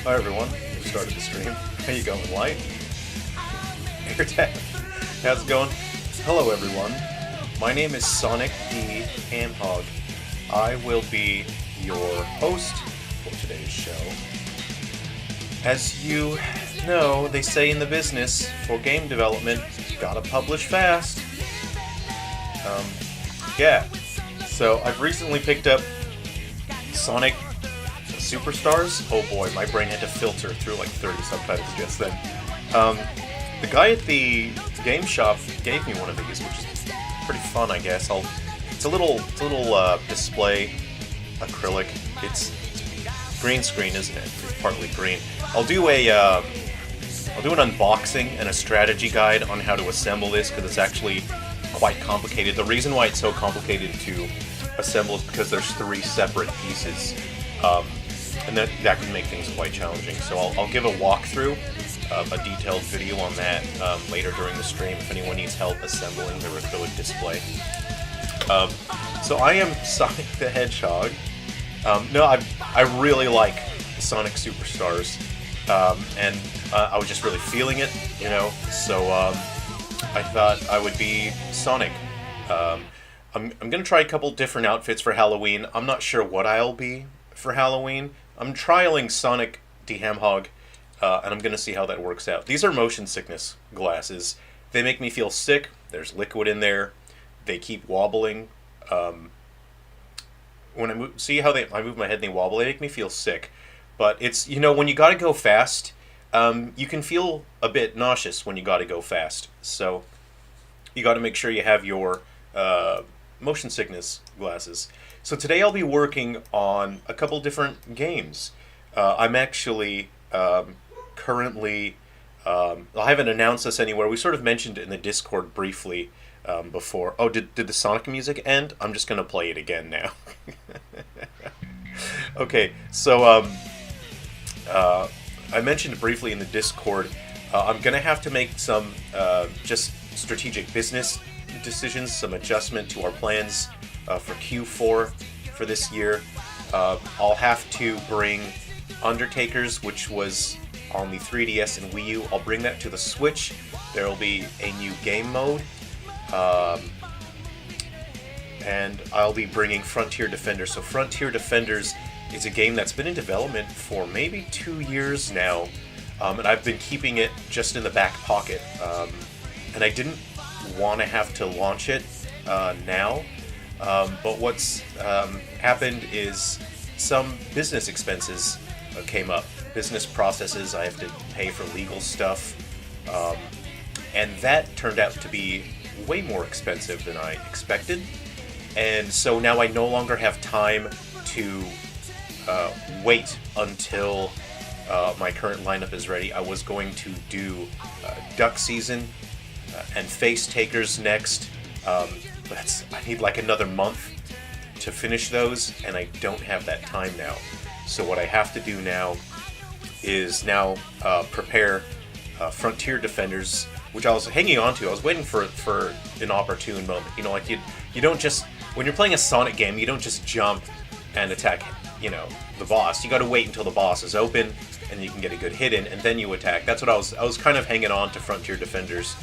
Hi everyone, we started the stream. How you going, Light? Airtag. How's it going? Hello everyone. My name is Sonic the Hamhog. I will be your host for today's show. As you know, they say in the business for game development, gotta publish fast. Yeah. So I've recently picked up Sonic Superstars. Oh boy, my brain had to filter through like 30 subtitles just then. The guy at the game shop gave me one of these, which is pretty fun, I guess. It's a little display acrylic. It's green screen, isn't it? It's partly green. I'll do an unboxing and a strategy guide on how to assemble this because it's actually quite complicated. The reason why it's so complicated to assemble is because there's 3 separate pieces. And that can make things quite challenging. So I'll give a walkthrough, a detailed video on that later during the stream if anyone needs help assembling their acrylic display. So I am Sonic the Hedgehog. I really like Sonic Superstars, and I was just really feeling it, you know. So I thought I would be Sonic. I'm gonna try a couple different outfits for Halloween. I'm not sure what I'll be for Halloween. I'm trialing Sonic the Hamhog, and I'm gonna see how that works out. These are motion sickness glasses. They make me feel sick. There's liquid in there. They keep wobbling. When I move my head and they wobble, they make me feel sick. But it's, you know, when you gotta go fast, you can feel a bit nauseous when you gotta go fast. So you gotta make sure you have your motion sickness glasses. So today I'll be working on a couple different games. I'm actually currently, I haven't announced this anywhere. We sort of mentioned it in the Discord briefly before. Oh, did the Sonic music end? I'm just going to play it again now. Okay, so I mentioned briefly in the Discord, I'm going to have to make some just strategic business decisions, some adjustment to our plans for Q4 for this year. I'll have to bring Undertakers, which was on the 3DS and Wii U. I'll bring that to the Switch. There will be a new game mode. And I'll be bringing Frontier Defenders. So Frontier Defenders is a game that's been in development for maybe 2 years now. And I've been keeping it just in the back pocket. And I didn't want to have to launch it now. But what's happened is some business expenses came up. Business processes, I have to pay for legal stuff. And that turned out to be way more expensive than I expected. And so now I no longer have time to wait until my current lineup is ready. I was going to do Duck Season and Face Takers next. But I need like another month to finish those, and I don't have that time now. So what I have to do now is prepare Frontier Defenders, which I was hanging on to. I was waiting for an opportune moment. You know, like you don't just, when you're playing a Sonic game, you don't just jump and attack, you know, the boss. You got to wait until the boss is open, and you can get a good hit in, and then you attack. That's what I was kind of hanging on to Frontier Defenders.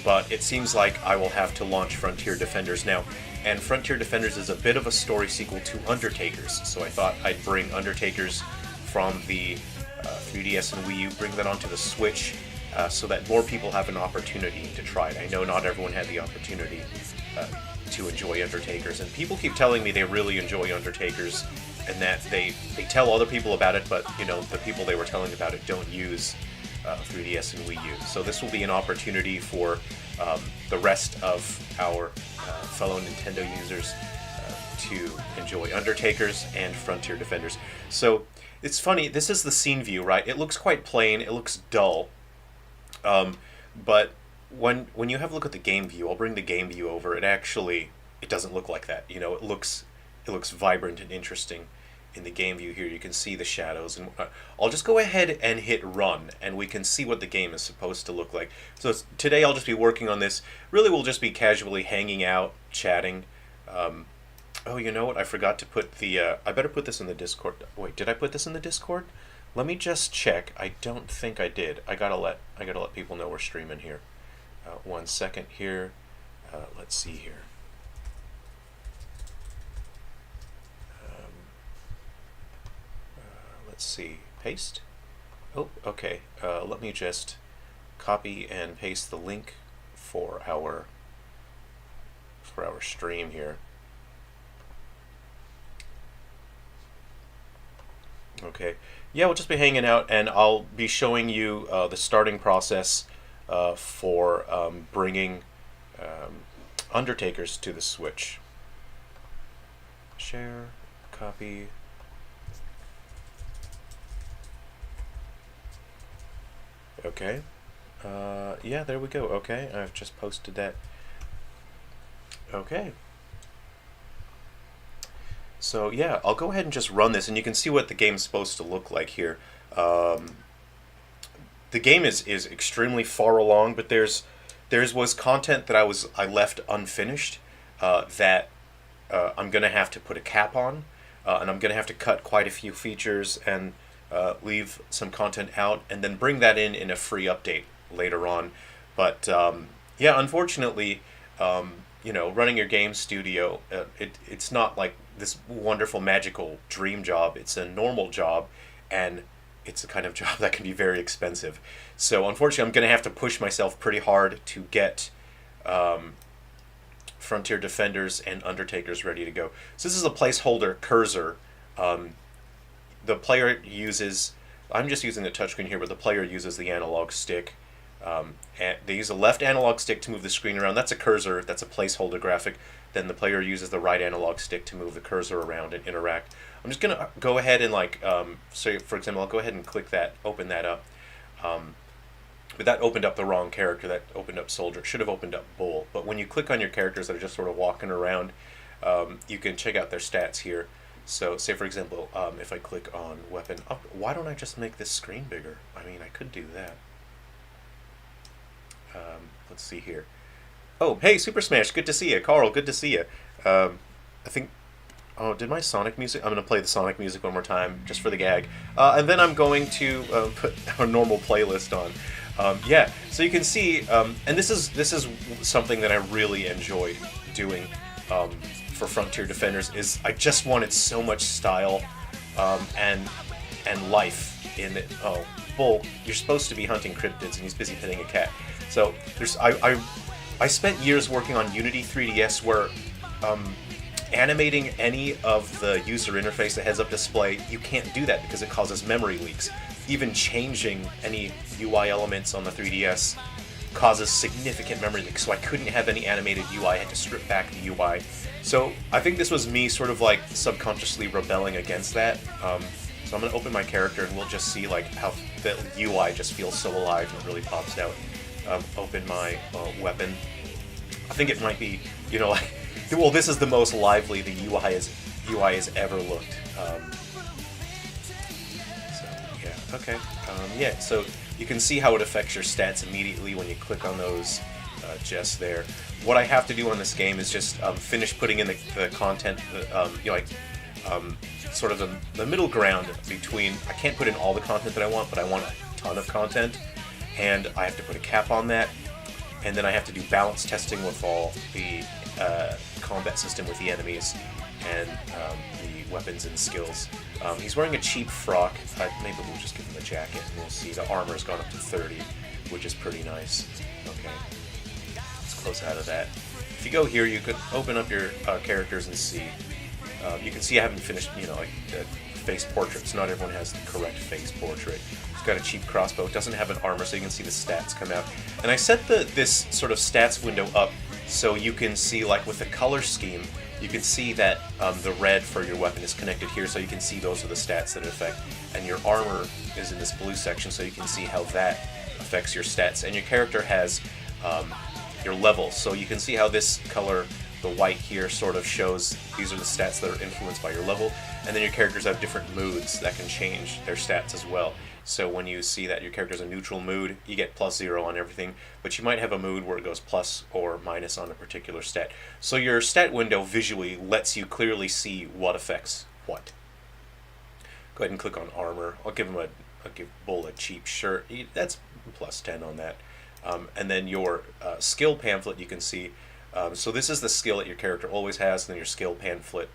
But it seems like I will have to launch Frontier Defenders now. And Frontier Defenders is a bit of a story sequel to Undertakers. So I thought I'd bring Undertakers from the 3DS and Wii U, bring that onto the Switch, so that more people have an opportunity to try it. I know not everyone had the opportunity to enjoy Undertakers. And people keep telling me they really enjoy Undertakers, and that they tell other people about it, but, you know, the people they were telling about it don't use 3DS and Wii U. So this will be an opportunity for the rest of our fellow Nintendo users to enjoy Undertakers and Frontier Defenders. So it's funny, this is the scene view, right? It looks quite plain, it looks dull, but when you have a look at the game view, I'll bring the game view over, it doesn't look like that. You know, it looks vibrant and interesting. In the game view here, you can see the shadows, and I'll just go ahead and hit run, and we can see what the game is supposed to look like. So today I'll just be working on this. Really, we'll just be casually hanging out, chatting. Oh, you know what? I forgot to put the... I better put this in the Discord. Wait, did I put this in the Discord? Let me just check. I don't think I did. I gotta let people know we're streaming here. 1 second here. Let's see here. Let's see. Paste. Oh, okay. Let me just copy and paste the link for our stream here. Okay. Yeah, we'll just be hanging out, and I'll be showing you the starting process for bringing Undertakers to the Switch. Share, copy. Okay. Yeah, there we go. Okay, I've just posted that. Okay. So yeah, I'll go ahead and just run this, and you can see what the game's supposed to look like here. The game is extremely far along, but there's was content that I left unfinished that I'm gonna have to put a cap on, and I'm gonna have to cut quite a few features and leave some content out, and then bring that in a free update later on. But yeah, unfortunately, running your game studio, it's not like this wonderful magical dream job. It's a normal job, and it's the kind of job that can be very expensive. So unfortunately, I'm going to have to push myself pretty hard to get Frontier Defenders and Undertakers ready to go. So this is a placeholder cursor. The player uses, I'm just using the touchscreen here, but the player uses the analog stick. And they use a left analog stick to move the screen around. That's a cursor, that's a placeholder graphic. Then the player uses the right analog stick to move the cursor around and interact. I'm just going to go ahead and so for example, I'll go ahead and click that, open that up. But that opened up the wrong character. That opened up Soldier. It should have opened up Bull. But when you click on your characters that are just sort of walking around, you can check out their stats here. So say for example, if I click on weapon, why don't I just make this screen bigger? I mean, I could do that. Let's see here. Oh, hey, Super Smash, good to see you. Carl, good to see you. I think, oh, did my Sonic music? I'm going to play the Sonic music one more time, just for the gag. And then I'm going to put our normal playlist on. Yeah, so you can see, and this is something that I really enjoyed doing for Frontier Defenders, is I just wanted so much style and life in it. Oh, Bull, you're supposed to be hunting cryptids, and he's busy petting a cat. So there's I spent years working on Unity 3DS where animating any of the user interface, the heads-up display, you can't do that because it causes memory leaks. Even changing any UI elements on the 3DS causes significant memory leaks, so I couldn't have any animated UI. I had to strip back the UI. So I think this was me sort of like subconsciously rebelling against that. So I'm going to open my character, and we'll just see like how the UI just feels so alive and it really pops out. Open my weapon. I think it might be, like, well, this is the most lively the UI has ever looked. So yeah, okay, yeah. So you can see how it affects your stats immediately when you click on those just there. What I have to do on this game is just finish putting in the content, sort of the middle ground between. I can't put in all the content that I want, but I want a ton of content. And I have to put a cap on that, and then I have to do balance testing with all the combat system with the enemies and the weapons and skills. He's wearing a cheap frock. Maybe we'll just give him a jacket, and we'll see the armor's gone up to 30, which is pretty nice. Okay, let's close out of that. If you go here, you could open up your characters and see. You can see I haven't finished, like the face portraits. Not everyone has the correct face portrait. It's got a cheap crossbow. It doesn't have an armor, so you can see the stats come out. And I set this sort of stats window up so you can see, like with the color scheme, you can see that the red for your weapon is connected here, so you can see those are the stats that it affect. And your armor is in this blue section, so you can see how that affects your stats. And your character has your levels, so you can see how this color, the white here, sort of shows these are the stats that are influenced by your level. And then your characters have different moods that can change their stats as well. So when you see that your character's a neutral mood, you get +0 on everything, but you might have a mood where it goes plus or minus on a particular stat. So your stat window visually lets you clearly see what affects what. Go ahead and click on armor. I'll give Bull a cheap shirt. That's plus 10 on that. And then your skill pamphlet, you can see. So this is the skill that your character always has, and then your skill pamphlet.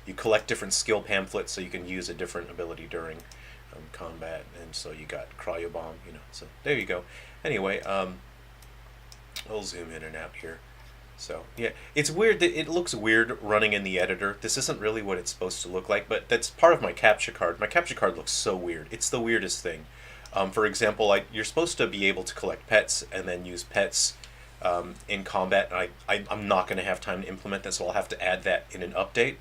You collect different skill pamphlets so you can use a different ability during combat. And so you got cryo bomb, So there you go. Anyway, I'll zoom in and out here. So yeah, it's weird that it looks weird running in the editor. This isn't really what it's supposed to look like, but that's part of my capture card. My capture card looks so weird. It's the weirdest thing. For example, you're supposed to be able to collect pets and then use pets in combat. And I'm not going to have time to implement this, so I'll have to add that in an update.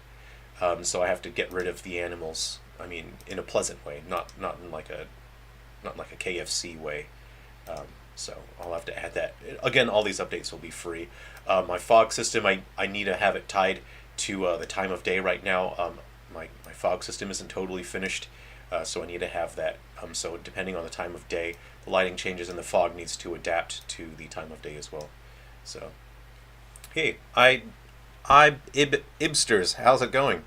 So I have to get rid of the animals. I mean, in a pleasant way, not in like a KFC way. So I'll have to add that. Again, all these updates will be free. My fog system, I need to have it tied to the time of day right now. My fog system isn't totally finished, so I need to have that. So depending on the time of day, the lighting changes and the fog needs to adapt to the time of day as well. So, hey, Ibsters, how's it going?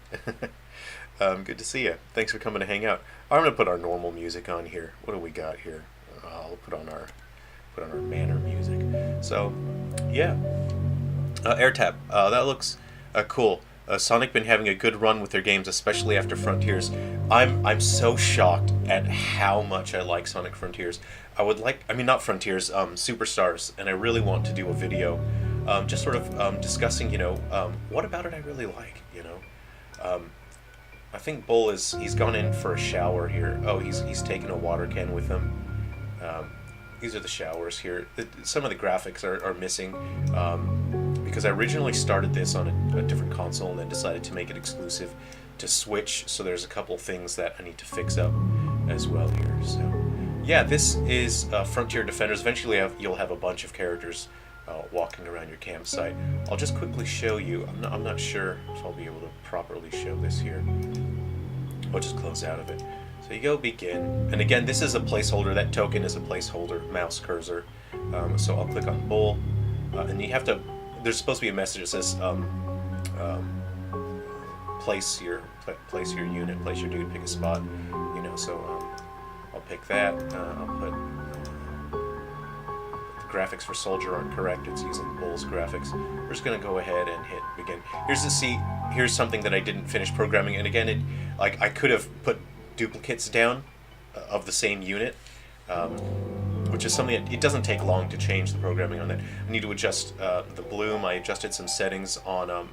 Good to see you. Thanks for coming to hang out. I'm gonna put our normal music on here. What do we got here? I'll put on our manor music. So, yeah. AirTap. That looks cool. Sonic been having a good run with their games, especially after Frontiers. I'm so shocked at how much I like Sonic Frontiers. Not Frontiers, Superstars, and I really want to do a video, just sort of discussing, what about it I really like, I think Bull he's gone in for a shower here. Oh, he's taken a water can with him. These are the showers here. Some of the graphics are missing because I originally started this on a different console and then decided to make it exclusive to Switch. So there's a couple things that I need to fix up as well here. So yeah, this is Frontier Defenders. Eventually you'll have a bunch of characters walking around your campsite. I'll just quickly show you. I'm not sure if I'll be able to properly show this here. I'll just close out of it. So you go begin, and again, this is a placeholder. That token is a placeholder, mouse cursor. So I'll click on Bull, and you have to. There's supposed to be a message that says place your unit, place your dude, pick a spot. So I'll pick that. I'll put the graphics for Soldier aren't correct. It's using Bull's graphics. We're just gonna go ahead and hit begin. Here's something that I didn't finish programming, and again, I could have put duplicates down of the same unit, which is something that it doesn't take long to change the programming on that. I need to adjust the bloom. I adjusted some settings on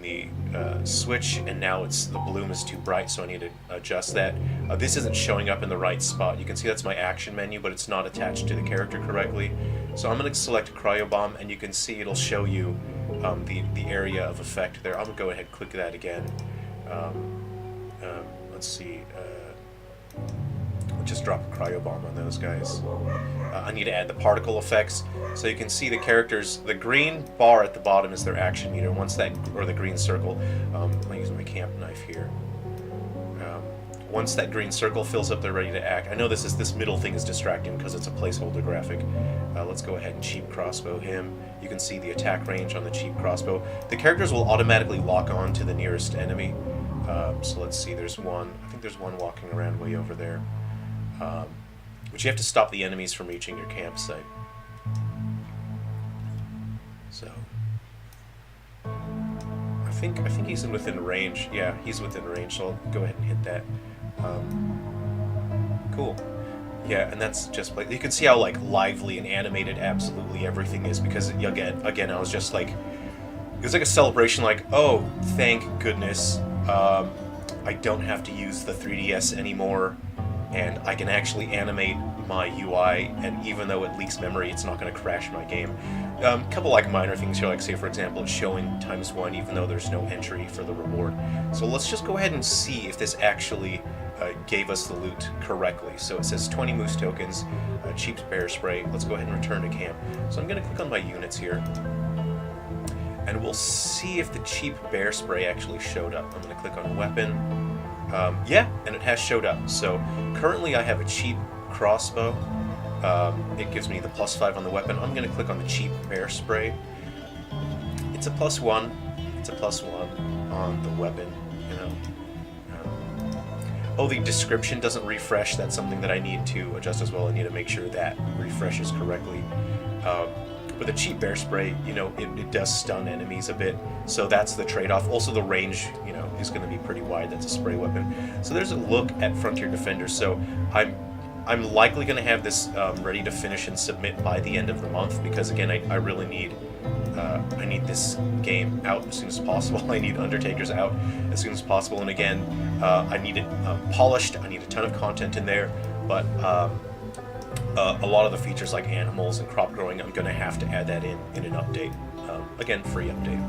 the Switch, and now the bloom is too bright, so I need to adjust that. This isn't showing up in the right spot. You can see that's my action menu, but it's not attached to the character correctly. So I'm going to select Cryo Bomb, and you can see it'll show you the area of effect there. I'm going to go ahead and click that again. Let's see. I'll just drop a cryo bomb on those guys. I need to add the particle effects, so you can see the characters. The green bar at the bottom is their action meter. Or the green circle. I'm using my camp knife here. Once that green circle fills up, they're ready to act. I know this middle thing is distracting because it's a placeholder graphic. Let's go ahead and cheap crossbow him. You can see the attack range on the cheap crossbow. The characters will automatically lock on to the nearest enemy. So let's see, there's one. I think there's one walking around way over there. But you have to stop the enemies from reaching your campsite. So I think he's within range. Yeah, he's within range, so I'll go ahead and hit that. Cool. Yeah, and that's just like, you can see how lively and animated absolutely everything is, because again I was just like, it was like a celebration, oh, thank goodness. I don't have to use the 3DS anymore, and I can actually animate my UI, and even though it leaks memory, it's not going to crash my game. A couple minor things here, say for example, it's showing ×1 even though there's no entry for the reward. So let's just go ahead and see if this actually gave us the loot correctly. So it says 20 moose tokens, cheap bear spray. Let's go ahead and return to camp. So I'm going to click on my units here, and we'll see if the cheap bear spray actually showed up. I'm going to click on weapon. Yeah, and it has showed up. So currently I have a cheap crossbow. It gives me the +5 on the weapon. I'm going to click on the cheap bear spray. It's a +1. It's a +1 on the weapon, Oh, the description doesn't refresh. That's something that I need to adjust as well. I need to make sure that refreshes correctly. With a cheap bear spray, it does stun enemies a bit, so that's the trade-off. Also, the range, is going to be pretty wide. That's a spray weapon. So there's a look at Frontier Defenders. So I'm likely going to have this ready to finish and submit by the end of the month, because again, I really need this game out as soon as possible. I need Undertakers out as soon as possible, and again, I need it polished. I need a ton of content in there, but a lot of the features like animals and crop growing, I'm going to have to add that in an update. Again, free update.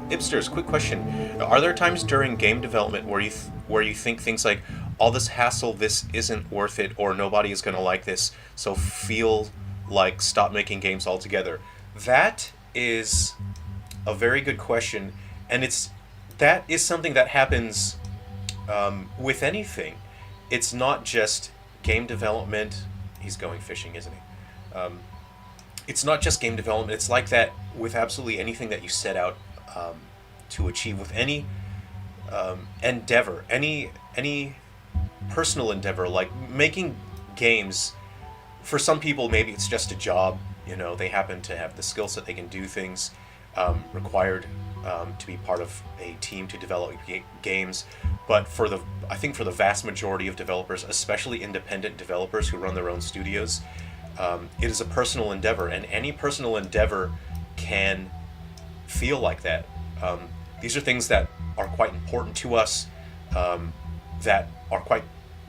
Hipsters, quick question. Are there times during game development where you think things like, all this hassle, this isn't worth it, or nobody is going to like this, so feel like stop making games altogether? That is a very good question, and that is something that happens with anything. It's not just game development. He's going fishing, isn't he? It's not just game development. It's like that with absolutely anything that you set out to achieve, with any endeavor, any personal endeavor, like making games. For some people, maybe it's just a job. They happen to have the skill set. They can do things required to be part of a team to develop games. But I think for the vast majority of developers, especially independent developers who run their own studios, it is a personal endeavor, and any personal endeavor can feel like that. These are things that are quite important to us, that are quite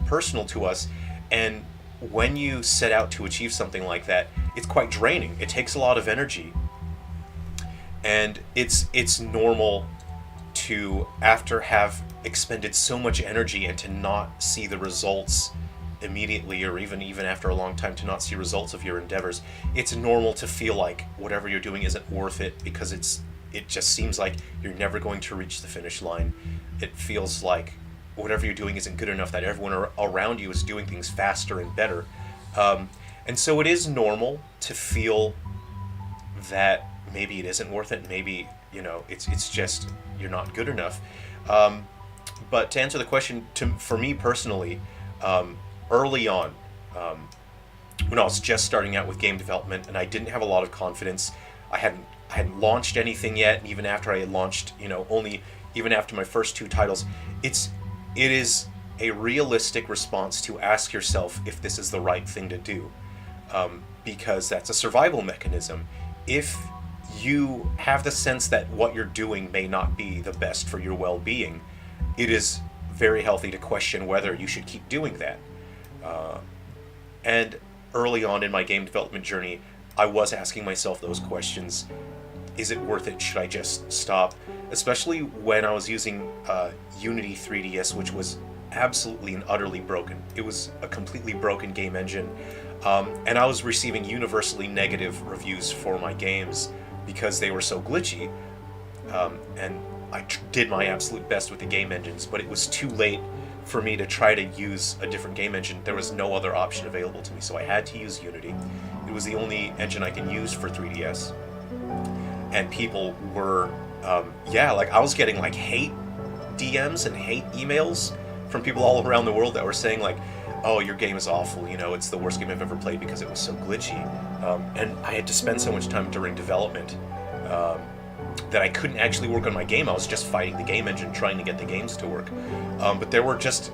personal to us, and when you set out to achieve something like that, it's quite draining. It takes a lot of energy, and it's normal to, after have expended so much energy and to not see the results immediately, or even after a long time, to not see results of your endeavors. It's normal to feel like whatever you're doing isn't worth it, because it just seems like you're never going to reach the finish line. It feels like whatever you're doing isn't good enough, that everyone around you is doing things faster and better. And so it is normal to feel that maybe it isn't worth it, maybe, it's just you're not good enough. But to answer the question, for me personally, early on, when I was just starting out with game development and I didn't have a lot of confidence, I hadn't launched anything yet, and even after I had launched, even after my first 2 titles, it is a realistic response to ask yourself if this is the right thing to do, because that's a survival mechanism. If you have the sense that what you're doing may not be the best for your well-being, it is very healthy to question whether you should keep doing that. And early on in my game development journey, I was asking myself those questions. Is it worth it? Should I just stop? Especially when I was using Unity 3DS, which was absolutely and utterly broken. It was a completely broken game engine. And I was receiving universally negative reviews for my games because they were so glitchy. And I did my absolute best with the game engines, but it was too late for me to try to use a different game engine. There was no other option available to me, so I had to use Unity. It was the only engine I can use for 3DS. And people were, I was getting hate DMs and hate emails from people all around the world that were saying oh, your game is awful, it's the worst game I've ever played because it was so glitchy. And I had to spend so much time during development that I couldn't actually work on my game. I was just fighting the game engine, trying to get the games to work. But there were just,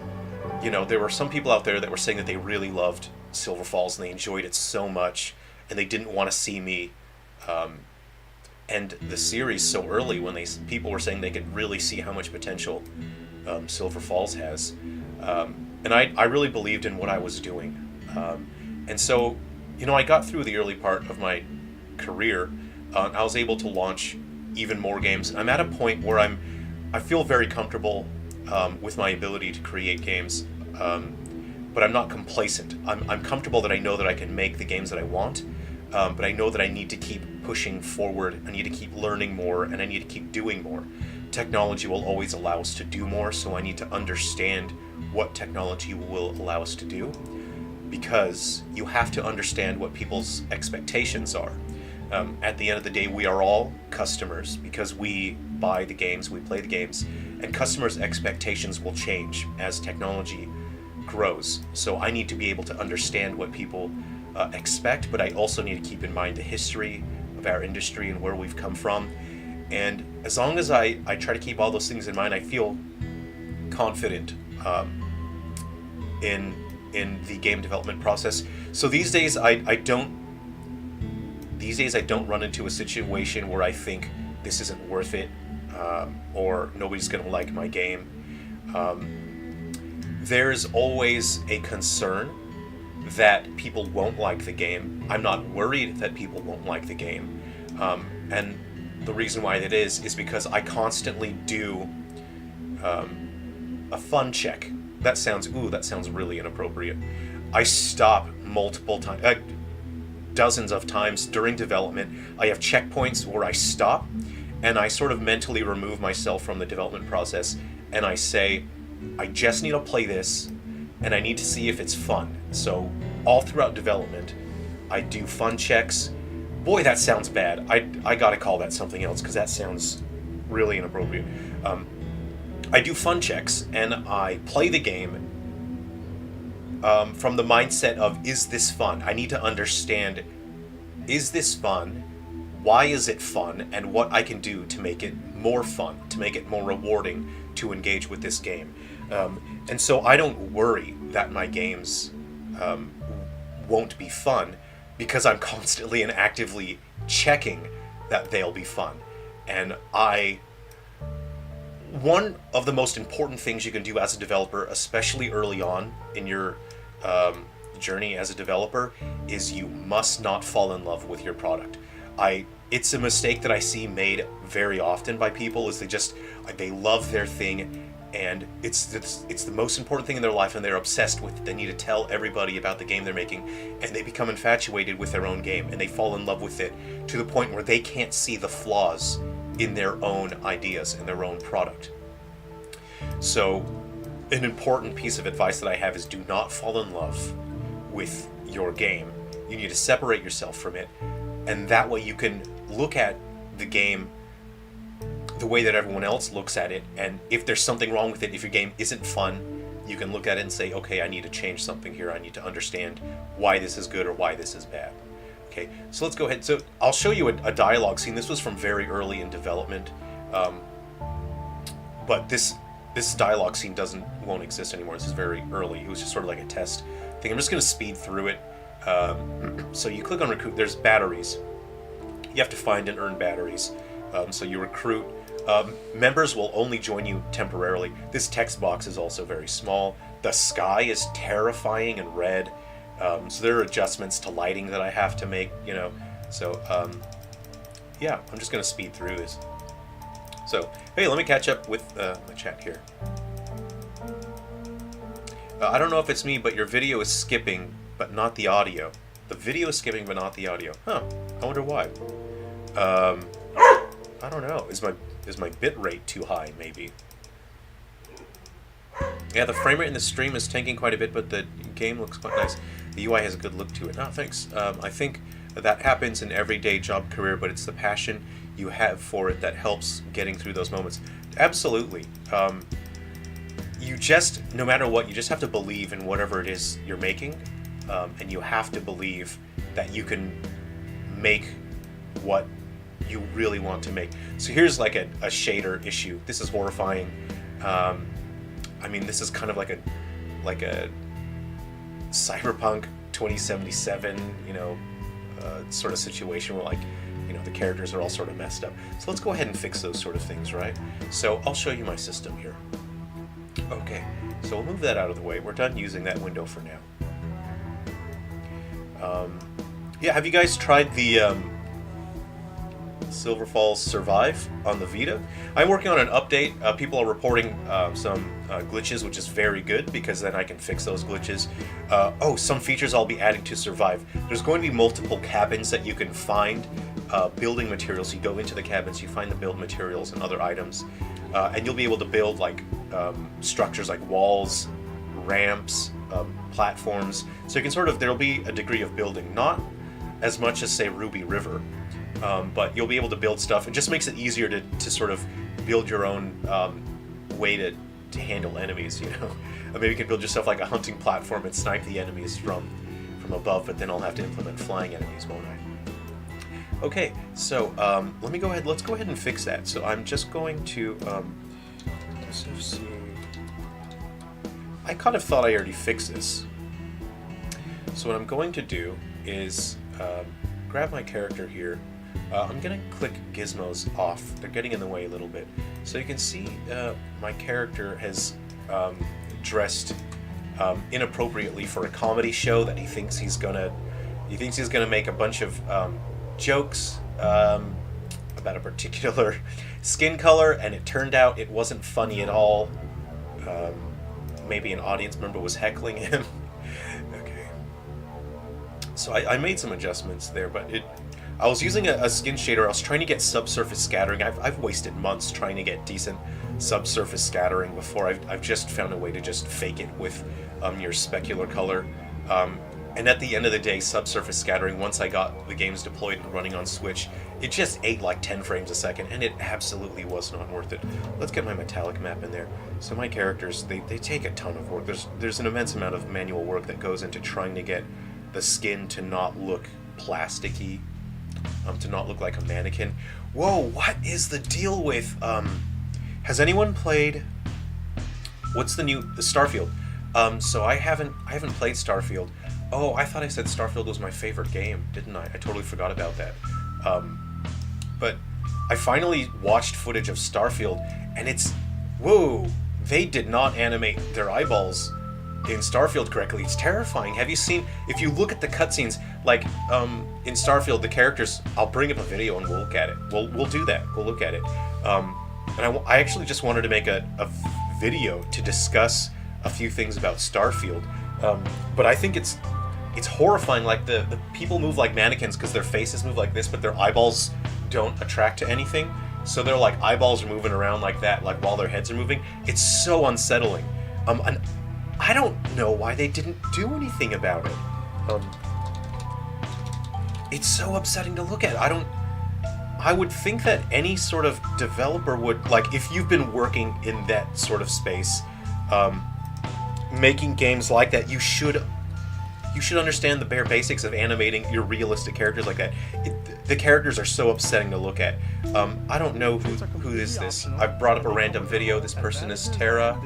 there were some people out there that were saying that they really loved Silver Falls and they enjoyed it so much, and they didn't want to see me end the series so early, when people were saying they could really see how much potential Silver Falls has. And I really believed in what I was doing. And so, I got through the early part of my career. I was able to launch even more games. I'm at a point where I feel very comfortable with my ability to create games, but I'm not complacent. I'm comfortable that I know that I can make the games that I want, but I know that I need to keep pushing forward. I need to keep learning more, and I need to keep doing more. Technology will always allow us to do more, so I need to understand what technology will allow us to do, because you have to understand what people's expectations are. At the end of the day, we are all customers because we buy the games, we play the games, and customers' expectations will change as technology grows. So I need to be able to understand what people expect, but I also need to keep in mind the history of our industry and where we've come from. And as long as I try to keep all those things in mind, I feel confident in the game development process. So these days I don't run into a situation where I think this isn't worth it, or nobody's going to like my game. There's always a concern that people won't like the game. I'm not worried that people won't like the game. And the reason why that is because I constantly do a fun check. That sounds really inappropriate. I stop multiple times, dozens of times during development. I have checkpoints where I stop and I sort of mentally remove myself from the development process, and I say, I just need to play this and I need to see if it's fun. So all throughout development, I do fun checks. Boy, that sounds bad. I gotta call that something else because that sounds really inappropriate. I do fun checks and I play the game from the mindset of, is this fun? I need to understand, is this fun? Why is it fun? And what I can do to make it more fun, to make it more rewarding to engage with this game. And so I don't worry that my games won't be fun, because I'm constantly and actively checking that they'll be fun. And one of the most important things you can do as a developer, especially early on in your journey as a developer, is you must not fall in love with your product. It's a mistake that I see made very often by people, is they love their thing, and it's the most important thing in their life, and they're obsessed with it. They need to tell everybody about the game they're making, and they become infatuated with their own game, and they fall in love with it to the point where they can't see the flaws in their own ideas and their own product. So an important piece of advice that I have is, do not fall in love with your game. You need to separate yourself from it, and that way you can look at the game the way that everyone else looks at it, and if there's something wrong with it, if your game isn't fun, you can look at it and say, okay, I need to change something here. I need to understand why this is good or why this is bad. Okay, so let's go ahead. So I'll show you a dialogue scene. This was from very early in development, but this dialogue scene won't exist anymore. This is very early. It was just sort of like a test thing. I'm just going to speed through it. So you click on recruit. There's batteries. You have to find and earn batteries. So you recruit. Members will only join you temporarily. This text box is also very small. The sky is terrifying and red. So there are adjustments to lighting that I have to make, So, yeah, I'm just going to speed through this. So, hey, let me catch up with the chat here. I don't know if it's me, but your video is skipping, but not the audio. The video is skipping, but not the audio. Huh, I wonder why. I don't know. Is my bit rate too high, maybe? Yeah, the frame rate in the stream is tanking quite a bit, but the game looks quite nice. The UI has a good look to it. Oh, thanks. I think that happens in everyday job career, but it's the passion you have for it that helps getting through those moments. Absolutely. No matter what, you just have to believe in whatever it is you're making, and you have to believe that you can make what you really want to make. So here's like a shader issue. This is horrifying. I mean, this is kind of like a cyberpunk 2077, sort of situation where the characters are all sort of messed up. So let's go ahead and fix those sort of things, right? So I'll show you my system here. Okay, so we'll move that out of the way. We're done using that window for now. Yeah, have you guys tried the Silver Falls Survive on the Vita? I'm working on an update. People are reporting some glitches, which is very good, because then I can fix those glitches. Some features I'll be adding to Survive. There's going to be multiple cabins that you can find building materials. You go into the cabins, you find the build materials and other items, and you'll be able to build structures like walls, ramps, platforms. So you can there'll be a degree of building, not as much as say Ruby River, but you'll be able to build stuff. It just makes it easier to sort of build your own way to handle enemies, you know. Maybe you can build yourself like a hunting platform and snipe the enemies from above, but then I'll have to implement flying enemies, won't I? Okay, so let's go ahead and fix that. So I'm just going to SFC. I kind of thought I already fixed this. So what I'm going to do is grab my character here. I'm going to click gizmos off. They're getting in the way a little bit. So you can see my character has dressed inappropriately for a comedy show that he thinks he's gonna make a bunch of jokes about a particular skin color, and it turned out it wasn't funny at all. Maybe an audience member was heckling him. Okay. So I made some adjustments there, but I was using a skin shader. I was trying to get subsurface scattering. I've wasted months trying to get decent subsurface scattering before I've just found a way to just fake it with your specular color. And at the end of the day, subsurface scattering, once I got the games deployed and running on Switch, it just ate like 10 frames a second, and it absolutely was not worth it. Let's get my metallic map in there. So my characters, they take a ton of work. There's an immense amount of manual work that goes into trying to get the skin to not look plasticky, to not look like a mannequin. Whoa, what is the deal with, has anyone played, the Starfield? So I haven't played Starfield. Oh, I thought I said Starfield was my favorite game, didn't I? I totally forgot about that. But I finally watched footage of Starfield, and whoa, they did not animate their eyeballs in Starfield correctly. It's terrifying. Have you seen, if you look at the cutscenes, like, in Starfield, the characters, I'll bring up a video and we'll look at it. We'll do that. We'll look at it. And I actually just wanted to make a video to discuss a few things about Starfield. But I think it's horrifying. Like, the people move like mannequins because their faces move like this, but their eyeballs don't attract to anything. So their like eyeballs are moving around like that, like while their heads are moving. It's so unsettling. And I don't know why they didn't do anything about it. It's so upsetting to look at. I would think that any sort of developer would, like, if you've been working in that sort of space, making games like that, you should understand the bare basics of animating your realistic characters like that. The characters are so upsetting to look at. I don't know who is this. I've brought up a random video. This person is Tara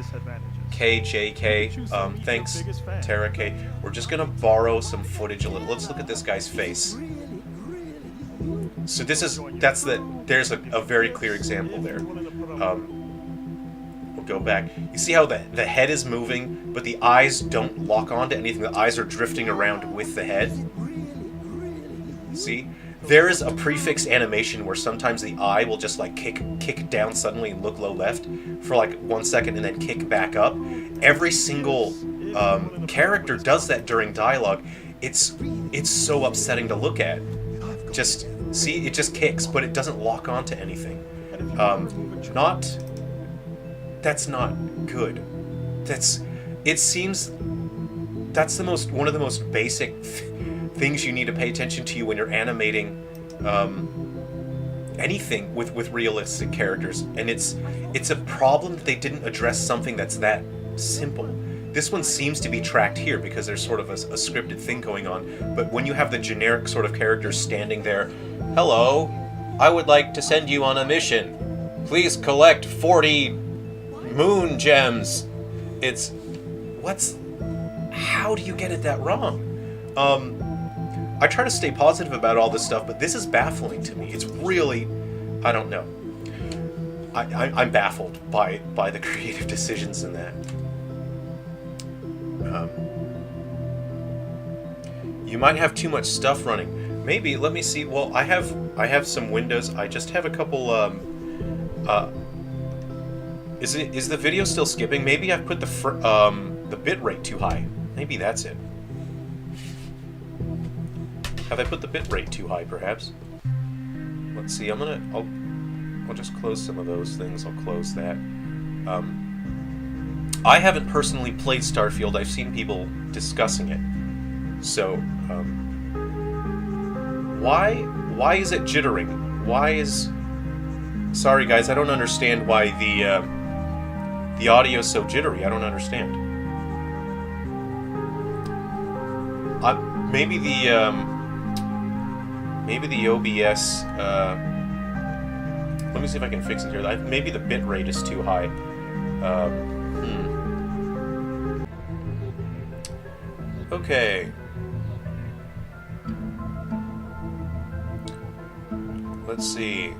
KJK. Thanks, Tara K. We're just gonna borrow some footage a little. Let's look at this guy's face. So there's a very clear example there. We'll go back. You see how the head is moving, but the eyes don't lock onto anything. The eyes are drifting around with the head. See? There is a prefix animation where sometimes the eye will just like kick down suddenly and look low left for like 1 second and then kick back up. Every single character does that during dialogue. It's so upsetting to look at. Just see, it just kicks, but it doesn't lock onto anything. That's not good. That's one of the most basic things you need to pay attention to when you're animating anything with realistic characters, and it's a problem that they didn't address something that's that simple. This one seems to be tracked here because there's sort of a scripted thing going on, but when you have the generic sort of characters standing there, hello, I would like to send you on a mission. Please collect 40 moon gems. How do you get it that wrong? I try to stay positive about all this stuff, but this is baffling to me. It's really, I don't know. I'm baffled by the creative decisions in that. You might have too much stuff running. Maybe, let me see. Well, I have some windows. I just have a couple, is the video still skipping? Maybe I've put the bit rate too high. Maybe that's it. Have I put the bit rate too high, perhaps? Let's see, I'll just close some of those things. I'll close that. I haven't personally played Starfield. I've seen people discussing it. So, Why is it jittering? Why is... Sorry guys, I don't understand why the audio is so jittery. I don't understand. Maybe the OBS... let me see if I can fix it here. Maybe the bit rate is too high. Okay. Let's see.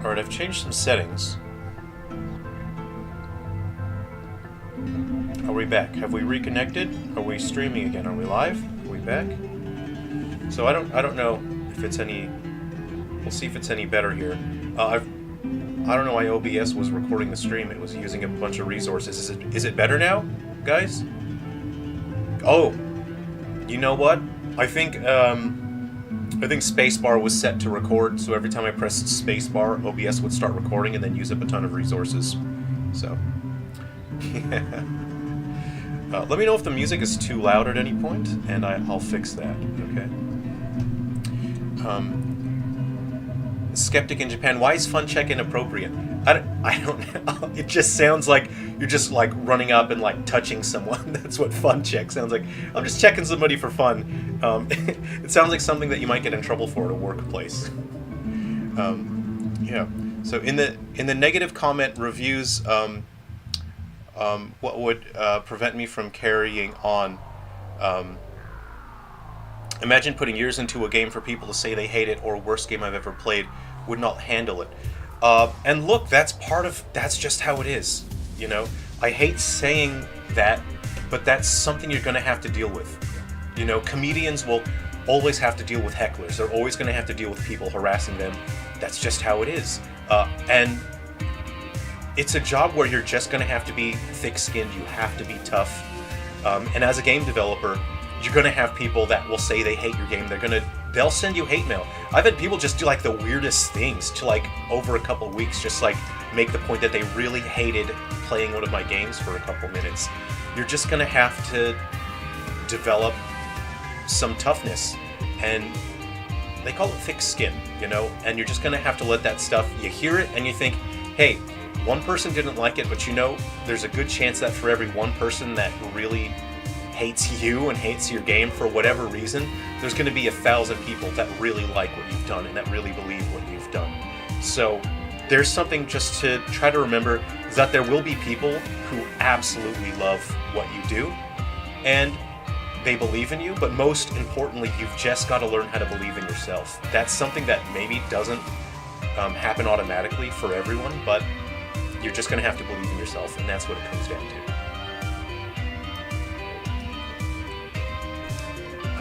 Alright, I've changed some settings. Are we back? Have we reconnected? Are we streaming again? Are we live? Are we back? So I don't know if it's any... We'll see if it's any better here. I don't know why OBS was recording the stream. It was using a bunch of resources. Is it better now, guys? Oh, you know what? I think spacebar was set to record, so every time I pressed spacebar, OBS would start recording and then use up a ton of resources. So, yeah. Let me know if the music is too loud at any point, and I'll fix that. Okay. Skeptic in Japan. Why is fun check inappropriate? I don't know. It just sounds like you're just like running up and like touching someone. That's what fun check sounds like. I'm just checking somebody for fun. It sounds like something that you might get in trouble for at a workplace. Yeah. So in the negative comment reviews, what would prevent me from carrying on? Imagine putting years into a game for people to say they hate it, or worst game I've ever played, would not handle it. And look, that's just how it is, you know? I hate saying that, but that's something you're gonna have to deal with. You know, comedians will always have to deal with hecklers. They're always gonna have to deal with people harassing them. That's just how it is. And it's a job where you're just gonna have to be thick-skinned, you have to be tough. And as a game developer, you're gonna have people that will say they hate your game. They'll send you hate mail. I've had people just do like the weirdest things to like over a couple of weeks, just like make the point that they really hated playing one of my games for a couple minutes. You're just gonna have to develop some toughness, and they call it thick skin, you know, and you're just gonna have to let that stuff, you hear it and you think, hey, one person didn't like it, but you know, there's a good chance that for every one person that really hates you and hates your game for whatever reason, there's going to be 1,000 people that really like what you've done and that really believe what you've done. So there's something just to try to remember, is that there will be people who absolutely love what you do and they believe in you, but most importantly, you've just got to learn how to believe in yourself. That's something that maybe doesn't happen automatically for everyone, but you're just going to have to believe in yourself, and that's what it comes down to.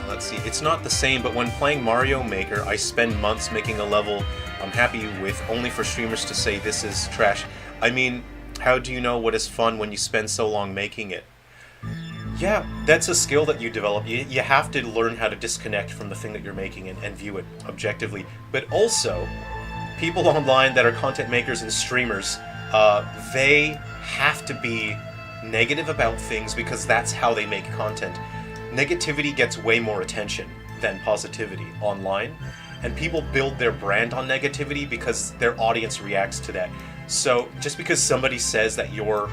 Let's see, it's not the same, but when playing Mario Maker, I spend months making a level I'm happy with, only for streamers to say this is trash. I mean, how do you know what is fun when you spend so long making it? Yeah, that's a skill that you develop. You have to learn how to disconnect from the thing that you're making and view it objectively. But also, people online that are content makers and streamers, they have to be negative about things because that's how they make content. Negativity gets way more attention than positivity online, and people build their brand on negativity because their audience reacts to that. So just because somebody says that your,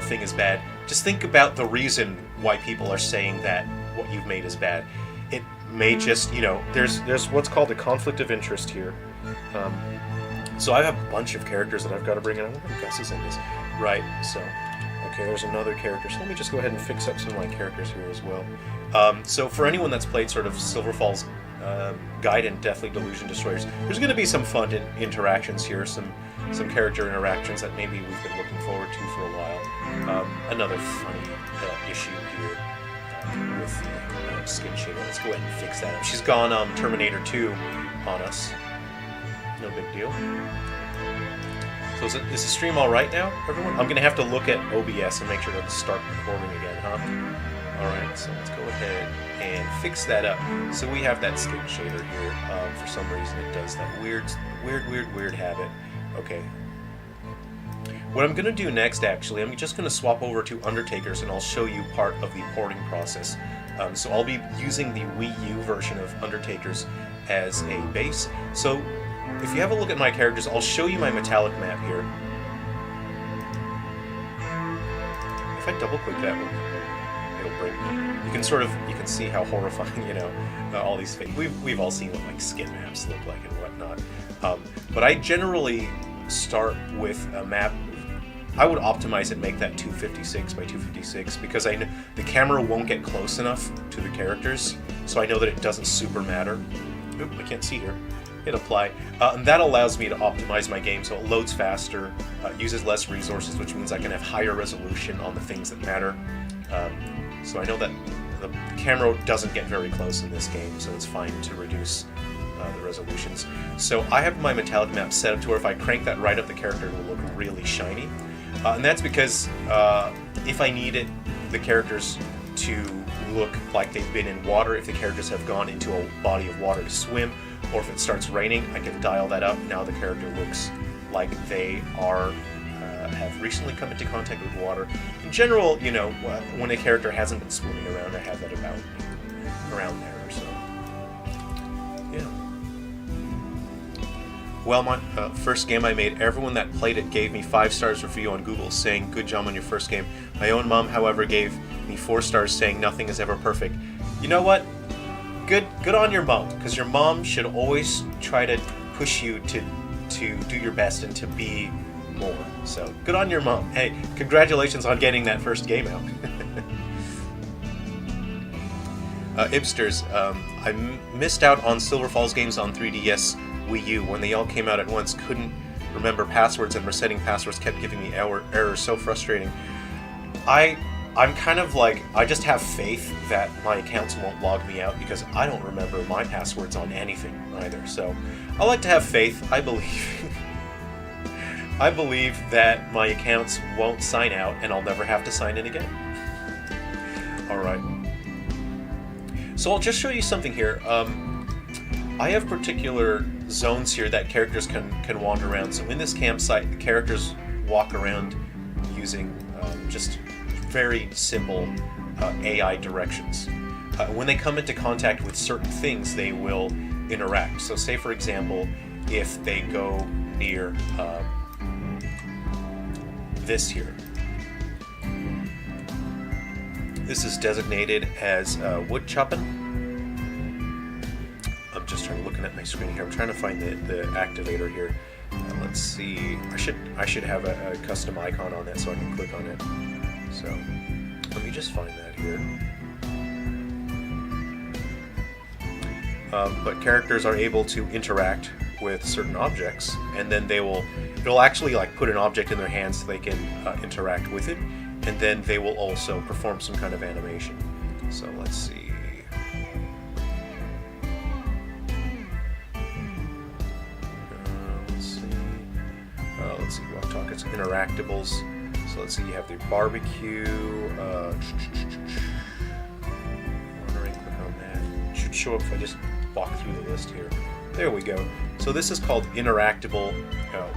thing is bad, just think about the reason why people are saying that what you've made is bad. It may just, there's what's called a conflict of interest here. So I have a bunch of characters that I've got to bring in. I wonder if Gus is in this. Right, so... Okay, there's another character, so let me just go ahead and fix up some of my characters here as well. So for anyone that's played sort of Silver Falls Gaiden, Deathly Delusion Destroyers, there's going to be some fun interactions here, some character interactions that maybe we've been looking forward to for a while. Another funny issue here with Skin Shader. Let's go ahead and fix that up. She's gone Terminator 2 on us. No big deal. So is the stream all right now, everyone? I'm going to have to look at OBS and make sure to start recording again, huh? Alright, so let's go ahead and fix that up. So we have that skin shader here. For some reason it does that weird habit. Okay. What I'm going to do next, actually, I'm just going to swap over to Undertakers and I'll show you part of the porting process. So I'll be using the Wii U version of Undertakers as a base. So if you have a look at my characters, I'll show you my metallic map here. If I double click that one, it'll bring. You can see how horrifying, you know, all these things. We've all seen what like skin maps look like and whatnot. But I generally start with a map. I would optimize it, make that 256 by 256, because I know the camera won't get close enough to the characters, so I know that it doesn't super matter. Oop, I can't see here. Hit apply. And that allows me to optimize my game so it loads faster, uses less resources, which means I can have higher resolution on the things that matter. So I know that the camera doesn't get very close in this game, so it's fine to reduce the resolutions. So I have my metallic map set up to where if I crank that right up, the character will look really shiny. And that's because if I needed the characters to look like they've been in water, if the characters have gone into a body of water to swim, or if it starts raining, I can dial that up. Now the character looks like they are have recently come into contact with water. In general, you know, when a character hasn't been swimming around, I have that about around there or so. Yeah. Well, my first game I made, everyone that played it gave me 5 stars review on Google saying, good job on your first game. My own mom, however, gave me 4 stars saying nothing is ever perfect. You know what? Good on your mom, because your mom should always try to push you to do your best and to be more. So, good on your mom. Hey, congratulations on getting that first game out. Ibsters, I missed out on Silver Falls games on 3DS Wii U when they all came out at once. Couldn't remember passwords and resetting passwords kept giving me errors. So frustrating. I'm kind of like, I just have faith that my accounts won't log me out because I don't remember my passwords on anything either. So I like to have faith. I believe I believe that my accounts won't sign out and I'll never have to sign in again. Alright. So I'll just show you something here. I have particular zones here that characters can wander around. So in this campsite, the characters walk around using just very simple AI directions. When they come into contact with certain things, they will interact. So say, for example, if they go near this here. This is designated as wood chopping. I'm just looking at my screen here. I'm trying to find the activator here. Let's see. I should have a custom icon on that so I can click on it. So let me just find that here. But characters are able to interact with certain objects, and then it'll actually like put an object in their hands so they can interact with it, and then they will also perform some kind of animation. So let's see. Let's see, Rock Talk, it's interactables. So let's see, you have the barbecue, wondering, click on that. It should show up if I just walk through the list here. There we go. So this is called interactable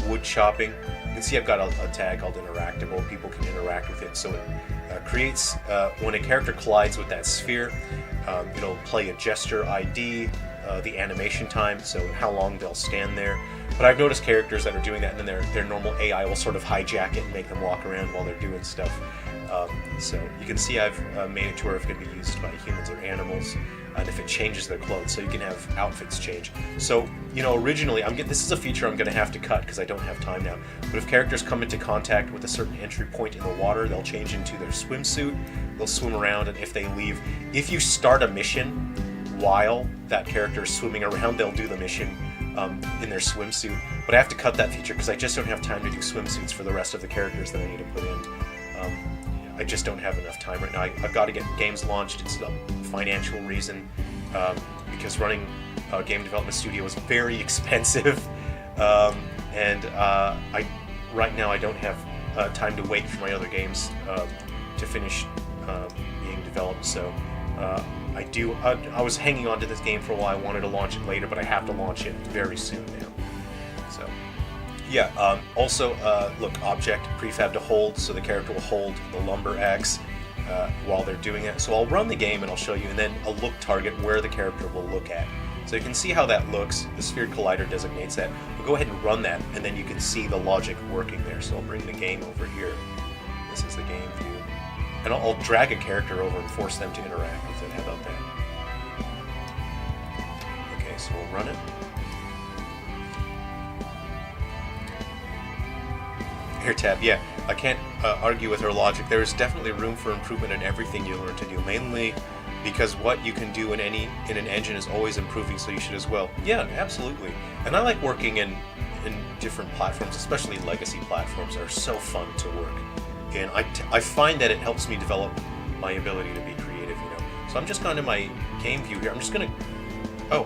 wood chopping. You can see I've got a tag called interactable. People can interact with it. So it creates, when a character collides with that sphere, it'll play a gesture ID, the animation time, so how long they'll stand there. But I've noticed characters that are doing that, and then their normal AI will sort of hijack it and make them walk around while they're doing stuff. So you can see I've made it to where it can be used by humans or animals, and if it changes their clothes, so you can have outfits change. So, you know, originally, this is a feature I'm going to have to cut because I don't have time now, but if characters come into contact with a certain entry point in the water, they'll change into their swimsuit, they'll swim around, and if they leave, if you start a mission while that character is swimming around, they'll do the mission in their swimsuit. But I have to cut that feature because I just don't have time to do swimsuits for the rest of the characters that I need to put in. I just don't have enough time right now. I've got to get games launched. It's a financial reason because running a game development studio is very expensive, and right now I don't have time to wait for my other games to finish being developed. So I was hanging on to this game for a while. I wanted to launch it later, but I have to launch it very soon now. So yeah. Also, look, object prefab to hold, so the character will hold the lumber axe. while they're doing it. So I'll run the game and I'll show you, and then I'll look target where the character will look at. So you can see how that looks. The sphere collider designates that. We'll go ahead and run that, and then you can see the logic working there. So I'll bring the game over here. This is the game view. And I'll drag a character over and force them to interact with it. How about that? Okay, so we'll run it. Air tab, yeah. I can't argue with her logic. There is definitely room for improvement in everything you learn to do, mainly because what you can do in an engine is always improving, so you should as well. Yeah, absolutely. And I like working in different platforms, especially legacy platforms are so fun to work. And I find that it helps me develop my ability to be creative, you know. So I'm just going to my game view here. I'm just going to... Oh,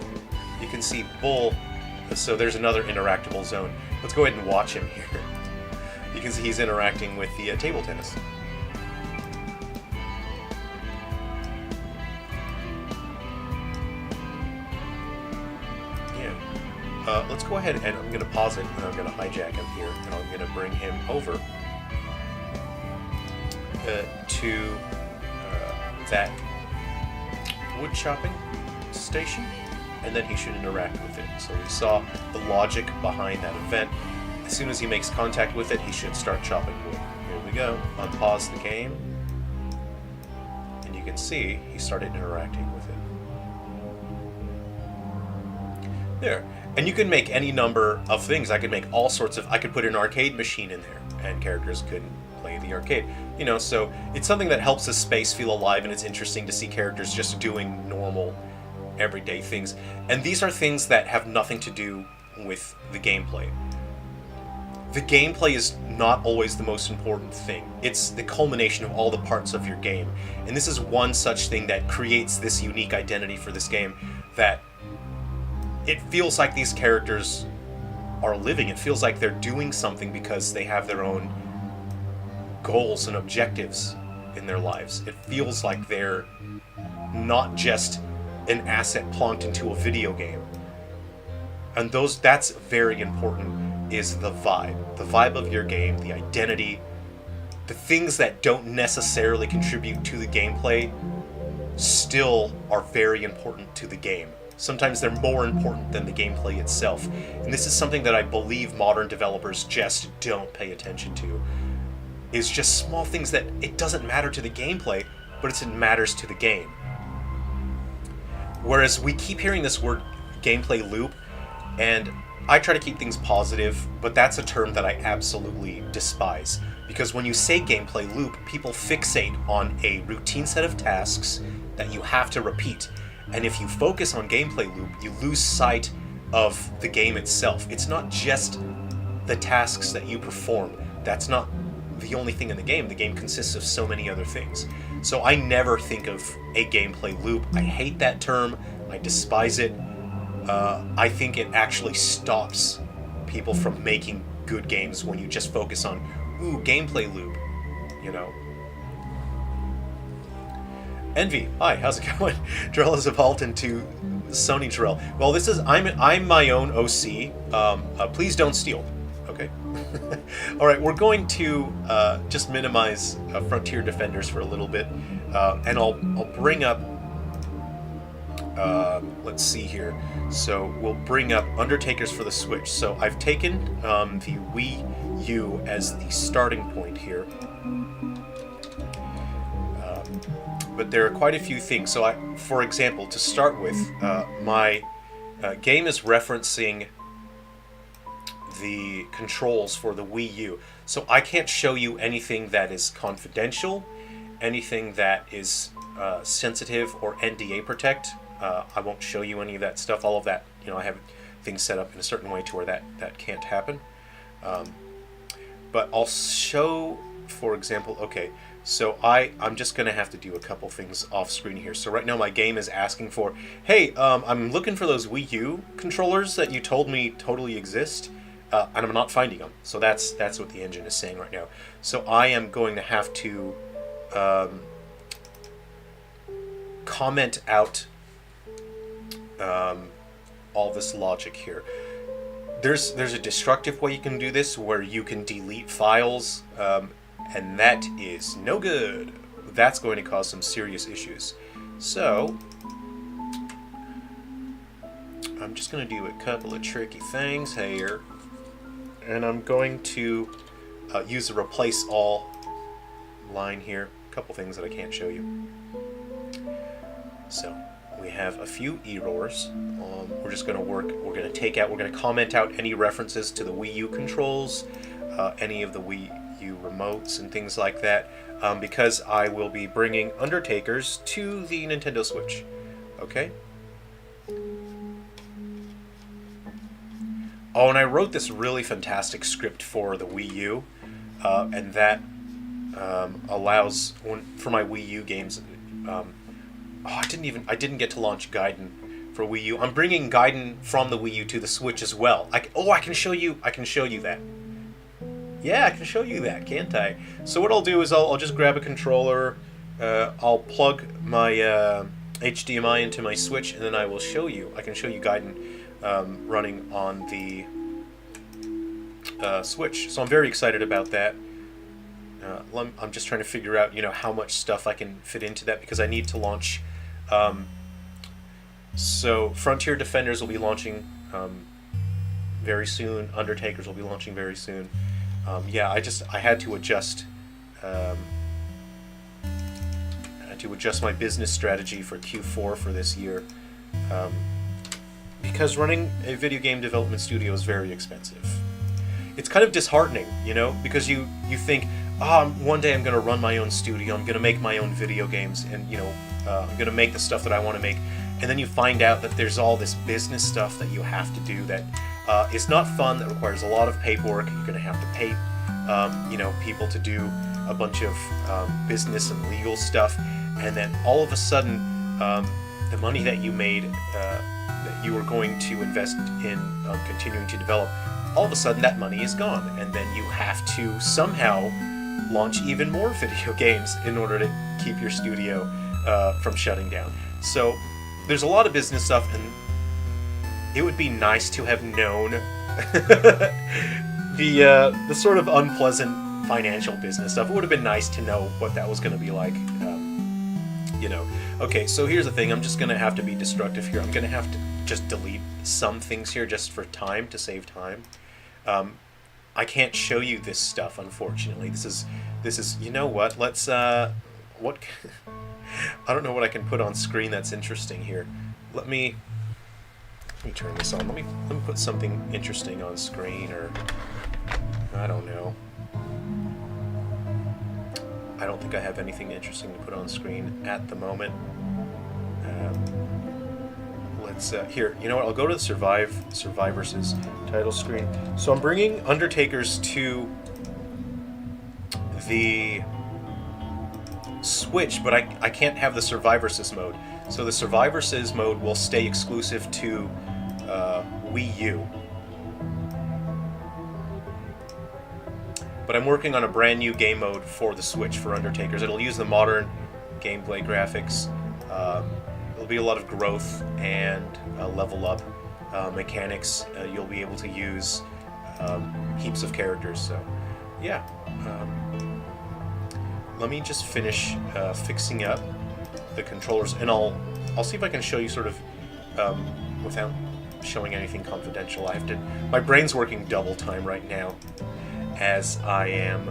you can see Bull. So there's another interactable zone. Let's go ahead and watch him here. You can see he's interacting with the table tennis. Yeah. Let's go ahead and I'm going to pause it, and I'm going to hijack him here, and I'm going to bring him over to that wood chopping station, and then he should interact with it. So we saw the logic behind that event. As soon as he makes contact with it, he should start chopping wood. Here we go. Unpause the game, and you can see he started interacting with it. There. And you can make any number of things. I could make all sorts of... I could put an arcade machine in there, and characters could play the arcade. You know, so it's something that helps the space feel alive, and it's interesting to see characters just doing normal, everyday things. And these are things that have nothing to do with the gameplay. The gameplay is not always the most important thing. It's the culmination of all the parts of your game. And this is one such thing that creates this unique identity for this game, that it feels like these characters are living. It feels like they're doing something because they have their own goals and objectives in their lives. It feels like they're not just an asset plonked into a video game. And that's very important, is the vibe of your game, the identity, the things that don't necessarily contribute to the gameplay still are very important to the game. Sometimes they're more important than the gameplay itself. And this is something that I believe modern developers just don't pay attention to. Is just small things that it doesn't matter to the gameplay, but it matters to the game. Whereas we keep hearing this word gameplay loop, and I try to keep things positive, but that's a term that I absolutely despise. Because when you say gameplay loop, people fixate on a routine set of tasks that you have to repeat. And if you focus on gameplay loop, you lose sight of the game itself. It's not just the tasks that you perform. That's not the only thing in the game. The game consists of so many other things. So I never think of a gameplay loop. I hate that term. I despise it. I think it actually stops people from making good games when you just focus on, ooh, gameplay loop, you know. Envy, hi, how's it going? Jerrel has evolved into Sony Jerrel. Well, this is, I'm my own OC. Please don't steal, okay? Alright, we're going to just minimize Frontier Defenders for a little bit, and I'll bring up, let's see here. So we'll bring up Undertakers for the Switch. So I've taken the Wii U as the starting point here. But there are quite a few things. So for example, to start with, my game is referencing the controls for the Wii U. So I can't show you anything that is confidential, anything that is sensitive or NDA protect. I won't show you any of that stuff. All of that, you know, I have things set up in a certain way to where that can't happen. But I'll show, for example, okay, so I'm just going to have to do a couple things off screen here. So right now my game is asking for, hey, I'm looking for those Wii U controllers that you told me totally exist, and I'm not finding them. So that's what the engine is saying right now. So I am going to have to comment out all this logic here. There's a destructive way you can do this, where you can delete files, and that is no good. that's going to cause some serious issues. So I'm just going to do a couple of tricky things here, and I'm going to use the replace all line here. A couple things that I can't show you. So we have a few errors. We're just going to we're going to comment out any references to the Wii U controls, any of the Wii U remotes and things like that, because I will be bringing Undertakers to the Nintendo Switch. Okay? Oh, and I wrote this really fantastic script for the Wii U, and that allows, for my Wii U games, I didn't get to launch Gaiden for Wii U. I'm bringing Gaiden from the Wii U to the Switch as well. I can show you that. Yeah, I can show you that, can't I? So what I'll do is I'll just grab a controller, I'll plug my HDMI into my Switch, and then I can show you Gaiden running on the Switch. So I'm very excited about that. I'm just trying to figure out, how much stuff I can fit into that, because I need to launch. So Frontier Defenders will be launching very soon. Undertakers will be launching very soon. I had to adjust. My business strategy for Q4 for this year, because running a video game development studio is very expensive. It's kind of disheartening, because you think, one day I'm going to run my own studio, I'm going to make my own video games, and I'm going to make the stuff that I want to make, and then you find out that there's all this business stuff that you have to do that is not fun, that requires a lot of paperwork. You're going to have to pay people to do a bunch of business and legal stuff, and then all of a sudden the money that you made, that you were going to invest in continuing to develop, all of a sudden that money is gone, and then you have to somehow launch even more video games in order to keep your studio from shutting down. So there's a lot of business stuff, and it would be nice to have known the sort of unpleasant financial business stuff. It would have been nice to know what that was going to be like. Okay, so here's the thing. I'm just going to have to be destructive here. I'm going to have to just delete some things here just for time, to save time. I can't show you this stuff, unfortunately. This is you know what? Let's what I don't know what I can put on screen that's interesting here. Let me turn this on. Let me put something interesting on screen, or I don't know. I don't think I have anything interesting to put on screen at the moment. Let's here. You know what? I'll go to the Survivors' title screen. So I'm bringing Undertakers to the Switch, but I can't have the Survivors' mode. So the Survivors' mode will stay exclusive to Wii U. But I'm working on a brand new game mode for the Switch for Undertakers. It'll use the modern gameplay graphics. There'll be a lot of growth and level up mechanics. You'll be able to use heaps of characters. So, yeah. Let me just finish fixing up the controllers, and I'll see if I can show you sort of without showing anything confidential. My brain's working double time right now, as I am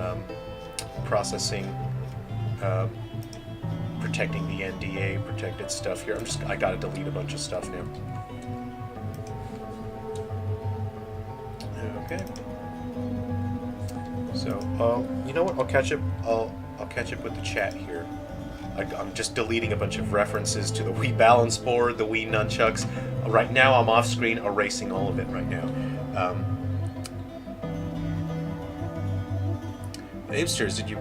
processing, protecting the NDA, protected stuff here. I gotta delete a bunch of stuff now. Okay. So, you know what? I'll catch up with the chat here. I'm just deleting a bunch of references to the Wii balance board, the Wii nunchucks. Right now, I'm off screen erasing all of it right now. Hipsters, did you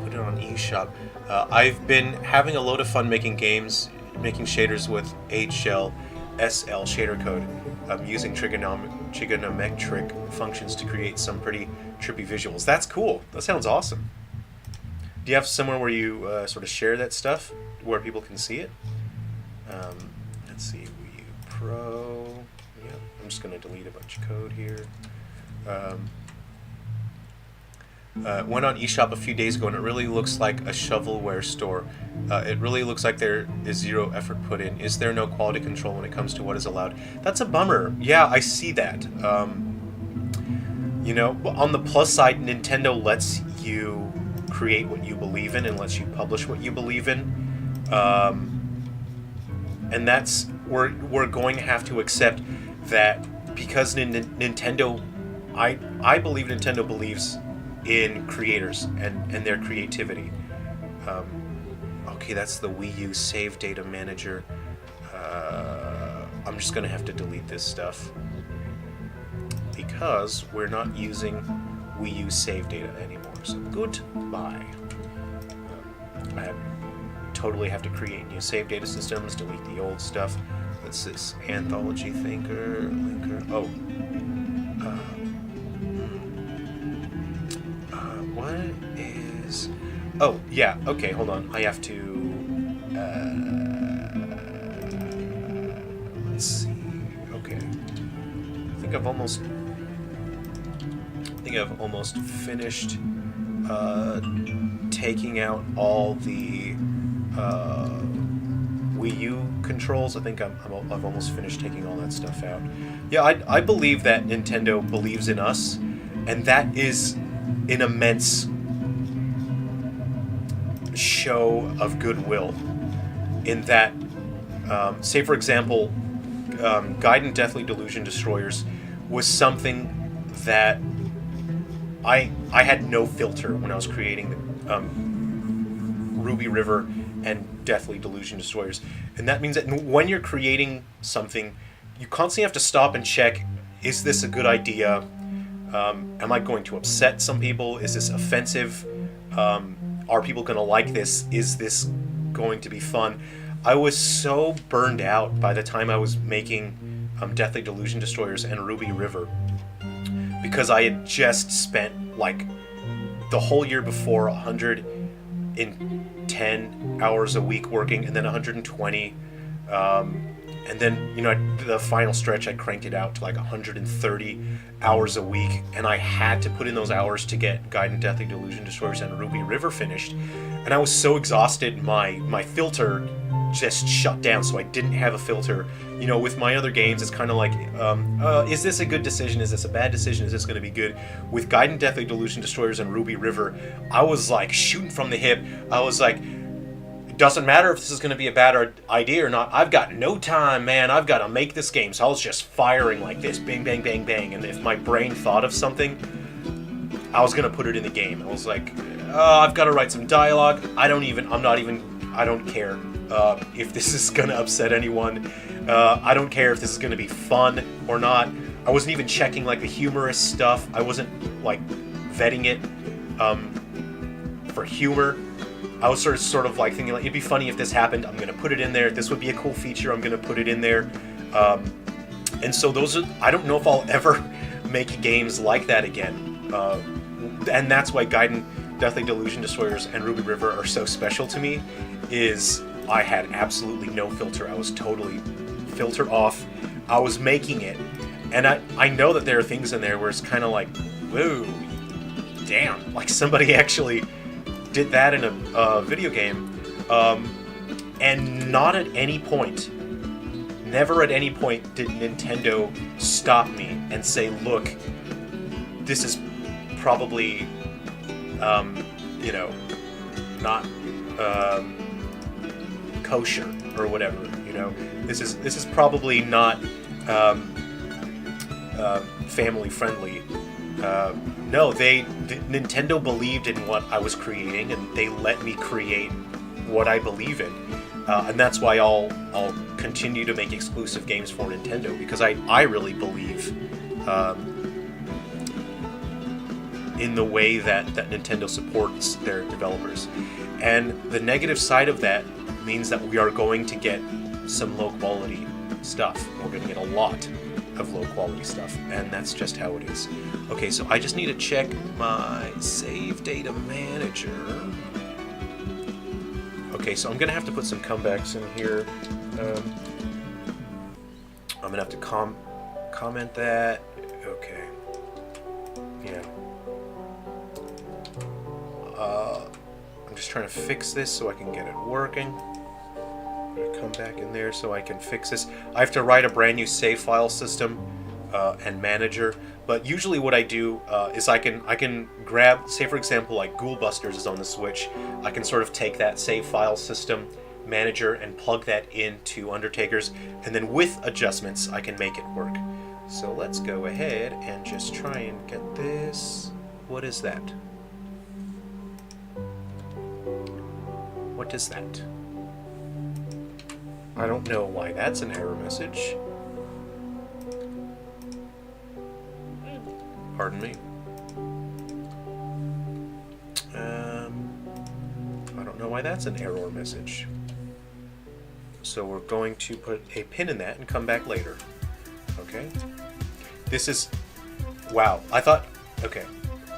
put it on eShop? I've been having a load of fun making games, making shaders with HL, SL shader code, using trigonometric functions to create some pretty trippy visuals. That's cool. That sounds awesome. Do you have somewhere where you sort of share that stuff, where people can see it? Let's see, Wii U Pro. Yeah, I'm just going to delete a bunch of code here. Went on eShop a few days ago, and it really looks like a shovelware store. It really looks like there is zero effort put in. Is there no quality control when it comes to what is allowed? That's a bummer. Yeah, I see that. You know, on the plus side, Nintendo lets you create what you believe in and lets you publish what you believe in. And that's we're going to have to accept that because Nintendo, I believe Nintendo believes in creators and their creativity. Okay, that's the Wii U save data manager. I'm just gonna have to delete this stuff because we're not using Wii U save data anymore. So goodbye. I totally have to create new save data systems, delete the old stuff. What's this? Anthology Thinker, Linker. Oh. What is... Oh, yeah, okay, hold on. I have to... let's see. Okay. I think I've almost finished taking out all the Wii U controls. I think I've almost finished taking all that stuff out. Yeah, I believe that Nintendo believes in us, and that is an immense show of goodwill. In that, say for example, Gaiden Deathly Delusion Destroyers was something that I had no filter when I was creating the Ruby River and Deathly Delusion Destroyers. And that means that when you're creating something, you constantly have to stop and check, is this a good idea? Am I going to upset some people? Is this offensive? Are people going to like this? Is this going to be fun? I was so burned out by the time I was making Deathly Delusion Destroyers and Ruby River, because I had just spent like the whole year before 110 hours a week working, and then 120, and then, you know, the final stretch I cranked it out to like 130 hours a week, and I had to put in those hours to get Gaiden Deathly Delusion Destroyers and Ruby River finished, and I was so exhausted, my filter just shut down, so I didn't have a filter. You know, with my other games, it's kind of like, is this a good decision? Is this a bad decision? Is this going to be good? With Gaiden Deathly Delusion Destroyers and Ruby River, I was like shooting from the hip. I was like, it doesn't matter if this is going to be a bad idea or not. I've got no time, man. I've got to make this game. So I was just firing like this, bang, bang, bang, bang. And if my brain thought of something, I was going to put it in the game. I was like, I've got to write some dialogue. I don't care. If this is going to upset anyone. I don't care if this is going to be fun or not. I wasn't even checking like the humorous stuff. I wasn't like vetting it for humor. I was sort of like thinking like, it'd be funny if this happened. I'm going to put it in there. This would be a cool feature. I'm going to put it in there. And so those are, I don't know if I'll ever make games like that again. And that's why Gaiden Deathly Delusion Destroyers and Ruby River are so special to me, is I had absolutely no filter. I was totally filter off. I was making it. And I know that there are things in there where it's kind of like, whoa, damn. Like somebody actually did that in a video game. And not at any point, never at any point did Nintendo stop me and say, look, this is probably, you know, not kosher or whatever, you know. This is probably not family friendly. No, Nintendo believed in what I was creating, and they let me create what I believe in, and that's why I'll continue to make exclusive games for Nintendo, because I really believe in the way that Nintendo supports their developers. And the negative side of that means that we are going to get some low quality stuff. We're going to get a lot of low quality stuff, and that's just how it is. Okay, so I just need to check my save data manager. Okay, so I'm going to have to put some comebacks in here. I'm going to have to comment that. Okay. Yeah. just trying to fix this so I can get it working. I'm going to come back in there so I can fix this. I have to write a brand new save file system and manager. But usually what I do is I can grab, say for example, like Ghoul Busters is on the Switch. I can sort of take that save file system manager and plug that into Undertakers, and then with adjustments I can make it work. So let's go ahead and just try and get this. What is that? What is that? I don't know why that's an error message. Pardon me. I don't know why that's an error message. So we're going to put a pin in that and come back later. Okay. This is... Wow. I thought... Okay.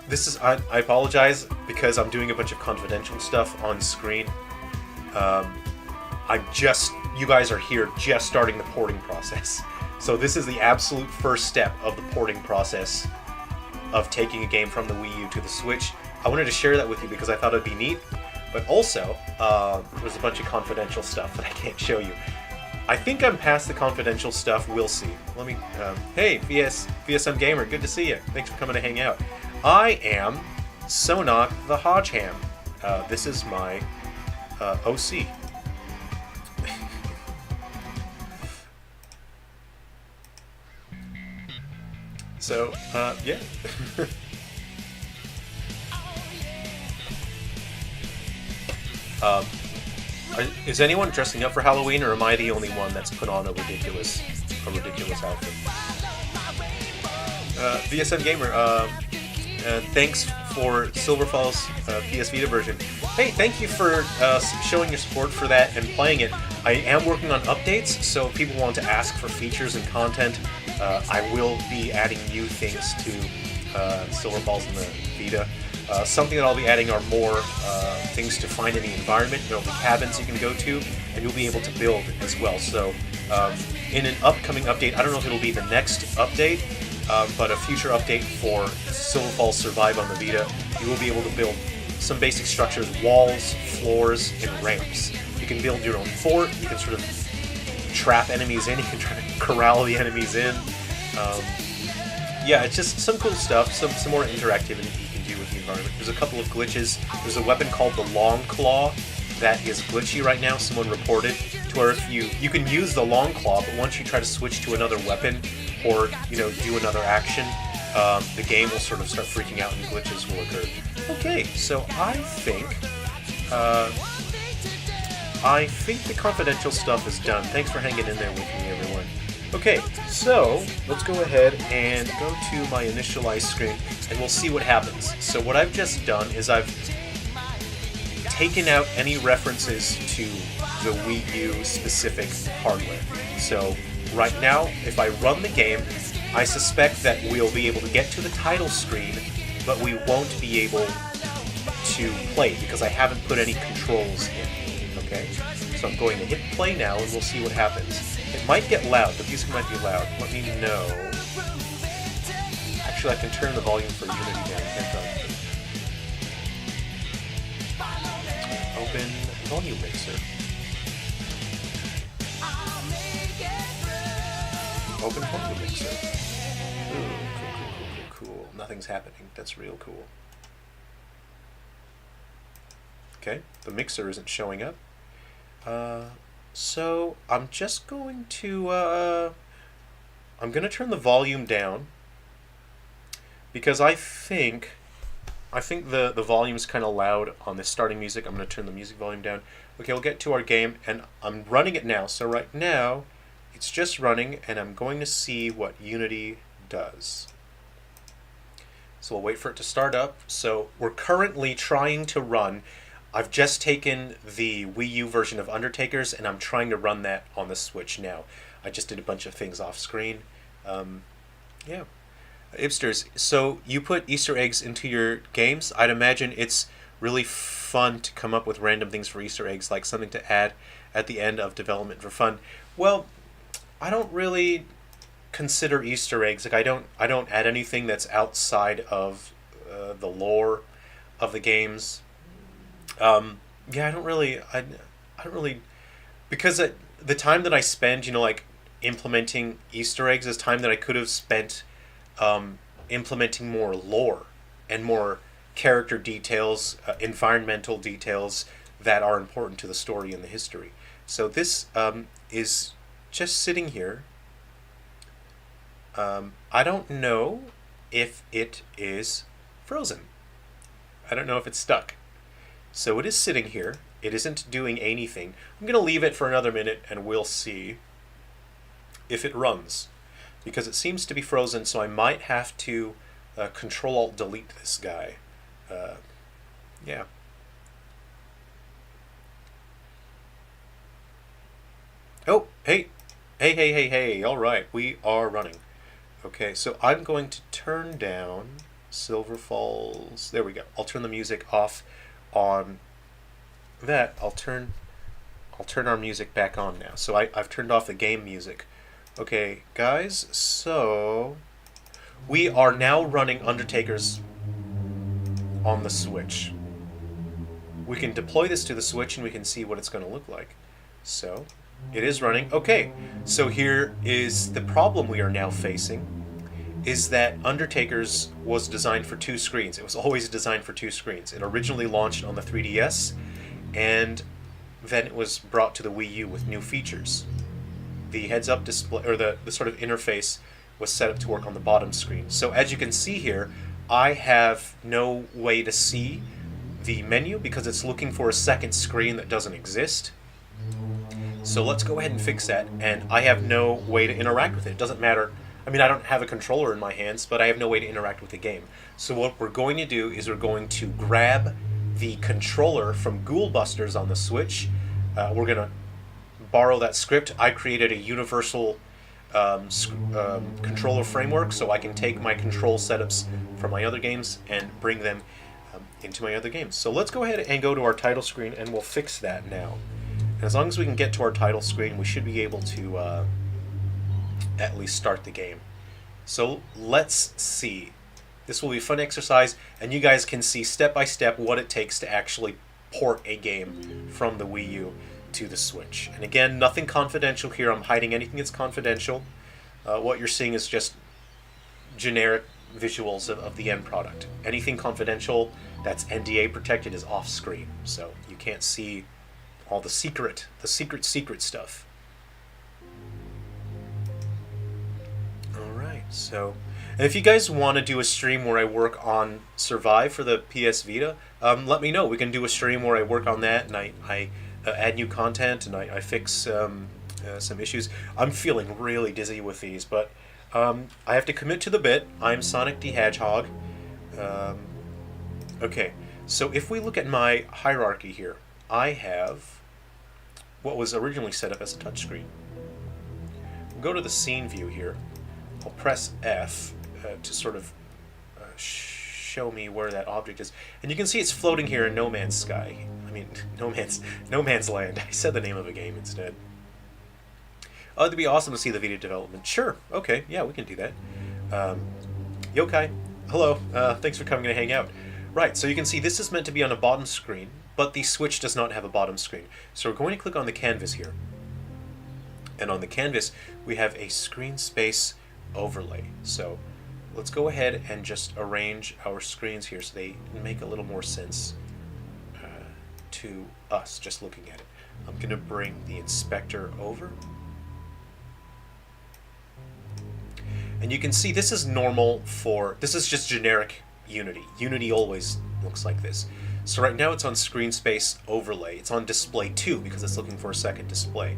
This is... I apologize because I'm doing a bunch of confidential stuff on screen. I'm just... You guys are here just starting the porting process. So this is the absolute first step of the porting process of taking a game from the Wii U to the Switch. I wanted to share that with you because I thought it'd be neat, but also there's a bunch of confidential stuff that I can't show you. I think I'm past the confidential stuff. We'll see. Let me. Hey, VSM Gamer, good to see you. Thanks for coming to hang out. I am Sonak the Hodgeham. This is my OC. So, yeah. Is anyone dressing up for Halloween, or am I the only one that's put on a ridiculous outfit? VSM Gamer, thanks for Silverfall's PS Vita version. Hey, thank you for showing your support for that and playing it. I am working on updates, so if people want to ask for features and content, I will be adding new things to Silverfalls in the Vita. Something that I'll be adding are more things to find in the environment. There'll be cabins you can go to, and you'll be able to build as well. So in an upcoming update, I don't know if it'll be the next update, but a future update for Silverfalls Survive on the Vita, you will be able to build some basic structures, walls, floors, and ramps. You can build your own fort, you can sort of trap enemies in, you can try to corral the enemies in. Yeah, it's just some cool stuff, some more interactivity you can do with the environment. There's a couple of glitches. There's a weapon called the Long Claw that is glitchy right now, someone reported, to where if you can use the Long Claw, but once you try to switch to another weapon or, you know, do another action, the game will sort of start freaking out and glitches will occur. Okay, so I think the confidential stuff is done. Thanks for hanging in there with me, everyone. Okay, so let's go ahead and go to my initialize screen and we'll see what happens. So what I've just done is I've taken out any references to the Wii U specific hardware. So right now, if I run the game, I suspect that we'll be able to get to the title screen, but we won't be able to play because I haven't put any controls in. Okay, so I'm going to hit play now and we'll see what happens. It might get loud, the music might be loud. Let me know. Actually, I can turn the volume for Unity down, can't I? Open volume mixer. Open volume mixer. Ooh, cool. Nothing's happening. That's real cool. Okay, the mixer isn't showing up. So I'm just going to I'm going to turn the volume down because I think the volume's kind of loud on this starting music. I'm going to turn the music volume down. Okay, we'll get to our game, and I'm running it now. So right now it's just running, and I'm going to see what Unity does. So we'll wait for it to start up. So we're currently trying to run. I've just taken the Wii U version of Undertakers, and I'm trying to run that on the Switch now. I just did a bunch of things off screen. Yeah. Ibsters, so you put Easter eggs into your games. I'd imagine it's really fun to come up with random things for Easter eggs, like something to add at the end of development for fun. Well, I don't really consider Easter eggs. Like I don't add anything that's outside of the lore of the games. Yeah, I don't really, because the time that I spend, like implementing Easter eggs is time that I could have spent implementing more lore and more character details, environmental details that are important to the story and the history. So this is just sitting here. I don't know if it is frozen. I don't know if it's stuck. So it is sitting here. It isn't doing anything. I'm going to leave it for another minute and we'll see if it runs. Because it seems to be frozen, so I might have to Control-Alt-Delete this guy. Yeah. Oh, hey. Hey. All right, we are running. Okay, so I'm going to turn down Silver Falls. There we go. I'll turn the music off on that. I'll turn our music back on now. So I've turned off the game music. Okay, guys, so we are now running Undertakers on the Switch. We can deploy this to the Switch and we can see what it's going to look like. So, it is running. Okay, so here is the problem we are now facing, is that Undertakers was designed for 2 screens. It was always designed for 2 screens. It originally launched on the 3DS, and then it was brought to the Wii U with new features. The heads-up display, or the sort of interface, was set up to work on the bottom screen. So as you can see here, I have no way to see the menu because it's looking for a second screen that doesn't exist. So let's go ahead and fix that, and I have no way to interact with it. It doesn't matter. I mean, I don't have a controller in my hands, but I have no way to interact with the game. So what we're going to do is we're going to grab the controller from Ghoul Busters on the Switch. We're going to borrow that script. I created a universal controller framework, so I can take my control setups from my other games and bring them into my other games. So let's go ahead and go to our title screen, and we'll fix that now. And as long as we can get to our title screen, we should be able to at least start the game. So let's see. This will be a fun exercise, and you guys can see step by step what it takes to actually port a game from the Wii U to the Switch. And again, nothing confidential here. I'm hiding anything that's confidential. What you're seeing is just generic visuals of the end product. Anything confidential that's NDA protected is off screen, so you can't see all the secret stuff. Alright, so, and if you guys want to do a stream where I work on Survive for the PS Vita, let me know. We can do a stream where I work on that and I add new content and I fix some issues. I'm feeling really dizzy with these, but I have to commit to the bit. I'm Sonic the Hedgehog. Okay, so if we look at my hierarchy here, I have what was originally set up as a touchscreen. We'll go to the scene view here. I'll press F to sort of show me where that object is. And you can see it's floating here in No Man's Sky. I mean, No Man's Land. I said the name of a game instead. Oh, it'd be awesome to see the Vita development. Sure, okay, yeah, we can do that. Yokai, hello, thanks for coming to hang out. Right, so you can see this is meant to be on a bottom screen, but the Switch does not have a bottom screen. So we're going to click on the canvas here. And on the canvas, we have a screen space overlay. So let's go ahead and just arrange our screens here so they make a little more sense to us just looking at it. I'm going to bring the inspector over. And you can see this is normal for, this is just generic Unity. Unity always looks like this. So right now it's on screen space overlay. It's on display 2 because it's looking for a second display.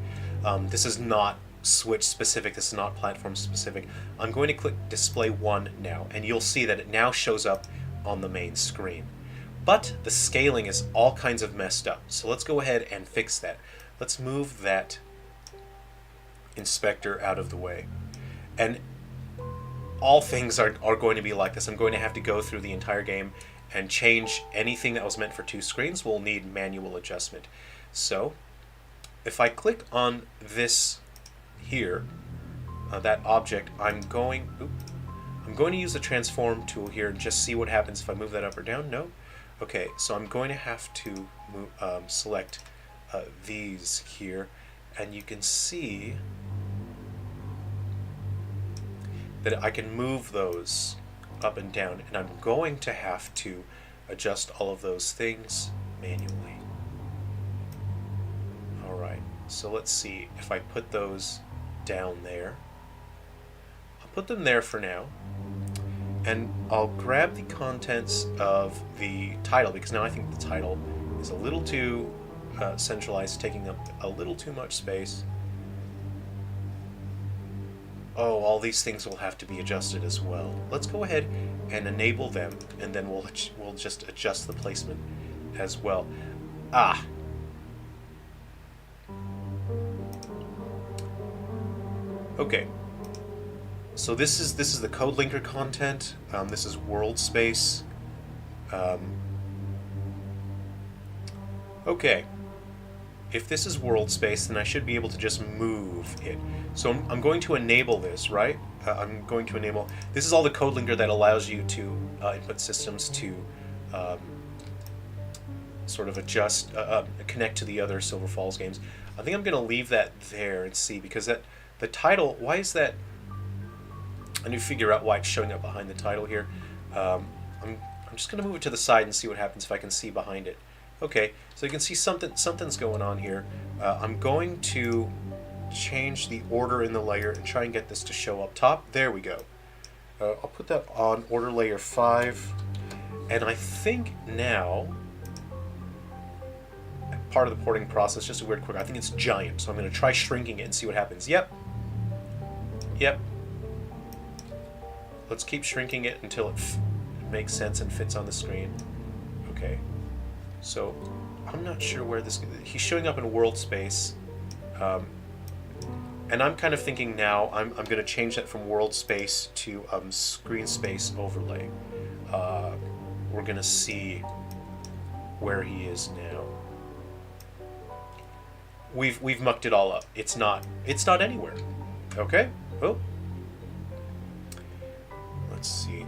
This is not Switch specific, this is not platform specific. I'm going to click display 1 now, and you'll see that it now shows up on the main screen. But the scaling is all kinds of messed up. So let's go ahead and fix that. Let's move that inspector out of the way. And all things are going to be like this. I'm going to have to go through the entire game and change anything that was meant for 2 screens. Will need manual adjustment. So if I click on this here, that object, I'm going to use the transform tool here and just see what happens if I move that up or down. No? Okay, so I'm going to have to select these here, and you can see that I can move those up and down, and I'm going to have to adjust all of those things manually. Alright, so let's see if I put those down there. I'll put them there for now, and I'll grab the contents of the title, because now I think the title is a little too centralized, taking up a little too much space. Oh, all these things will have to be adjusted as well. Let's go ahead and enable them, and then we'll just adjust the placement as well. Ah. Okay. So this is the code linker content. This is world space. Okay. If this is world space, then I should be able to just move it. So I'm going to enable this, right? I'm going to enable... This is all the code linker that allows you to input systems to sort of adjust, connect to the other Silver Falls games. I think I'm going to leave that there and see, because the title, why is that... I need to figure out why it's showing up behind the title here. I'm just going to move it to the side and see what happens if I can see behind it. Okay, so you can see something's going on here. I'm going to change the order in the layer and try and get this to show up top. There we go. I'll put that on order layer 5. And I think now, part of the porting process, just a weird quick, I think it's giant. So I'm going to try shrinking it and see what happens. Yep. Let's keep shrinking it until it makes sense and fits on the screen. Okay. So, I'm not sure where this... He's showing up in world space. And I'm kind of thinking now, I'm going to change that from world space to screen space overlay. We're going to see where he is now. We've mucked it all up. It's not anywhere. Okay? Oh. Let's see.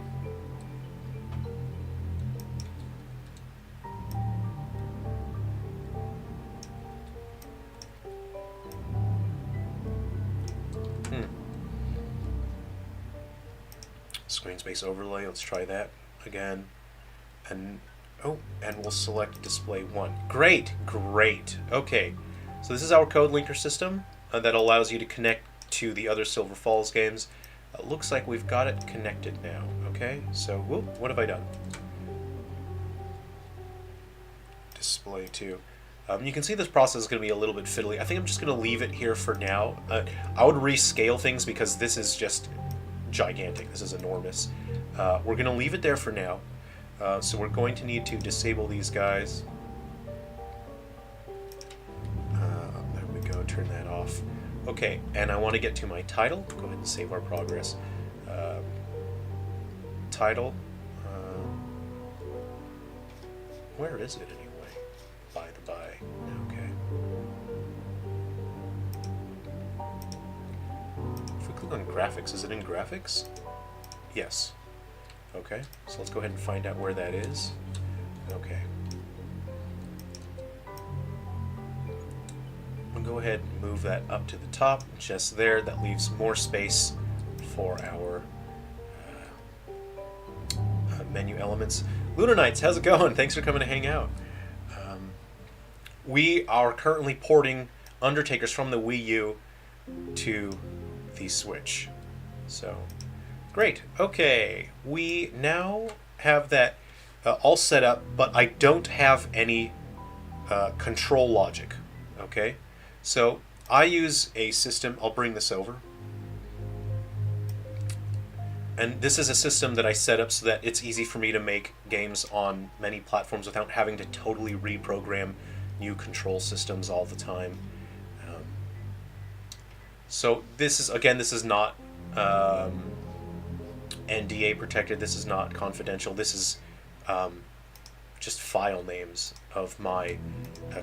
Screen space overlay, let's try that again. And we'll select display 1. Great. Okay. So this is our code linker system that allows you to connect to the other Silver Falls games. Looks like we've got it connected now. Okay, so what have I done? Display 2. You can see this process is going to be a little bit fiddly. I think I'm just going to leave it here for now. I would rescale things because this is just gigantic. This is enormous. We're going to leave it there for now. So we're going to need to disable these guys. There we go. Turn that off. Okay, and I want to get to my title. Go ahead and save our progress. Title. Where is it anyway? By the by. Okay. If we click on graphics, is it in graphics? Yes. Okay, so let's go ahead and find out where that is. Okay. We'll go ahead and move that up to the top, just there. That leaves more space for our menu elements. Lunar Knights, how's it going? Thanks for coming to hang out. We are currently porting Undertakers from the Wii U to the Switch. So, great. Okay, we now have that all set up, but I don't have any control logic. Okay, so I use a system. I'll bring this over. And this is a system that I set up so that it's easy for me to make games on many platforms without having to totally reprogram new control systems all the time. So this is, again, this is not NDA protected. This is not confidential. This is just file names of my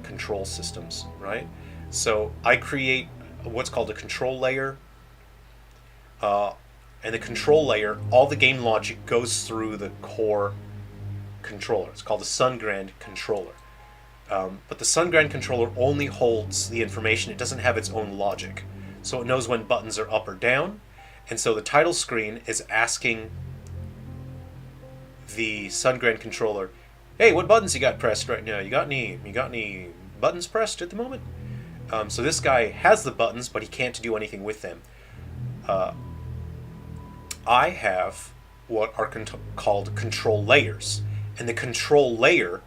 control systems, right? So I create what's called a control layer. And the control layer, all the game logic goes through the core controller. It's called a Sungrand controller. But the Sungrand controller only holds the information. It doesn't have its own logic. So it knows when buttons are up or down. And so the title screen is asking the Sungrand controller, hey, what buttons you got pressed right now? You got any buttons pressed at the moment? So this guy has the buttons, but he can't do anything with them. I have what are called control layers. And the control layer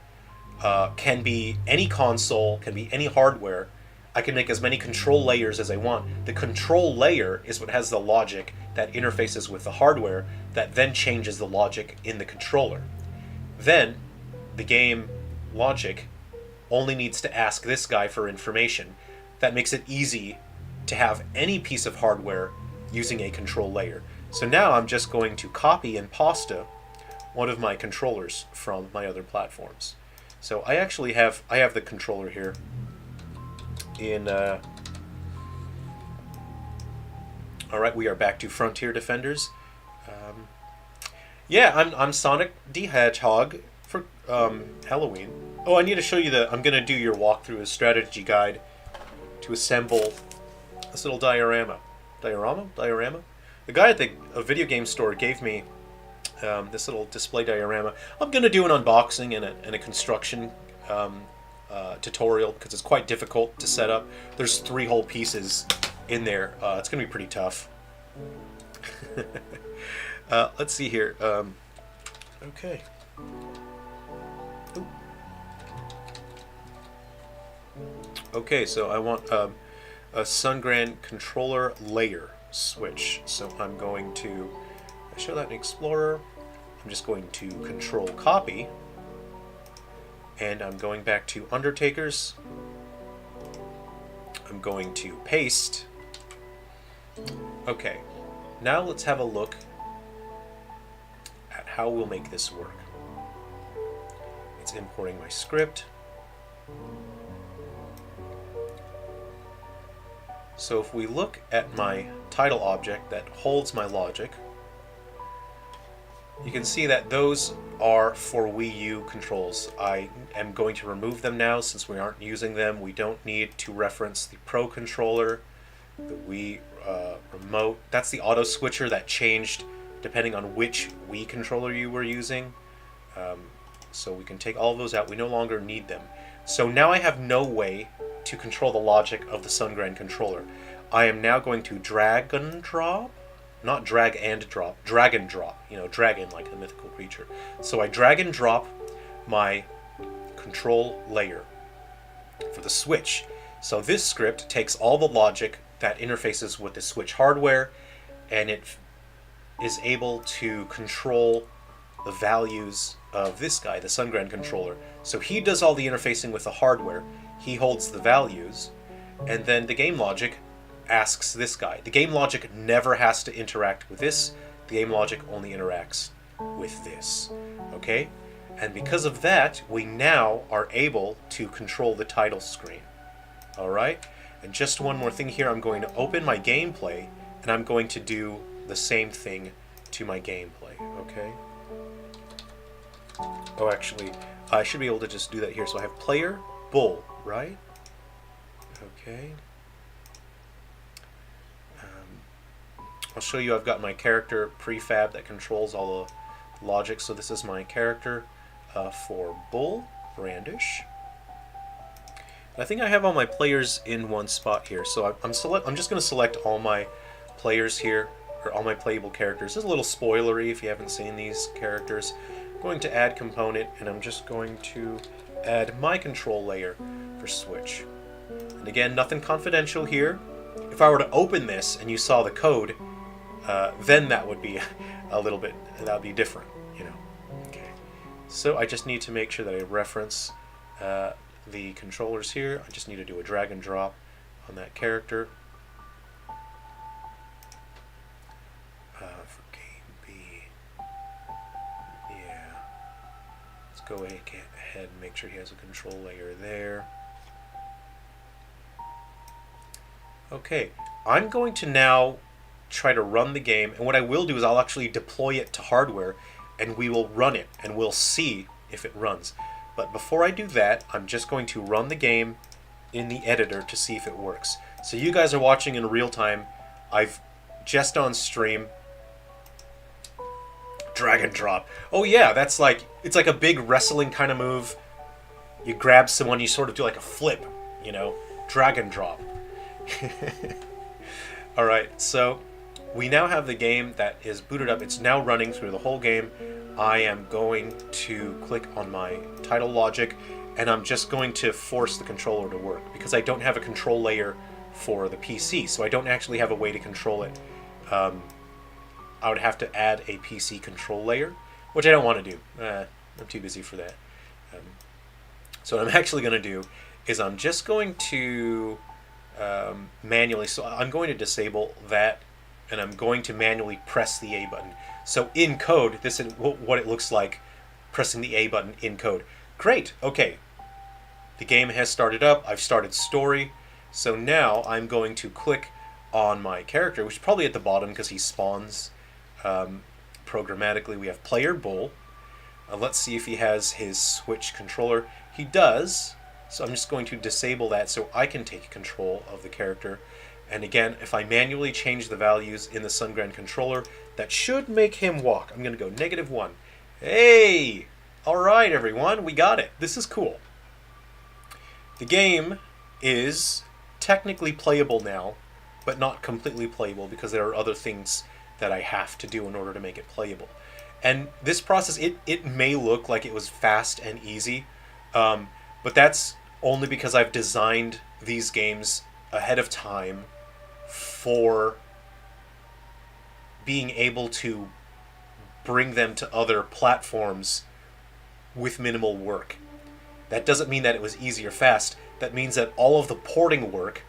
can be any console, can be any hardware. I can make as many control layers as I want. The control layer is what has the logic that interfaces with the hardware that then changes the logic in the controller. Then, the game logic only needs to ask this guy for information. That makes it easy to have any piece of hardware using a control layer. So now I'm just going to copy and pasta one of my controllers from my other platforms. So I actually have the controller here in alright, we are back to Frontier Defenders. Yeah, I'm Sonic the Hedgehog for Halloween. Oh, I need to show you I'm gonna do your walkthrough, a strategy guide to assemble this little diorama. Diorama? The guy at a video game store gave me this little display diorama. I'm gonna do an unboxing and a construction tutorial because it's quite difficult to set up. There's 3 whole pieces in there. It's gonna be pretty tough. Let's see here. Okay. Ooh. Okay, so I want a Sungrand controller layer switch. So I'm going to show that in Explorer. I'm just going to Control Copy. And I'm going back to Undertakers. I'm going to paste. Okay, now let's have a look at how we'll make this work. It's importing my script. So if we look at my title object that holds my logic, you can see that those are for Wii U controls. I am going to remove them now since we aren't using them. We don't need to reference the Pro controller, the Wii remote. That's the auto switcher that changed depending on which Wii controller you were using. So we can take all of those out. We no longer need them. So now I have no way to control the logic of the Sungrand controller. I am now going to drag and drop. Not drag and drop, drag and drop. You know, dragon like the mythical creature. So I drag and drop my control layer for the switch. So this script takes all the logic that interfaces with the Switch hardware, and it is able to control the values of this guy, the Sungrand controller. So he does all the interfacing with the hardware, he holds the values, and then the game logic asks this guy. The game logic never has to interact with this, the game logic only interacts with this. Okay? And because of that, we now are able to control the title screen. Alright? And just one more thing here, I'm going to open my gameplay, and I'm going to do the same thing to my gameplay, okay? Oh, actually, I should be able to just do that here. So I have player, bull, right? Okay. I'll show you I've got my character prefab that controls all the logic. So this is my character for bull, brandish. I think I have all my players in one spot here. So I'm just going to select all my players here, or all my playable characters. This is a little spoilery if you haven't seen these characters. I'm going to add component, and I'm just going to add my control layer for Switch. And again, nothing confidential here. If I were to open this and you saw the code, then that would be a little bit, that would be different, you know. Okay. So I just need to make sure that I reference the controllers here. I just need to do a drag and drop on that character. For game B, yeah. Let's go ahead and make sure he has a control layer there. Okay, I'm going to now try to run the game, and what I will do is I'll actually deploy it to hardware, and we will run it, and we'll see if it runs. But before I do that, I'm just going to run the game in the editor to see if it works. So you guys are watching in real time. I've just on stream. Drag and drop. Oh yeah, that's like, it's like a big wrestling kind of move. You grab someone, you sort of do like a flip, you know, drag and drop. Alright, so we now have the game that is booted up. It's now running through the whole game. I am going to click on my title logic, and I'm just going to force the controller to work, because I don't have a control layer for the PC, so I don't actually have a way to control it. I would have to add a PC control layer, which I don't want to do. I'm too busy for that. So what I'm actually going to do is I'm just going to manually, so I'm going to disable that, and I'm going to manually press the A button. So in code, this is what it looks like pressing the A button in code. Great, okay. The game has started up, I've started story, so now I'm going to click on my character, which is probably at the bottom because he spawns programmatically. We have player Bull. Let's see if he has his Switch controller. He does, so I'm just going to disable that so I can take control of the character. And again, if I manually change the values in the Sungrand controller, that should make him walk. I'm going to go -1. Hey! Alright everyone, we got it. This is cool. The game is technically playable now, but not completely playable because there are other things that I have to do in order to make it playable. And this process, it may look like it was fast and easy, but that's only because I've designed these games ahead of time for being able to bring them to other platforms with minimal work. That doesn't mean that it was easy or fast. That means that all of the porting work,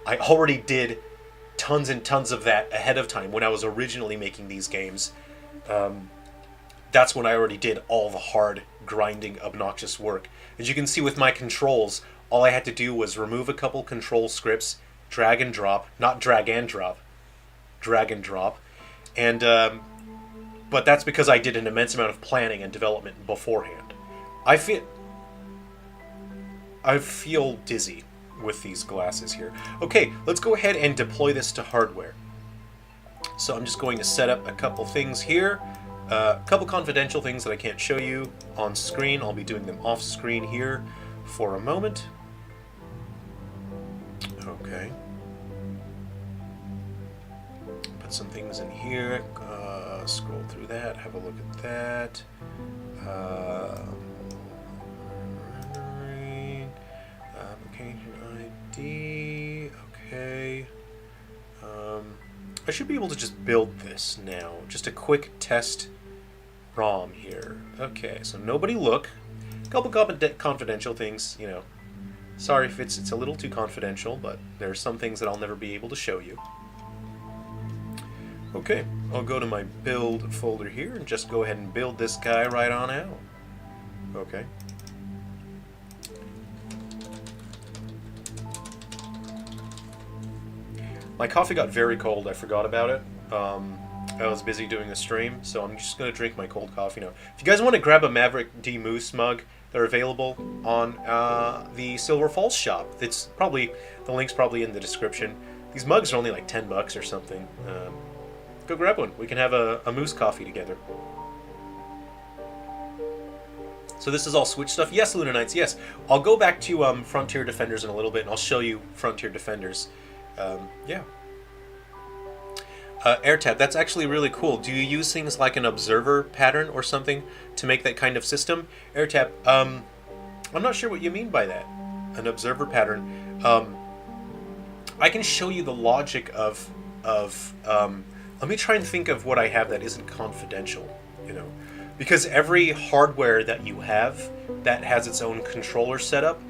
I already did tons and tons of that ahead of time when I was originally making these games. That's when I already did all the hard, grinding, obnoxious work. As you can see with my controls, all I had to do was remove a couple control scripts, drag and drop, not drag and drop, drag and drop, and but that's because I did an immense amount of planning and development beforehand. I feel dizzy with these glasses here. Okay, let's go ahead and deploy this to hardware. So I'm just going to set up a couple things here. A couple confidential things that I can't show you on screen. I'll be doing them off screen here for a moment. Okay. Put some things in here. Scroll through that. Have a look at that. Rendering. Application ID. Okay. I should be able to just build this now. Just a quick test ROM here. Okay, so nobody look. A couple confidential things, you know. Sorry if it's a little too confidential, but there are some things that I'll never be able to show you. Okay, I'll go to my build folder here and just go ahead and build this guy right on out. Okay. My coffee got very cold, I forgot about it. I was busy doing the stream, so I'm just going to drink my cold coffee now. If you guys want to grab a Maverick D Moose mug, they're available on the Silver Falls shop. It's probably, the link's probably in the description. These mugs are only like $10 or something. Go grab one. We can have a moose coffee together. So this is all Switch stuff? Yes, Luna Knights, yes. I'll go back to Frontier Defenders in a little bit, and I'll show you Frontier Defenders. Yeah. AirTab, that's actually really cool. Do you use things like an observer pattern or something to make that kind of system? AirTab, I'm not sure what you mean by that. An observer pattern. I can show you the logic of let me try and think of what I have that isn't confidential, you know. Because every hardware that you have that has its own controller setup,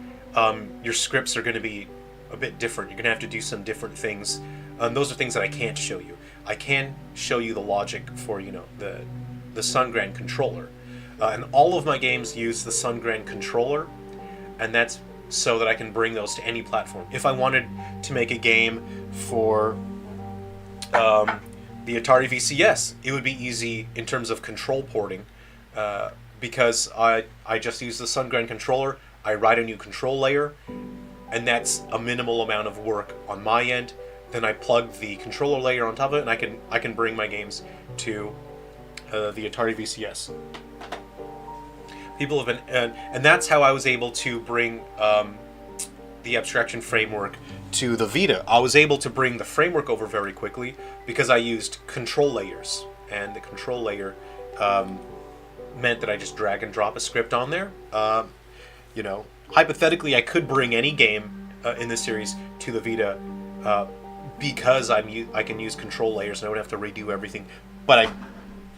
your scripts are going to be a bit different. You're going to have to do some different things. Those are things that I can't show you. I can show you the logic for, you know, the Sungrand controller. And all of my games use the Sungrand controller, and that's so that I can bring those to any platform. If I wanted to make a game for the Atari VCS, it would be easy in terms of control porting, because I just use the SunGrind controller. I write a new control layer, and that's a minimal amount of work on my end. Then I plug the controller layer on top of it, and I can bring my games to the Atari VCS. People have been, and that's how I was able to bring the abstraction framework to the Vita. I was able to bring the framework over very quickly because I used control layers, and the control layer meant that I just drag and drop a script on there. You know, hypothetically, I could bring any game in this series to the Vita because I can use control layers and I would have to redo everything. But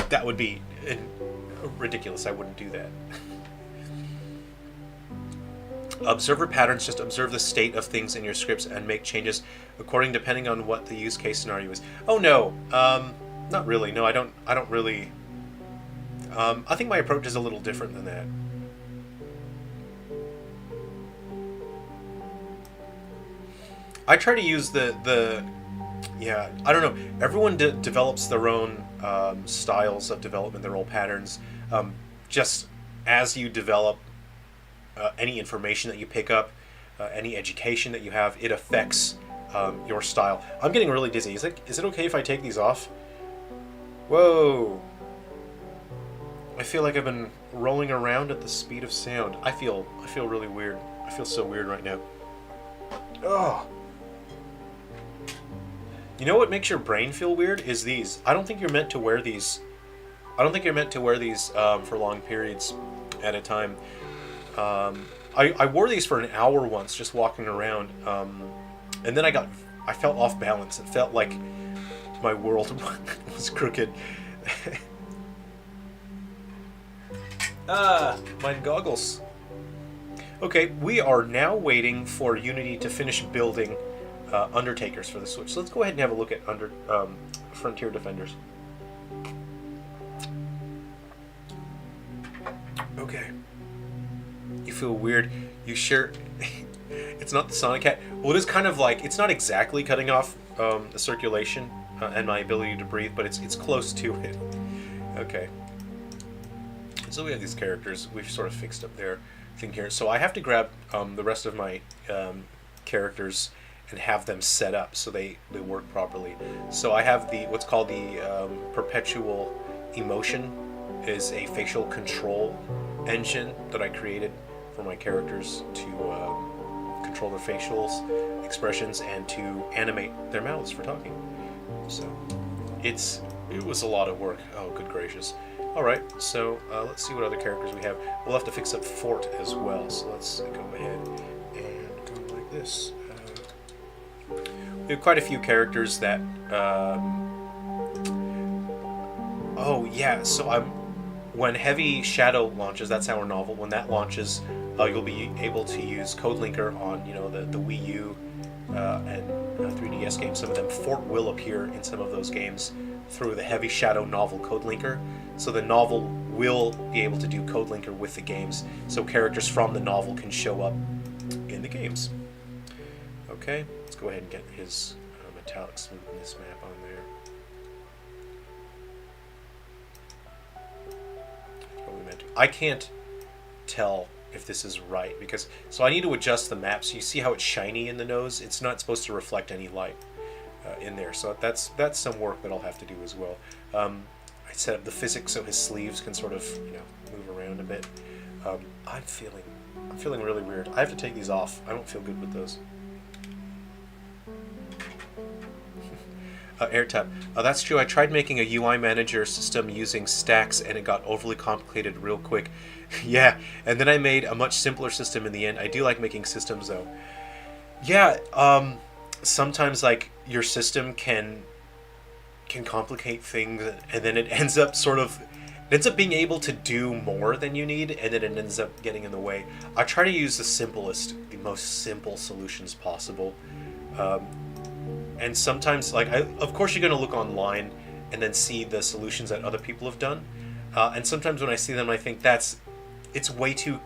that would be ridiculous. I wouldn't do that. Observer patterns just observe the state of things in your scripts and make changes according depending on what the use case scenario is. Oh no, not really. No, I don't really. I think my approach is a little different than that. I try to use yeah, I don't know. Everyone develops their own styles of development, their own patterns. Just as you develop any information that you pick up, any education that you have, it affects your style. I'm getting really dizzy. Is it okay if I take these off? Whoa. I feel like I've been rolling around at the speed of sound. I feel really weird. I feel so weird right now. Oh. You know what makes your brain feel weird is these. I don't think you're meant to wear these. I don't think you're meant to wear these for long periods at a time. I wore these for an hour once, just walking around, and then I felt off balance. It felt like my world was crooked. My goggles. Okay, we are now waiting for Unity to finish building Undertakers for the Switch. So let's go ahead and have a look at Frontier Defenders. Okay. You feel weird. You sure? It's not the Sonic Hat. Well, it is kind of like, it's not exactly cutting off the circulation and my ability to breathe, but it's close to it. Okay. So we have these characters. We've sort of fixed up their thing here. So I have to grab the rest of my characters and have them set up so they work properly. So I have what's called the Perpetual Emotion, is a facial control engine that I created for my characters to control their facials, expressions, and to animate their mouths for talking. So it was a lot of work. Oh, good gracious. Alright, so let's see what other characters we have. We'll have to fix up Fort as well, so let's go ahead and go like this. We have quite a few characters that... oh, yeah, so when Heavy Shadow launches, that's our novel, when that launches, you'll be able to use CodeLinker on, the Wii U and 3DS games, some of them. Fort will appear in some of those games through the Heavy Shadow novel CodeLinker. So the novel will be able to do CodeLinker with the games, so characters from the novel can show up in the games. Okay, let's go ahead and get his metallic smoothness map on there. That's what we meant to. I can't tell if this is right so I need to adjust the map. So you see how it's shiny in the nose? It's not supposed to reflect any light in there. So that's some work that I'll have to do as well. I set up the physics so his sleeves can sort of move around a bit. I'm feeling really weird. I have to take these off. I don't feel good with those. AirTap. That's true. I tried making a UI manager system using stacks and it got overly complicated real quick. Yeah, and then I made a much simpler system in the end. I do like making systems though. Yeah, sometimes like your system can complicate things and then it ends up being able to do more than you need, and then it ends up getting in the way. I try to use the most simple solutions possible. And sometimes, of course you're going to look online and then see the solutions that other people have done. And sometimes when I see them, I think it's way too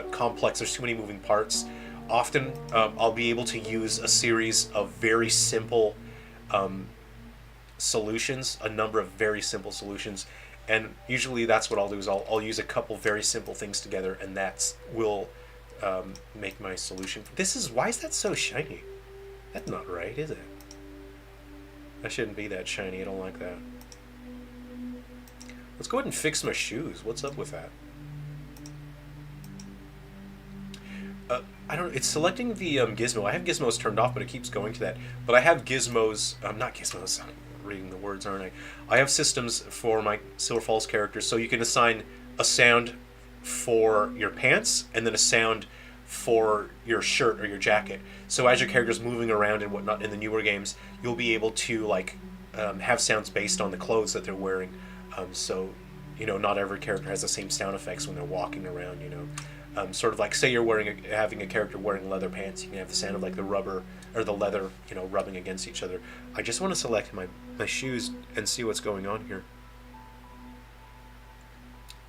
complex. There's too many moving parts. Often I'll be able to use a series of very simple solutions, a number of very simple solutions, And usually that's what I'll do is I'll use a couple very simple things together, and that's will make my solution. Why is that so shiny? That's not right, is it? That shouldn't be that shiny. I don't like that. Let's go ahead and fix my shoes. What's up with that? I don't know. It's selecting the gizmo. I have gizmos turned off, but it keeps going to that. But I have gizmos. Not gizmos. I'm reading the words, aren't I? I have systems for my Silver Falls characters, so you can assign a sound for your pants and then a sound for your shirt or your jacket. So as your character's moving around and whatnot in the newer games, you'll be able to like have sounds based on the clothes that they're wearing. So, not every character has the same sound effects when they're walking around. Sort of like, say you're having a character wearing leather pants, you can have the sound of like the rubber or the leather, rubbing against each other. I just want to select my shoes and see what's going on here.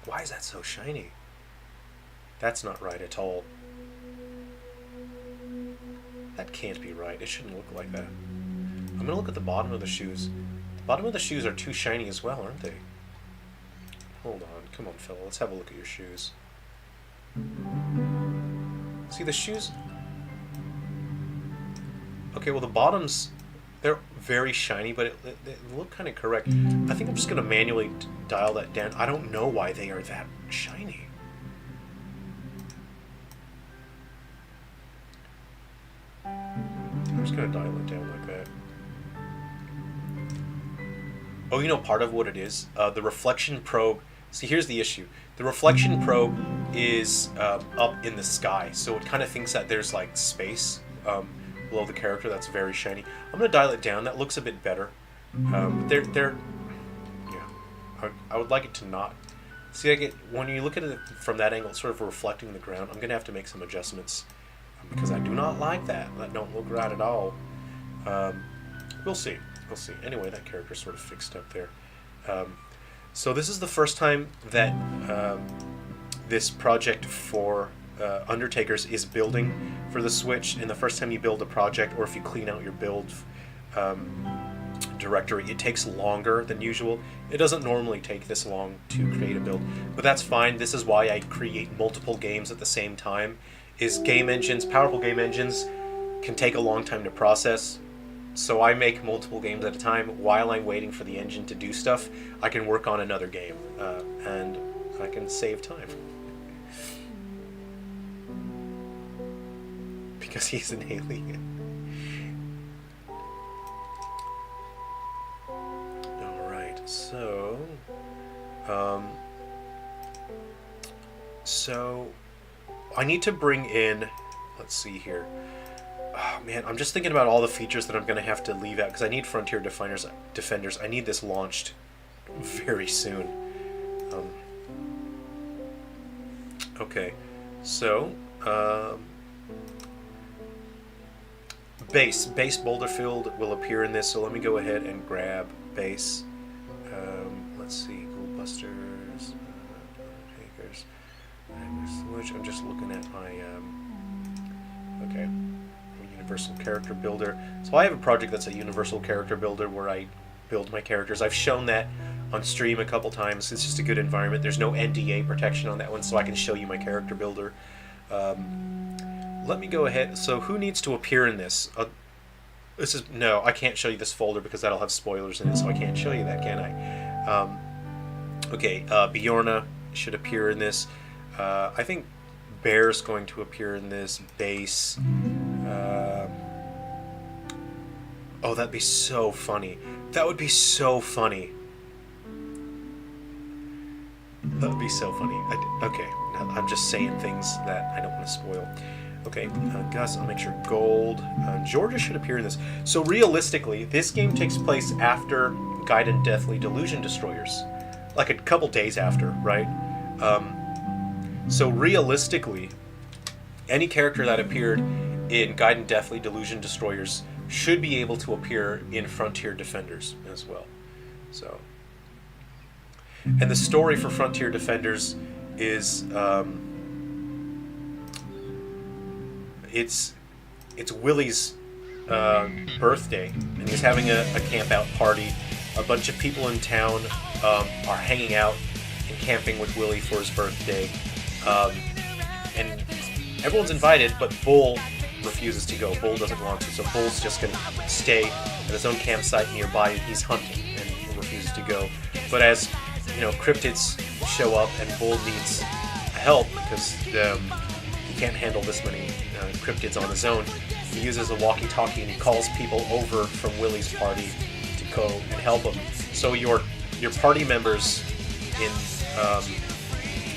Why is that so shiny? That's not right at all. That can't be right. It shouldn't look like that. I'm gonna look at the bottom of the shoes. The bottom of the shoes are too shiny as well, aren't they? Hold on. Come on, fella. Let's have a look at your shoes. See the shoes? Okay, well the bottoms, they're very shiny, but they look kind of correct. I think I'm just going to manually dial that down. I don't know why they are that shiny. I'm just going to dial it down like that. Oh, part of what it is? The reflection probe. See, here's the issue. The reflection probe is up in the sky, so it kind of thinks that there's like space below the character that's very shiny. I'm gonna dial it down. That looks a bit better. Yeah. I would like it to not. See, when you look at it from that angle, it's sort of reflecting the ground. I'm gonna have to make some adjustments because I do not like that. That don't look right at all. We'll see. We'll see. Anyway, that character's sort of fixed up there. So this is the first time that this project for Undertakers is building for the Switch, and the first time you build a project, or if you clean out your build directory, it takes longer than usual. It doesn't normally take this long to create a build, but that's fine. This is why I create multiple games at the same time, is powerful game engines can take a long time to process. So I make multiple games at a time. While I'm waiting for the engine to do stuff, I can work on another game, and I can save time. Because he's an alien. Alright, so I need to bring in, let's see here. Oh, man, I'm just thinking about all the features that I'm going to have to leave out, because I need Frontier Defenders. I need this launched very soon. Okay, so base boulder field will appear in this, so let me go ahead and grab base. Let's see, Ghoul Busters, Undertakers. I'm just looking at my okay. Universal character builder. So I have a project that's a universal character builder where I build my characters. I've shown that on stream a couple times. It's just a good environment. There's no NDA protection on that one, so I can show you my character builder. Let me go ahead. So who needs to appear in this? No, I can't show you this folder because that'll have spoilers in it, so I can't show you that, can I? Okay, Bjorna should appear in this. I think Bear's going to appear in this. Base. Oh, that'd be so funny. That would be so funny. That would be so funny. Okay, I'm just saying things that I don't want to spoil. Okay, Gus, I'll make sure Gold. Georgia should appear in this. So realistically, this game takes place after Gaiden Deathly Delusion Destroyers. Like a couple days after, right? So realistically, any character that appeared in Gaiden Deathly Delusion Destroyers should be able to appear in Frontier Defenders as well. So, and the story for Frontier Defenders is it's Willie's birthday, and he's having a camp out party. A bunch of people in town are hanging out and camping with Willie for his birthday. And everyone's invited, but Bull refuses to go. Bull doesn't want to, so Bull's just going to stay at his own campsite nearby, and he's hunting and refuses to go. But as, you know, cryptids show up and Bull needs help because he can't handle this many cryptids on his own, he uses a walkie-talkie and he calls people over from Willie's party to go and help him. So your party members in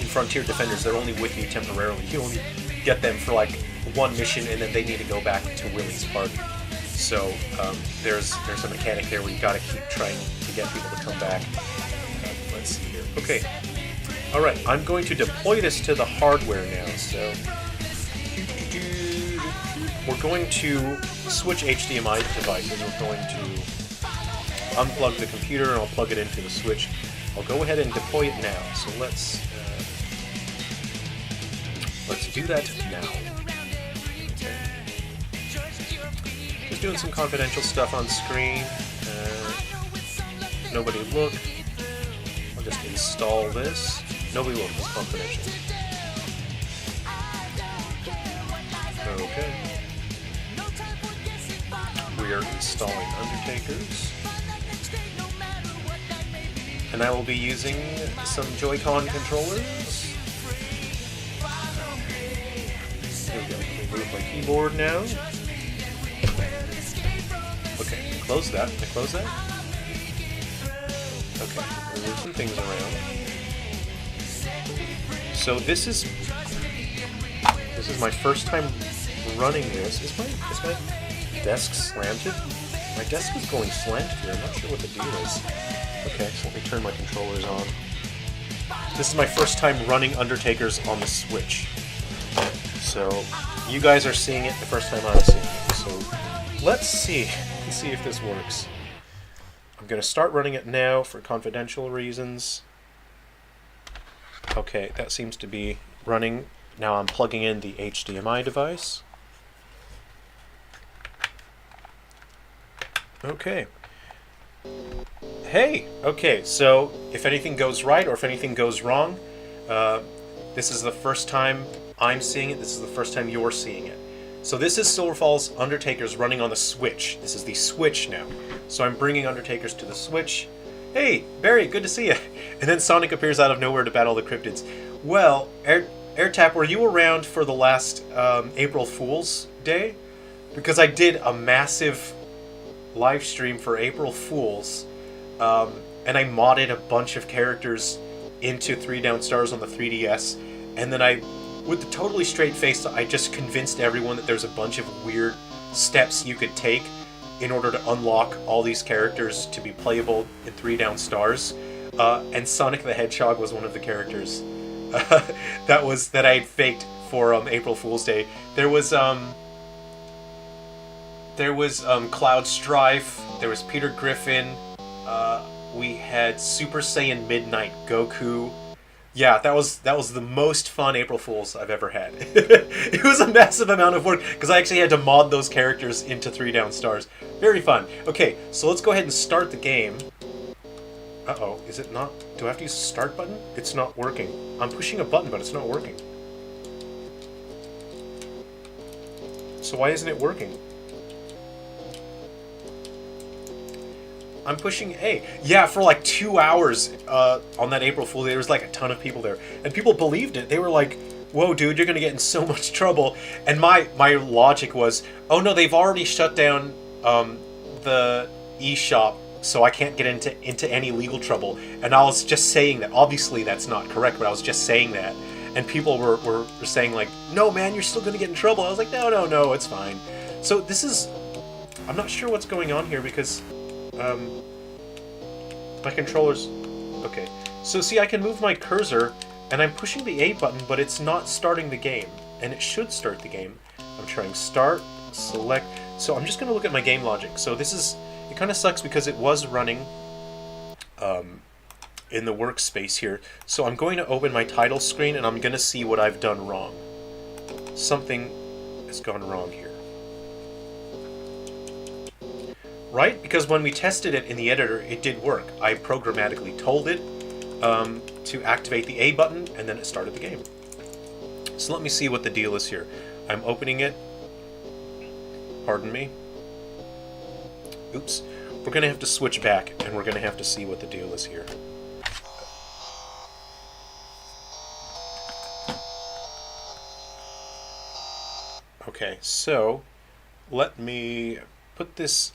Frontier Defenders, they're only with you temporarily. You only get them for like one mission, and then they need to go back to Willie's party. So there's a mechanic there where you got to keep trying to get people to come back. Let's see here. Okay. All right. I'm going to deploy this to the hardware now. So we're going to switch HDMI devices. We're going to unplug the computer and I'll plug it into the Switch. I'll go ahead and deploy it now. So let's do that now. Okay. Just doing some confidential stuff on screen. Nobody look. I'll just install this. Nobody look. It's confidential. Okay. We are installing Undertakers. And I will be using some Joy-Con controllers. There we go. Let me move my keyboard now. Okay, close that. Can I close that? Okay, move some things around. So this is my first time running this. Is my desk slanted? My desk is going slanted here. I'm not sure what the deal is. Okay, so let me turn my controllers on. This is my first time running Undertakers on the Switch. So, you guys are seeing it the first time I'm seeing it. So, let's see if this works. I'm going to start running it now for confidential reasons. Okay, that seems to be running. Now I'm plugging in the HDMI device. Okay. Hey! Okay, so if anything goes right or if anything goes wrong, this is the first time I'm seeing it, this is the first time you're seeing it. So this is Silver Falls Undertakers running on the Switch. This is the Switch now. So I'm bringing Undertakers to the Switch. Hey, Barry, good to see you. And then Sonic appears out of nowhere to battle the cryptids. Well, AirTap, were you around for the last April Fool's Day? Because I did a massive live stream for April Fools, and I modded a bunch of characters into 3 Down Stars on the 3DS, and then I, with a totally straight face, I just convinced everyone that there's a bunch of weird steps you could take in order to unlock all these characters to be playable in 3 Down Stars, and Sonic the Hedgehog was one of the characters that I had faked for April Fool's Day. There was Cloud Strife, there was Peter Griffin, we had Super Saiyan Midnight Goku. Yeah, that was the most fun April Fools I've ever had. It was a massive amount of work, because I actually had to mod those characters into 3 Down Stars. Very fun. Okay, so let's go ahead and start the game. Uh-oh, is it not? Do I have to use the start button? It's not working. I'm pushing a button, but it's not working. So why isn't it working? I'm pushing A. Yeah, for like 2 hours on that April Fool Day, there was like a ton of people there. And people believed it. They were like, whoa, dude, you're going to get in so much trouble. And my logic was, oh no, they've already shut down the eShop, so I can't get into any legal trouble. And I was just saying that. Obviously, that's not correct, but I was just saying that. And people were saying like, no, man, you're still going to get in trouble. I was like, no, it's fine. So this is... I'm not sure what's going on here because... my controller's... Okay. So see, I can move my cursor, and I'm pushing the A button, but it's not starting the game. And it should start the game. I'm trying start, select... So I'm just going to look at my game logic. So this is... It kind of sucks because it was running in the workspace here. So I'm going to open my title screen, and I'm going to see what I've done wrong. Something has gone wrong here. right? Because when we tested it in the editor, it did work. I programmatically told it to activate the A button, and then it started the game. So let me see what the deal is here. I'm opening it. Pardon me. Oops. We're going to have to switch back, and we're going to have to see what the deal is here. Okay, so let me put this...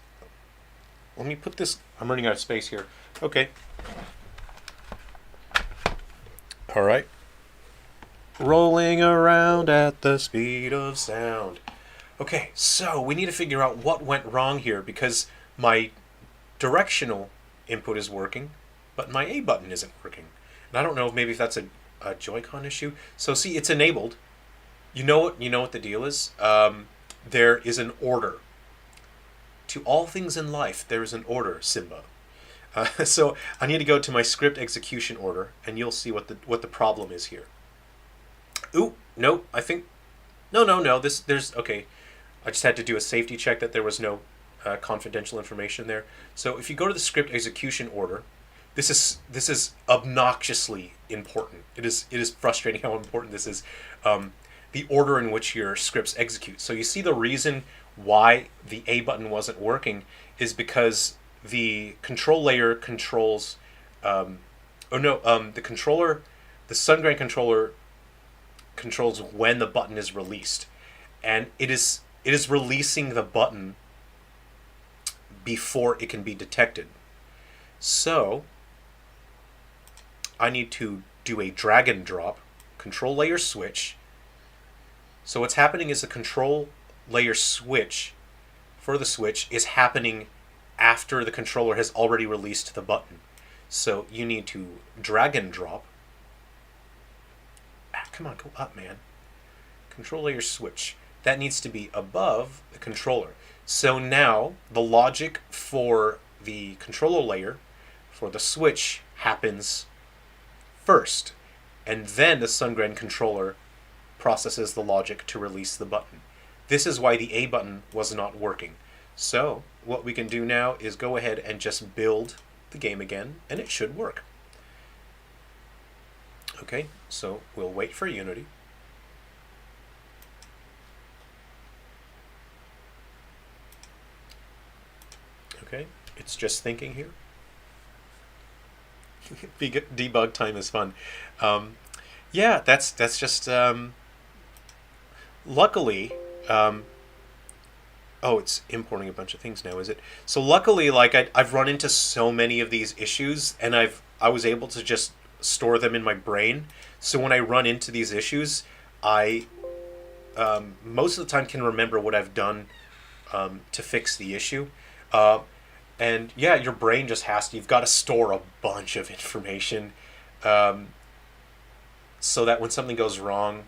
I'm running out of space here. Okay. All right. Rolling around at the speed of sound. Okay, so we need to figure out what went wrong here, because my directional input is working, but my A button isn't working. And I don't know if maybe that's a Joy-Con issue. So see, it's enabled. You know what the deal is? There is an order. To all things in life, there is an order, Simba. So I need to go to my script execution order, and you'll see what the problem is here. Ooh, no, I think... No, there's... Okay, I just had to do a safety check that there was no confidential information there. So if you go to the script execution order, this is obnoxiously important. It is frustrating how important this is. The order in which your scripts execute. So you see the reason why the A button wasn't working is because the control layer controls... the Sungrain controller controls when the button is released. And it is releasing the button before it can be detected. So I need to do a drag and drop control layer switch. So what's happening is the control layer switch for the switch is happening after the controller has already released the button. So you need to drag and drop. Come on, go up, man. Control layer switch. That needs to be above the controller. So now the logic for the controller layer for the switch happens first, and then the Sungrain controller processes the logic to release the button. This is why the A button was not working. So what we can do now is go ahead and just build the game again, and it should work. Okay, so we'll wait for Unity. Okay, it's just thinking here. Debug time is fun. Yeah, that's just... luckily... oh, it's importing a bunch of things now, is it? So luckily, like, I've run into so many of these issues, and I was able to just store them in my brain. So when I run into these issues, I most of the time can remember what I've done to fix the issue. And yeah, your brain just you've got to store a bunch of information so that when something goes wrong,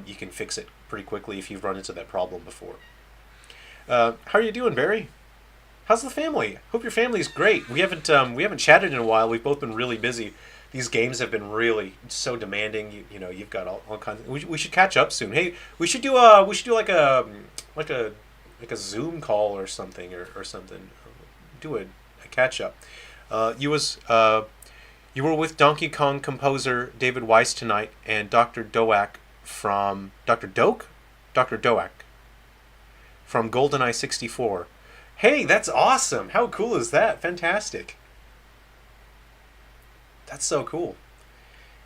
you can fix it pretty quickly if you've run into that problem before. How are you doing, Barry? How's the family? Hope your family's great. We haven't chatted in a while. We've both been really busy. These games have been really so demanding. You know, you've got all kinds of... We should catch up soon. Hey, we should do like a Zoom call or something or something. Do a catch up. You were with Donkey Kong composer David Weiss tonight and Dr. Doak from Doak from GoldenEye 64. Hey, that's awesome! How cool is that? Fantastic. That's so cool.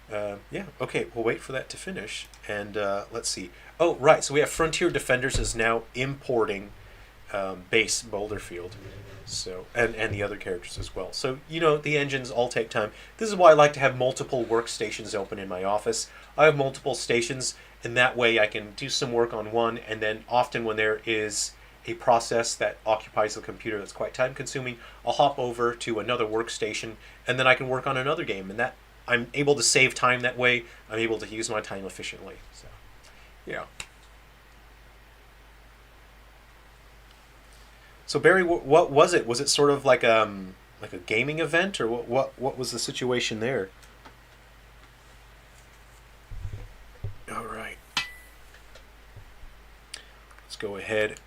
Yeah, okay, we'll wait for that to finish. And let's see. Oh, right, so we have Frontier Defenders is now importing base Boulderfield. So, and the other characters as well. So, you know, the engines all take time. This is why I like to have multiple workstations open in my office. I have multiple stations, and that way I can do some work on one, and then often when there is a process that occupies the computer that's quite time-consuming, I'll hop over to another workstation, and then I can work on another game, and that I'm able to save time that way. I'm able to use my time efficiently. So, yeah. So Barry, what was it? Was it sort of like a gaming event, or what was the situation there? All right. Let's go ahead.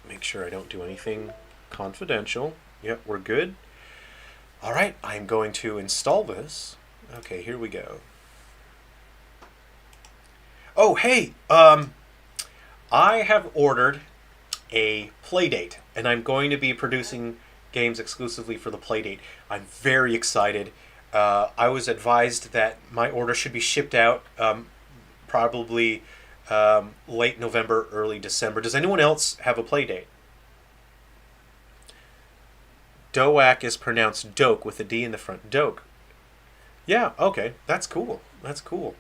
Make sure I don't do anything confidential. Yep, we're good. All right, I'm going to install this. Okay, here we go. Oh, hey, I have ordered a Playdate, and I'm going to be producing games exclusively for the Playdate. I'm very excited. I was advised that my order should be shipped out probably late November, early December. Does anyone else have a Playdate? Doak is pronounced doke with a D in the front. Doke. Yeah, okay. That's cool. That's cool.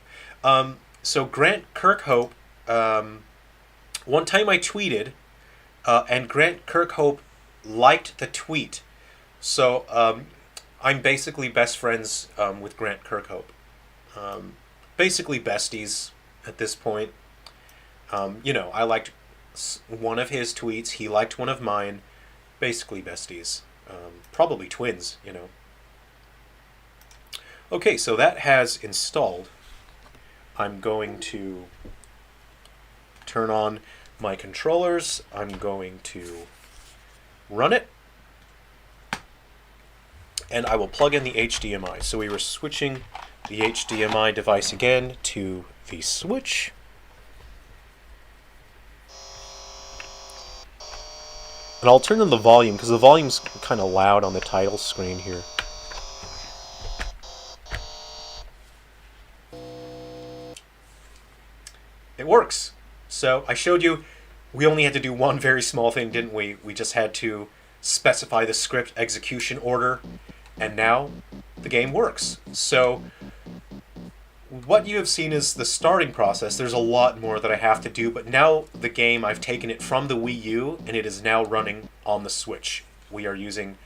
So Grant Kirkhope, one time I tweeted, and Grant Kirkhope liked the tweet. So I'm basically best friends with Grant Kirkhope. Basically besties at this point. I liked one of his tweets. He liked one of mine. Basically besties. Probably twins. Okay, so that has installed. I'm going to turn on my controllers. I'm going to run it. And I will plug in the HDMI. So we were switching the HDMI device again to the Switch. And I'll turn on the volume because the volume's kind of loud on the title screen here. It works. So I showed you we only had to do one very small thing, didn't we? We just had to specify the script execution order, and now the game works. So what you have seen is the starting process. There's a lot more that I have to do, but now the game, I've taken it from the Wii U, and it is now running on the Switch. We are using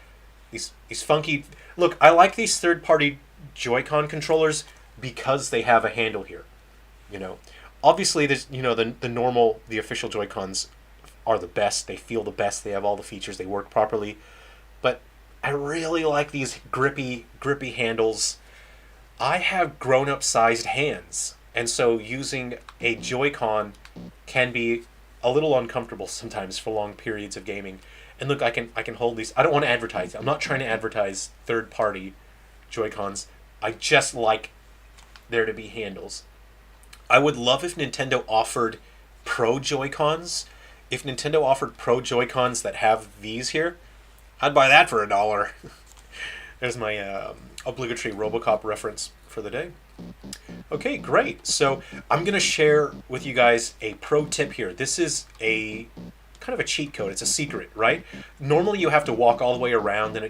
these funky... Look, I like these third-party Joy-Con controllers because they have a handle here. Obviously, there's the official Joy-Cons are the best. They feel the best. They have all the features. They work properly. But I really like these grippy handles. I have grown-up sized hands, and so using a Joy-Con can be a little uncomfortable sometimes for long periods of gaming. And look, I can hold these. I don't want to advertise. I'm not trying to advertise third-party Joy-Cons. I just like there to be handles. I would love if Nintendo offered Pro Joy-Cons. If Nintendo offered Pro Joy-Cons that have these here, I'd buy that for $1. There's my obligatory RoboCop reference for the day. Okay, great. So I'm going to share with you guys a pro tip here. This is a kind of a cheat code. It's a secret, right? Normally you have to walk all the way around, and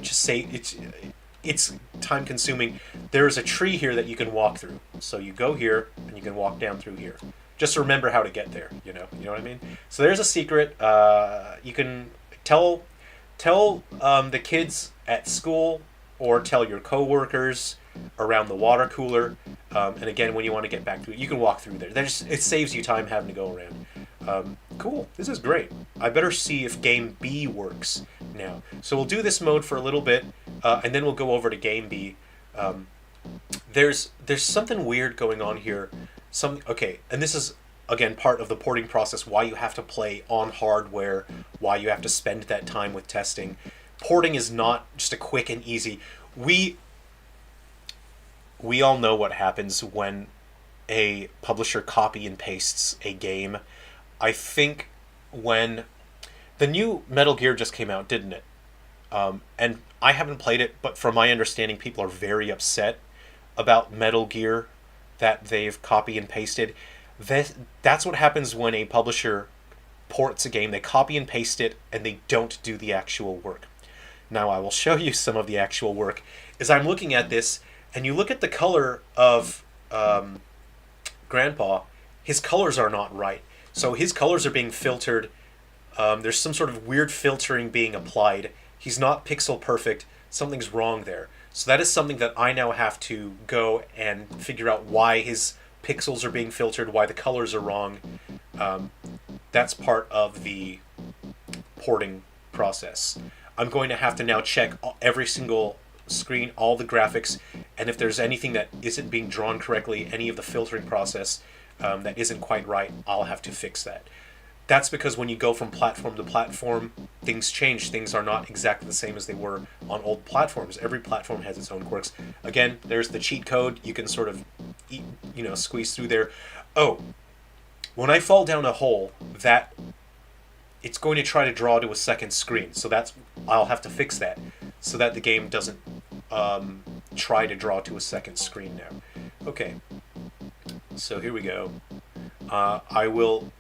it's time consuming. There's a tree here that you can walk through. So you go here and you can walk down through here. Just remember how to get there, you know what I mean? So there's a secret. You can tell the kids at school or tell your coworkers around the water cooler. And again, when you want to get back to it, you can walk through there. It saves you time having to go around. Cool. This is great. I better see if Game B works now. So we'll do this mode for a little bit, and then we'll go over to Game B. There's something weird going on here. Okay, and this is, again, part of the porting process, why you have to play on hardware, why you have to spend that time with testing. Porting is not just a quick and easy. We all know what happens when a publisher copy and pastes a game. I think when the new Metal Gear just came out, didn't it? And I haven't played it, but from my understanding, people are very upset about Metal Gear that they've copy and pasted. That's what happens when a publisher ports a game. They copy and paste it, and they don't do the actual work. Now, I will show you some of the actual work. As I'm looking at this, and you look at the color of Grandpa, his colors are not right. So his colors are being filtered. There's some sort of weird filtering being applied. He's not pixel perfect. Something's wrong there. So that is something that I now have to go and figure out why his pixels are being filtered, why the colors are wrong. That's part of the porting process. I'm going to have to now check every single screen, all the graphics, and if there's anything that isn't being drawn correctly, any of the filtering process that isn't quite right, I'll have to fix that. that's because when you go from platform to platform, things change. Things are not exactly the same as they were on old platforms. Every platform has its own quirks. Again, there's the cheat code. You can sort of, squeeze through there. Oh, when I fall down a hole, that it's going to try to draw to a second screen. So I'll have to fix that so that the game doesn't try to draw to a second screen now. Okay, so here we go. I will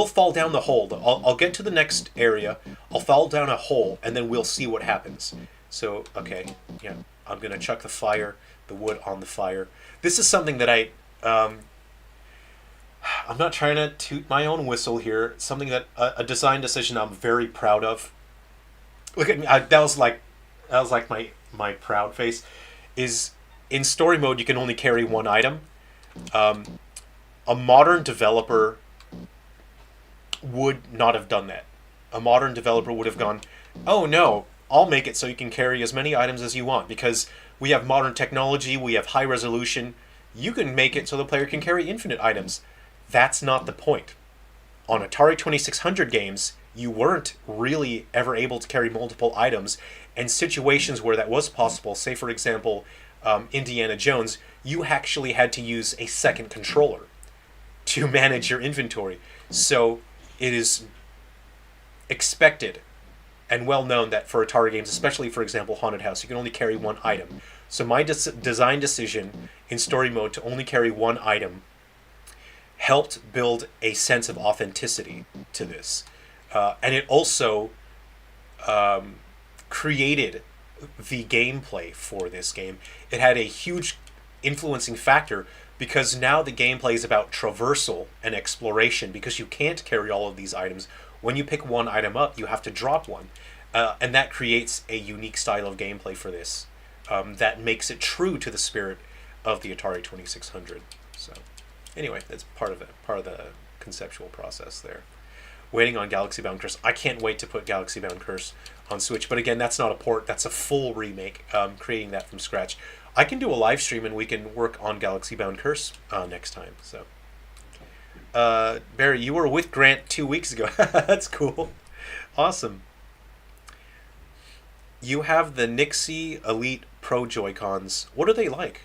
fall down the hole. I'll get to the next area. I'll fall down a hole, and then we'll see what happens. So, okay, yeah, I'm going to chuck the wood on the fire. This is something that I'm not trying to toot my own whistle here. It's something that a design decision I'm very proud of. Look at me. That was like my proud face. Is in story mode you can only carry one item. A modern developer would not have done that. A modern developer would have gone, oh no, I'll make it so you can carry as many items as you want because we have modern technology, we have high resolution. You can make it so the player can carry infinite items. That's not the point. On Atari 2600 games, you weren't really ever able to carry multiple items, and situations where that was possible, say for example, Indiana Jones, you actually had to use a second controller to manage your inventory. So it is expected and well known that for Atari games, especially for example Haunted House, you can only carry one item. So my design decision in story mode to only carry one item helped build a sense of authenticity to this. And it also created the gameplay for this game. It had a huge influencing factor because now the gameplay is about traversal and exploration because you can't carry all of these items. When you pick one item up, you have to drop one. And that creates a unique style of gameplay for this that makes it true to the spirit of the Atari 2600. So anyway, that's part of the conceptual process there. Waiting on Galaxy Bound Curse. I can't wait to put Galaxy Bound Curse on Switch, but again, that's not a port, that's a full remake, creating that from scratch. I can do a live stream and we can work on Galaxy Bound Curse next time. So, Barry, you were with Grant 2 weeks ago. That's cool. Awesome. You have the Nixie Elite Pro Joy-Cons. What are they like?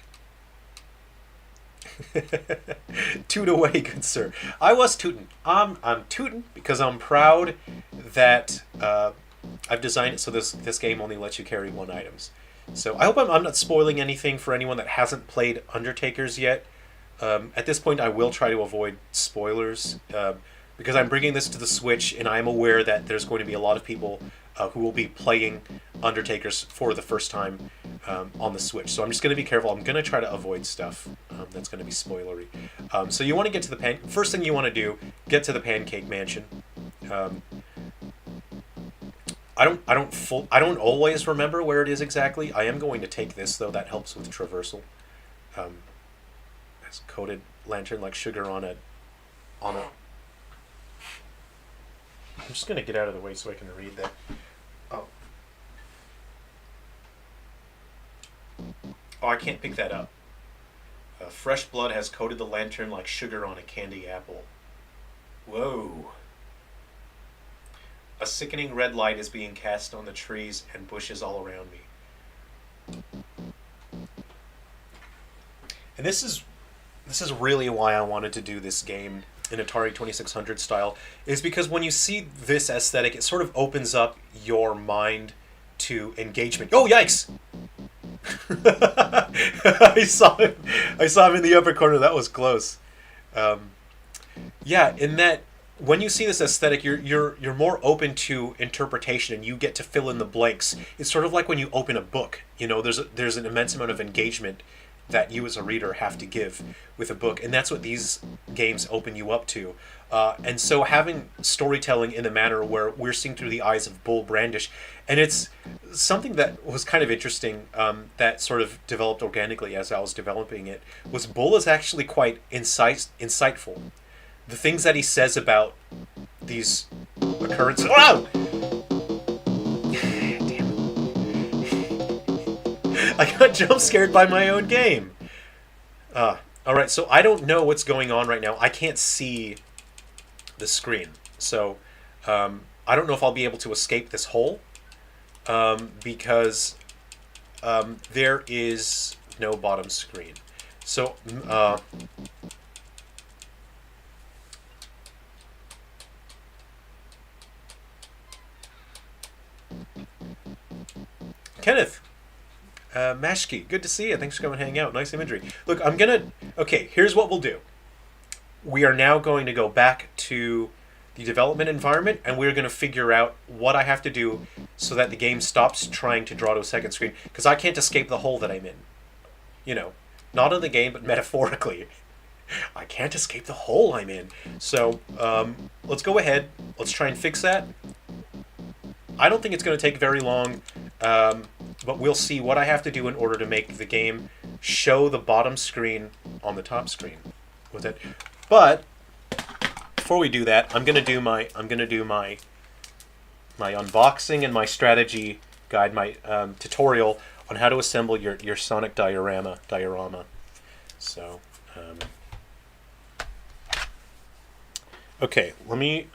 Toot away, good sir. I was tootin'. I'm tootin' because I'm proud that I've designed it so this game only lets you carry one items. So I hope I'm not spoiling anything for anyone that hasn't played Undertakers yet. At this point, I will try to avoid spoilers because I'm bringing this to the Switch, and I'm aware that there's going to be a lot of people who will be playing Undertakers for the first time on the Switch. So I'm just going to be careful. I'm going to try to avoid stuff that's going to be spoilery. So you want to get to the first thing you want to do, get to the Pancake Mansion. I don't always remember where it is exactly. I am going to take this though. That helps with traversal. It's coated lantern like sugar on a. I'm just going to get out of the way so I can read that. Oh, I can't pick that up. Fresh blood has coated the lantern like sugar on a candy apple. Whoa. A sickening red light is being cast on the trees and bushes all around me. And this is really why I wanted to do this game in Atari 2600 style, is because when you see this aesthetic, it sort of opens up your mind to engagement. Oh, yikes! I saw him in the upper corner. That was close. Yeah, in that when you see this aesthetic, you're more open to interpretation, and you get to fill in the blanks. It's sort of like when you open a book. You know, there's an immense amount of engagement that you as a reader have to give with a book, and that's what these games open you up to. And so having storytelling in a manner where we're seeing through the eyes of Bull Brandish, and it's something that was kind of interesting that sort of developed organically as I was developing it, was Bull is actually quite insightful. The things that he says about these occurrences... Oh! I got jump scared by my own game. Alright, so I don't know what's going on right now. I can't see the screen. So I don't know if I'll be able to escape this hole because there is no bottom screen. So Kenneth, Mashki, good to see you. Thanks for coming and hanging out. Nice imagery. Look, okay, here's what we'll do. We are now going to go back to the development environment, and we're going to figure out what I have to do so that the game stops trying to draw to a second screen, because I can't escape the hole that I'm in. You know, not in the game, but metaphorically. I can't escape the hole I'm in. So, let's go ahead. Let's try and fix that. I don't think it's going to take very long, but we'll see what I have to do in order to make the game show the bottom screen on the top screen with it. But before we do that, I'm gonna do my unboxing and my strategy guide, my tutorial on how to assemble your Sonic diorama. So, okay, let me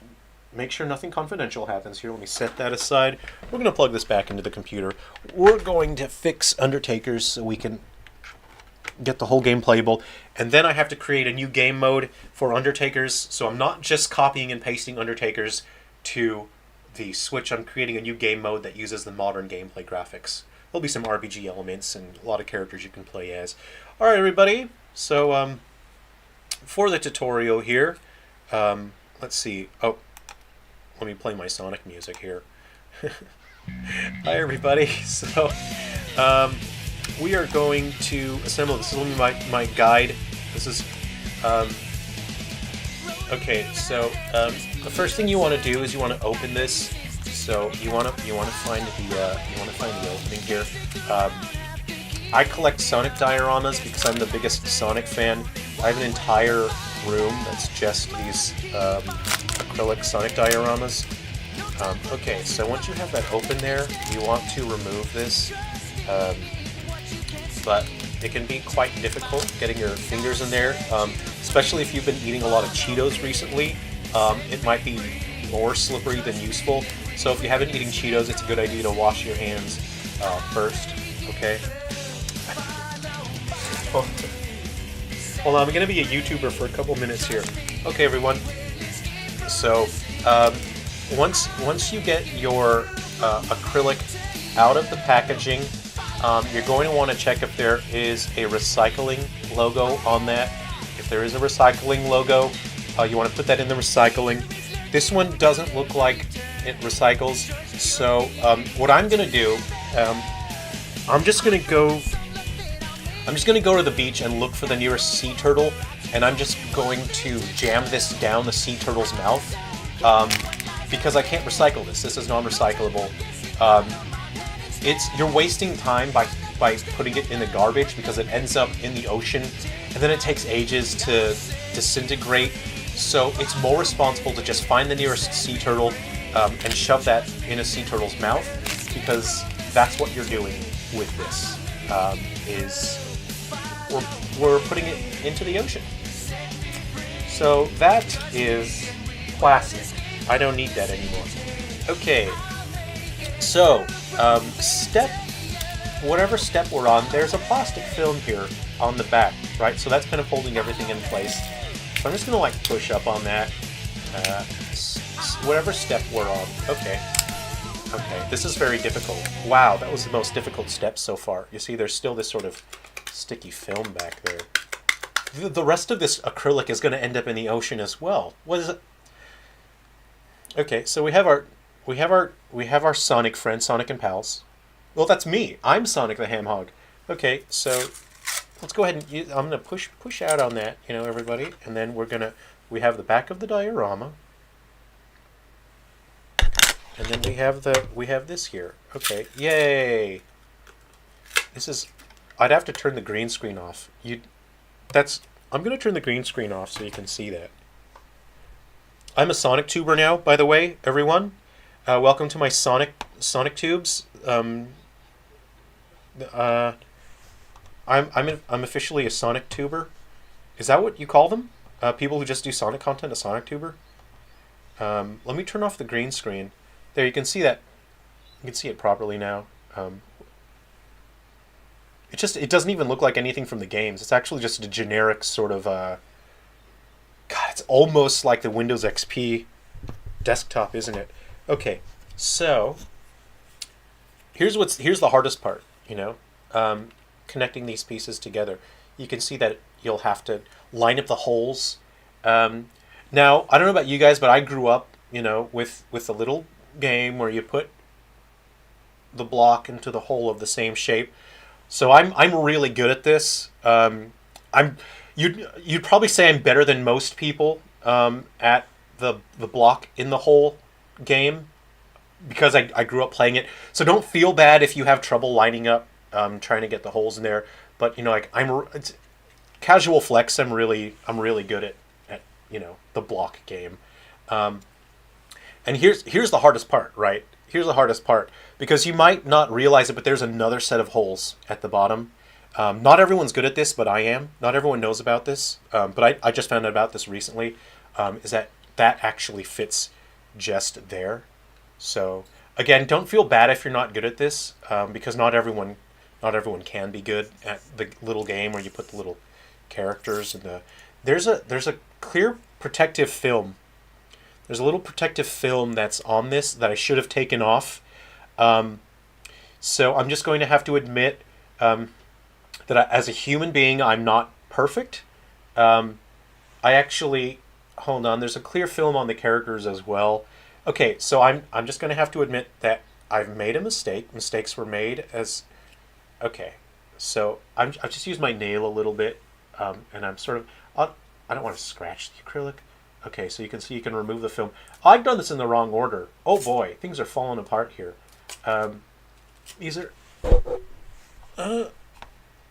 make sure nothing confidential happens here. Let me set that aside. We're gonna plug this back into the computer. We're going to fix Undertakers so we can get the whole game playable, and then I have to create a new game mode for Undertakers, so I'm not just copying and pasting Undertakers to the Switch. I'm creating a new game mode that uses the modern gameplay graphics. There'll be some RPG elements and a lot of characters you can play as. Alright everybody, so for the tutorial here, let's see, oh, let me play my Sonic music here. Hi everybody, so we are going to assemble. This is my guide. This is okay. So the first thing you want to do is you want to open this. So you want to find the opening here. I collect Sonic dioramas because I'm the biggest Sonic fan. I have an entire room that's just these acrylic Sonic dioramas. Okay, so once you have that open there, you want to remove this. But it can be quite difficult getting your fingers in there, especially if you've been eating a lot of Cheetos recently. It might be more slippery than useful. So if you haven't been eating Cheetos, it's a good idea to wash your hands first, okay? Hold on, I'm going to be a YouTuber for a couple minutes here. Okay, everyone. So once you get your acrylic out of the packaging, you're going to want to check if there is a recycling logo on that. If there is a recycling logo, you want to put that in the recycling. This one doesn't look like it recycles, so what I'm going to do, I'm just going to go to the beach and look for the nearest sea turtle, and I'm just going to jam this down the sea turtle's mouth, because I can't recycle this. This is non-recyclable. You're wasting time by putting it in the garbage because it ends up in the ocean and then it takes ages to disintegrate. So it's more responsible to just find the nearest sea turtle and shove that in a sea turtle's mouth, because that's what you're doing with this. We're putting it into the ocean. So that is plastic. I don't need that anymore. Okay. So, whatever step we're on, there's a plastic film here on the back, right? So that's kind of holding everything in place. So I'm just going to like push up on that, whatever step we're on. Okay, this is very difficult. Wow, that was the most difficult step so far. You see, there's still this sort of sticky film back there. The rest of this acrylic is going to end up in the ocean as well. What is it? Okay, so we have our Sonic friends, Sonic and pals. Well, that's me. I'm Sonic the Ham Hog. Okay, so let's go ahead and I'm gonna push out on that, everybody, and then we have the back of the diorama, and then we have this here. Okay, yay! I'd have to turn the green screen off. I'm gonna turn the green screen off so you can see that. I'm a Sonic tuber now, by the way, everyone. Welcome to my Sonic tubes. I'm officially a Sonic tuber. Is that what you call them? People who just do Sonic content, a Sonic tuber? Let me turn off the green screen. There, you can see that. You can see it properly now. It doesn't even look like anything from the games. It's actually just a generic sort of God, it's almost like the Windows XP desktop, isn't it? Okay, so here's the hardest part, connecting these pieces together. You can see that you'll have to line up the holes. Now, I don't know about you guys, but I grew up, with a little game where you put the block into the hole of the same shape. So I'm really good at this. You'd probably say I'm better than most people at the block in the hole game because I grew up playing it. So don't feel bad if you have trouble lining up, trying to get the holes in there. But it's casual flex. I'm really good at the block game. And here's the hardest part, right? Here's the hardest part, because you might not realize it, but there's another set of holes at the bottom. Not everyone's good at this, but I am. Not everyone knows about this, but I just found out about this recently, is that actually fits just there. So, again, don't feel bad if you're not good at this, because not everyone can be good at the little game where you put the little characters and there's a clear protective film. There's a little protective film that's on this that I should have taken off. So I'm just going to have to admit that as a human being, I'm not perfect. I actually, hold on, there's a clear film on the characters as well. Okay, so I'm just going to have to admit that I've made a mistake. Mistakes were made as... Okay, so I've just used my nail a little bit, and I'm sort of... I don't want to scratch the acrylic. Okay, so you can see you can remove the film. I've done this in the wrong order. Oh boy, things are falling apart here. These are...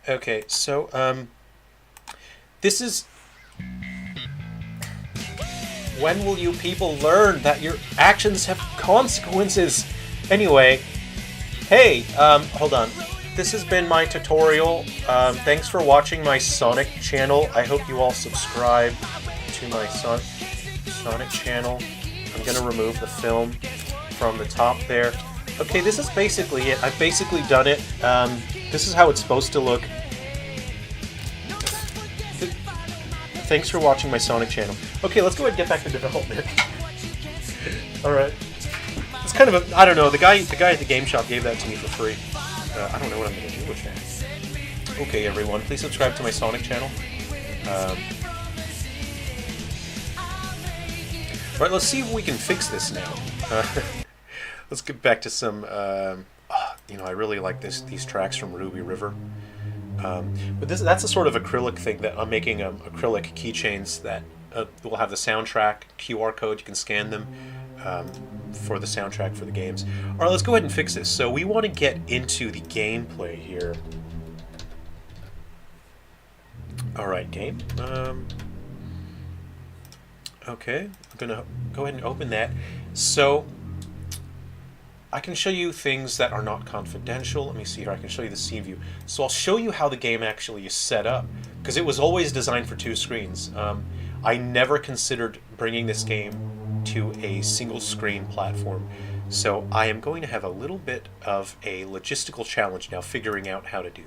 okay, so this is... When will you people learn that your actions have consequences? Anyway, hey, hold on. This has been my tutorial. Thanks for watching my Sonic channel. I hope you all subscribe to my Sonic channel. I'm going to remove the film from the top there. Okay, this is basically it. I've basically done it. This is how it's supposed to look. Thanks for watching my Sonic channel. Okay, let's go ahead and get back to development. Alright. It's kind of a... I don't know. The guy at the game shop gave that to me for free. I don't know what I'm going to do with that. Okay, everyone. Please subscribe to my Sonic channel. Alright, let's see if we can fix this now. Let's get back to some... I really like these tracks from Ruby River. But that's a sort of acrylic thing that I'm making acrylic keychains that will have the soundtrack, QR code, you can scan them for the soundtrack for the games. Alright, let's go ahead and fix this. So we want to get into the gameplay here. Alright, game. Okay, I'm going to go ahead and open that. So I can show you things that are not confidential. Let me see here. I can show you the scene view. So I'll show you how the game actually is set up, because it was always designed for 2 screens. I never considered bringing this game to a single screen platform. So I am going to have a little bit of a logistical challenge now figuring out how to do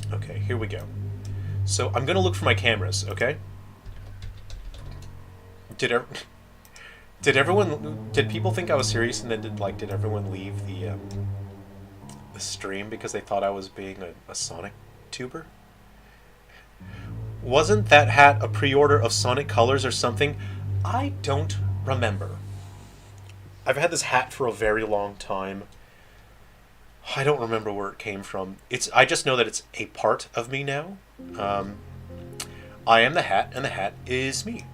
that. Okay, here we go. So I'm going to look for my cameras, okay? Did people think I was serious, and then did everyone leave the stream because they thought I was being a Sonic tuber? Wasn't that hat a pre-order of Sonic Colors or something? I don't remember. I've had this hat for a very long time. I don't remember where it came from. I just know that it's a part of me now. I am the hat, and the hat is me.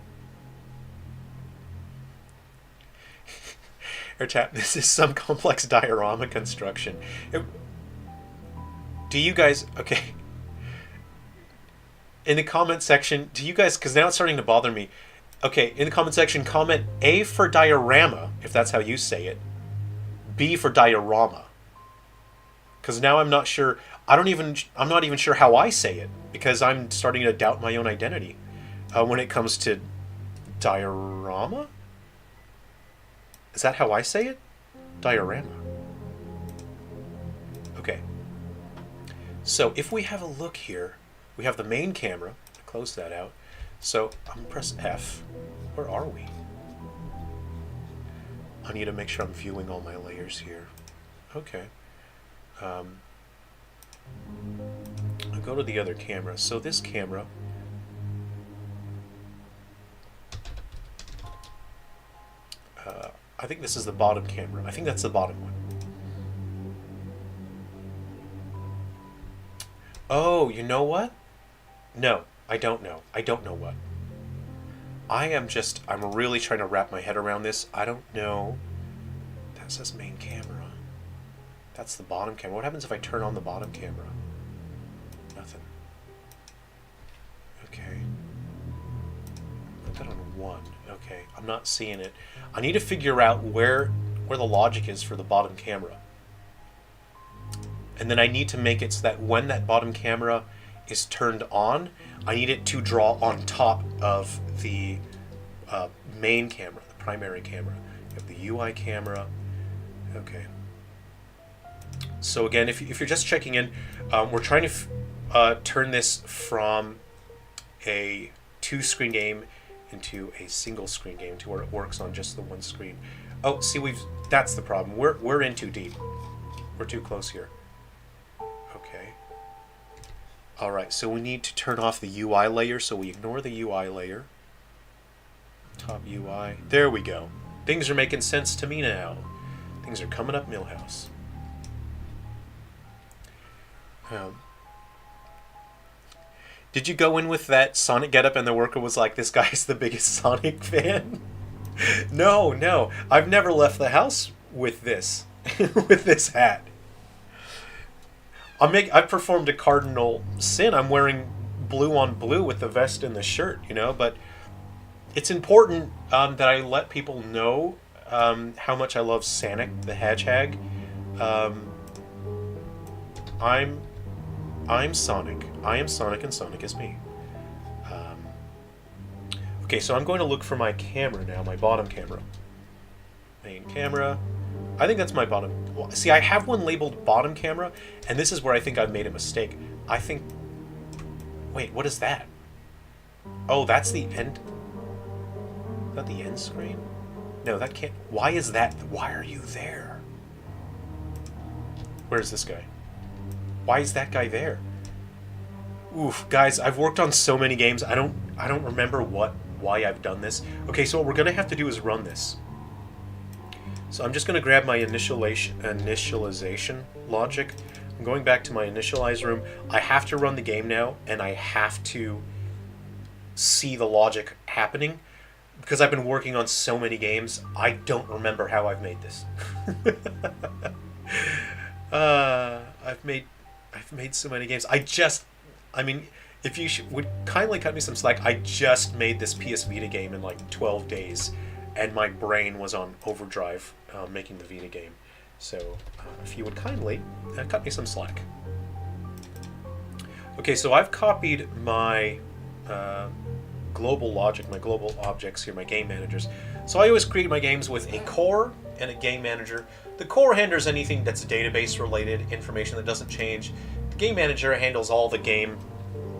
Or chat, this is some complex diorama construction. Do you guys... Okay. In the comment section, do you guys... Because now it's starting to bother me. Okay, in the comment section, comment A for diorama, if that's how you say it. B for diorama. Because now I'm not sure... I'm not even sure how I say it, because I'm starting to doubt my own identity. when it comes to diorama. Is that how I say it? Diorama. Okay. So if we have a look here, we have the main camera. Close that out. So I'm going to press F. Where are we? I need to make sure I'm viewing all my layers here. Okay. I'll go to the other camera. So this camera... I think this is the bottom camera. I think that's the bottom one. Oh, you know what? No, I don't know. I don't know what. I'm really trying to wrap my head around this. I don't know. That says main camera. That's the bottom camera. What happens if I turn on the bottom camera? Nothing. Okay. Put that on 1. Okay, I'm not seeing it. I need to figure out where the logic is for the bottom camera. And then I need to make it so that when that bottom camera is turned on, I need it to draw on top of the main camera, the primary camera. You have the UI camera. Okay. So again, if you're just checking in, we're trying to turn this from a 2-screen game into a single-screen game to where it works on just the one screen. Oh, see, that's the problem. We're in too deep. We're too close here. Okay. All right, so we need to turn off the UI layer, so we ignore the UI layer. Top UI. There we go. Things are making sense to me now. Things are coming up Millhouse. Did you go in with that Sonic getup and the worker was like, this guy's the biggest Sonic fan? No. I've never left the house with this. with this hat. I performed a cardinal sin. I'm wearing blue on blue with the vest and the shirt, but it's important that I let people know how much I love Sonic the Hedgehog. I'm Sonic. I am Sonic and Sonic is me. Okay, so I'm going to look for my camera now, my bottom camera. Main camera. I think that's my bottom. Well, see, I have one labeled bottom camera, and this is where I think I've made a mistake. I think... Wait, what is that? Oh, that's the end... Is that the end screen? No, that can't... Why is that... Why are you there? Where's this guy? Why is that guy there? Oof, guys, I've worked on so many games. I don't remember why I've done this. Okay, so what we're gonna have to do is run this. So I'm just gonna grab my initialization logic. I'm going back to my initialize room. I have to run the game now, and I have to see the logic happening because I've been working on so many games. I don't remember how I've made this. I've made so many games. I mean, if you would kindly cut me some slack, I just made this PS Vita game in like 12 days, and my brain was on overdrive making the Vita game. So if you would kindly cut me some slack. Okay, so I've copied my global logic, my global objects here, my game managers. So I always create my games with a core and a game manager. The core handles anything that's database related, information that doesn't change. The game manager handles all the game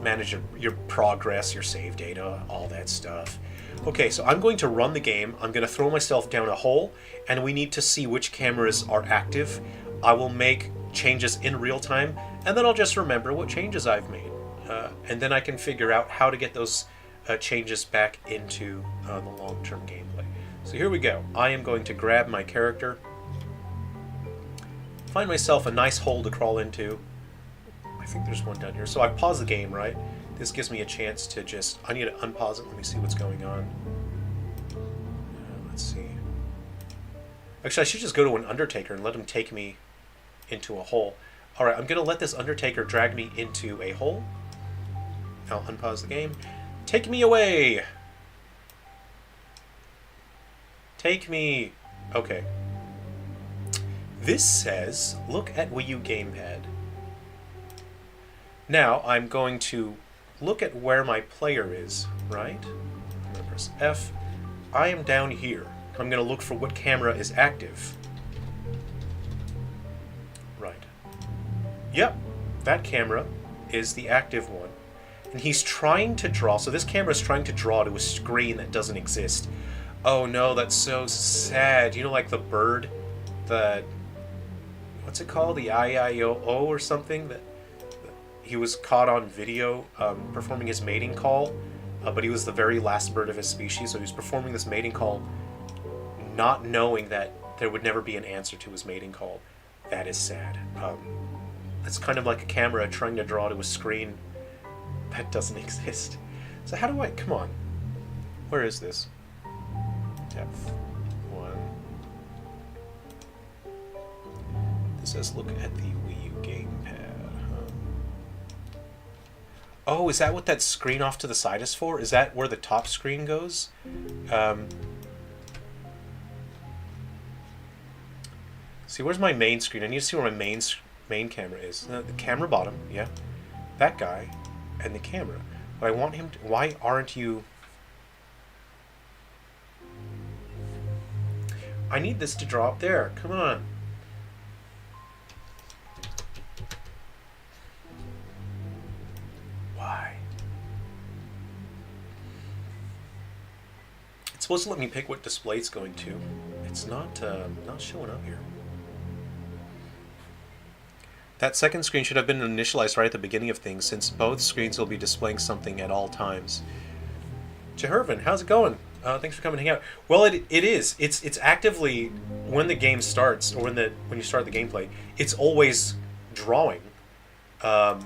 manager, your progress, your save data, all that stuff. Okay, so I'm going to run the game. I'm going to throw myself down a hole, and we need to see which cameras are active. I will make changes in real time, and then I'll just remember what changes I've made. And then I can figure out how to get those changes back into the long-term gameplay. So here we go. I am going to grab my character, find myself a nice hole to crawl into. I think there's one down here. So I've paused the game, right? This gives me a chance to just... I need to unpause it. Let me see what's going on. Let's see. Actually, I should just go to an Undertaker and let him take me into a hole. Alright, I'm going to let this Undertaker drag me into a hole. I'll unpause the game. Take me away! Take me! Okay. This says, look at Wii U Gamepad. Now, I'm going to look at where my player is, right? I'm going to press F. I am down here. I'm going to look for what camera is active. Right. Yep, that camera is the active one. And he's trying to draw, so this camera is trying to draw to a screen that doesn't exist. Oh no, that's so sad. You know, like the bird, the, what's it called? The IIOO or something? That he was caught on video performing his mating call, but he was the very last bird of his species, so he was performing this mating call not knowing that there would never be an answer to his mating call. That is sad. It's kind of like a camera trying to draw to a screen that doesn't exist. So how do I... Come on. Where is this? F1. This says look at the Wii U gamepad. Oh, is that what that screen off to the side is for? Is that where the top screen goes? See, where's my main screen? I need to see where my main camera is. The camera bottom, yeah. That guy. And the camera. But I want him to... Why aren't you... I need this to draw up there. Come on. Why? It's supposed to let me pick what display it's going to. It's not showing up here. That second screen should have been initialized right at the beginning of things, since both screens will be displaying something at all times. Jehervin, how's it going? Thanks for coming to hang out. Well, it is. It's actively, when the game starts, or when you start the gameplay, it's always drawing. Because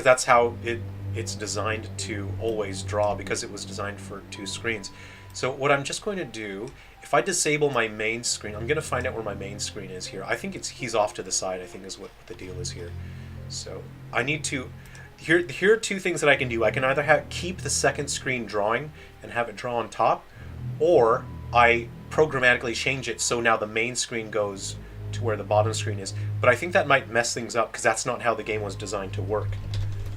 that's how it's designed to always draw, because it was designed for 2 screens. So what I'm just going to do, if I disable my main screen, I'm going to find out where my main screen is here. I think he's off to the side, I think is what the deal is here. So I need to... Here are 2 things that I can do. I can either keep the second screen drawing and have it draw on top, or I programmatically change it so now the main screen goes to where the bottom screen is. But I think that might mess things up, because that's not how the game was designed to work.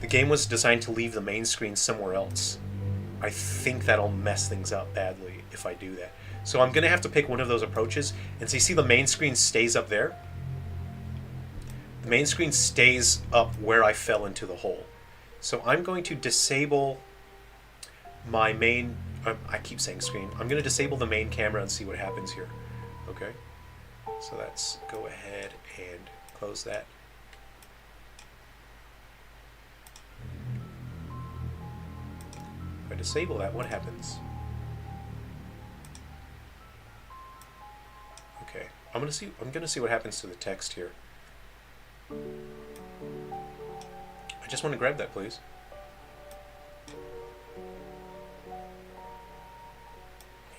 The game was designed to leave the main screen somewhere else. I think that'll mess things up badly if I do that. So I'm going to have to pick one of those approaches. And so you see the main screen stays up there? The main screen stays up where I fell into the hole. So I'm going to disable my main... I keep saying screen. I'm going to disable the main camera and see what happens here. Okay? So let's go ahead and close that. If I disable that, what happens? Okay, I'm gonna see what happens to the text here. I just want to grab that, please.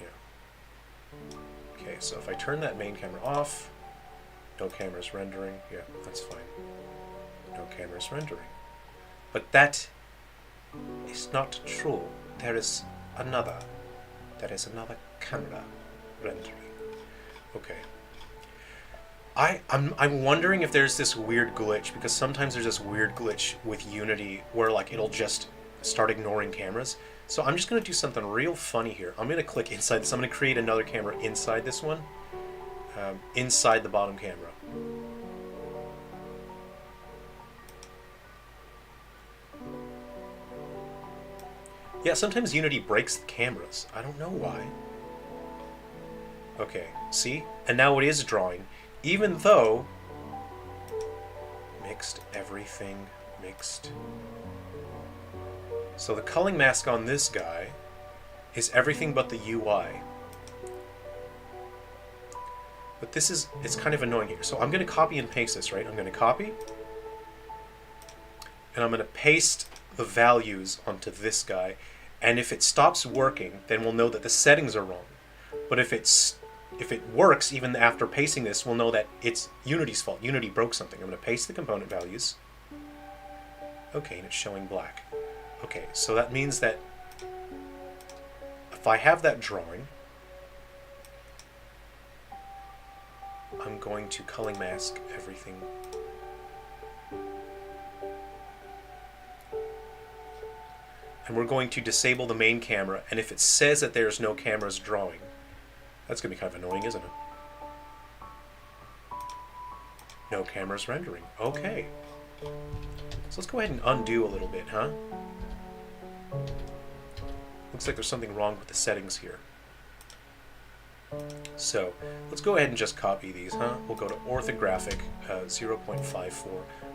Yeah. Okay, so if I turn that main camera off, no camera's rendering. Yeah, that's fine. No camera's rendering. But that is not true. There is another camera rendering. Okay. I'm wondering if there's this weird glitch, because sometimes there's this weird glitch with Unity where like it'll just start ignoring cameras. So I'm just going to do something real funny here. I'm going to click inside this. I'm going to create another camera inside this one. Inside the bottom camera. Yeah, sometimes Unity breaks the cameras. I don't know why. Okay, see? And now it is drawing. Even though... Mixed, everything mixed. So the culling mask on this guy is everything but the UI. But this is... It's kind of annoying here. So I'm going to copy and paste this, right? I'm going to copy. And I'm going to paste the values onto this guy. And if it stops working, then we'll know that the settings are wrong. But if it works, even after pasting this, we'll know that it's Unity's fault. Unity broke something. I'm going to paste the component values. Okay, and it's showing black. Okay, so that means that if I have that drawing, I'm going to culling mask everything. and we're going to disable the main camera, and if it says that there's no cameras drawing, that's going to be kind of annoying, isn't it? No cameras rendering. Okay. So let's go ahead and undo a little bit, huh? Looks like there's something wrong with the settings here. So let's go ahead and just copy these, huh? We'll go to orthographic 0.54.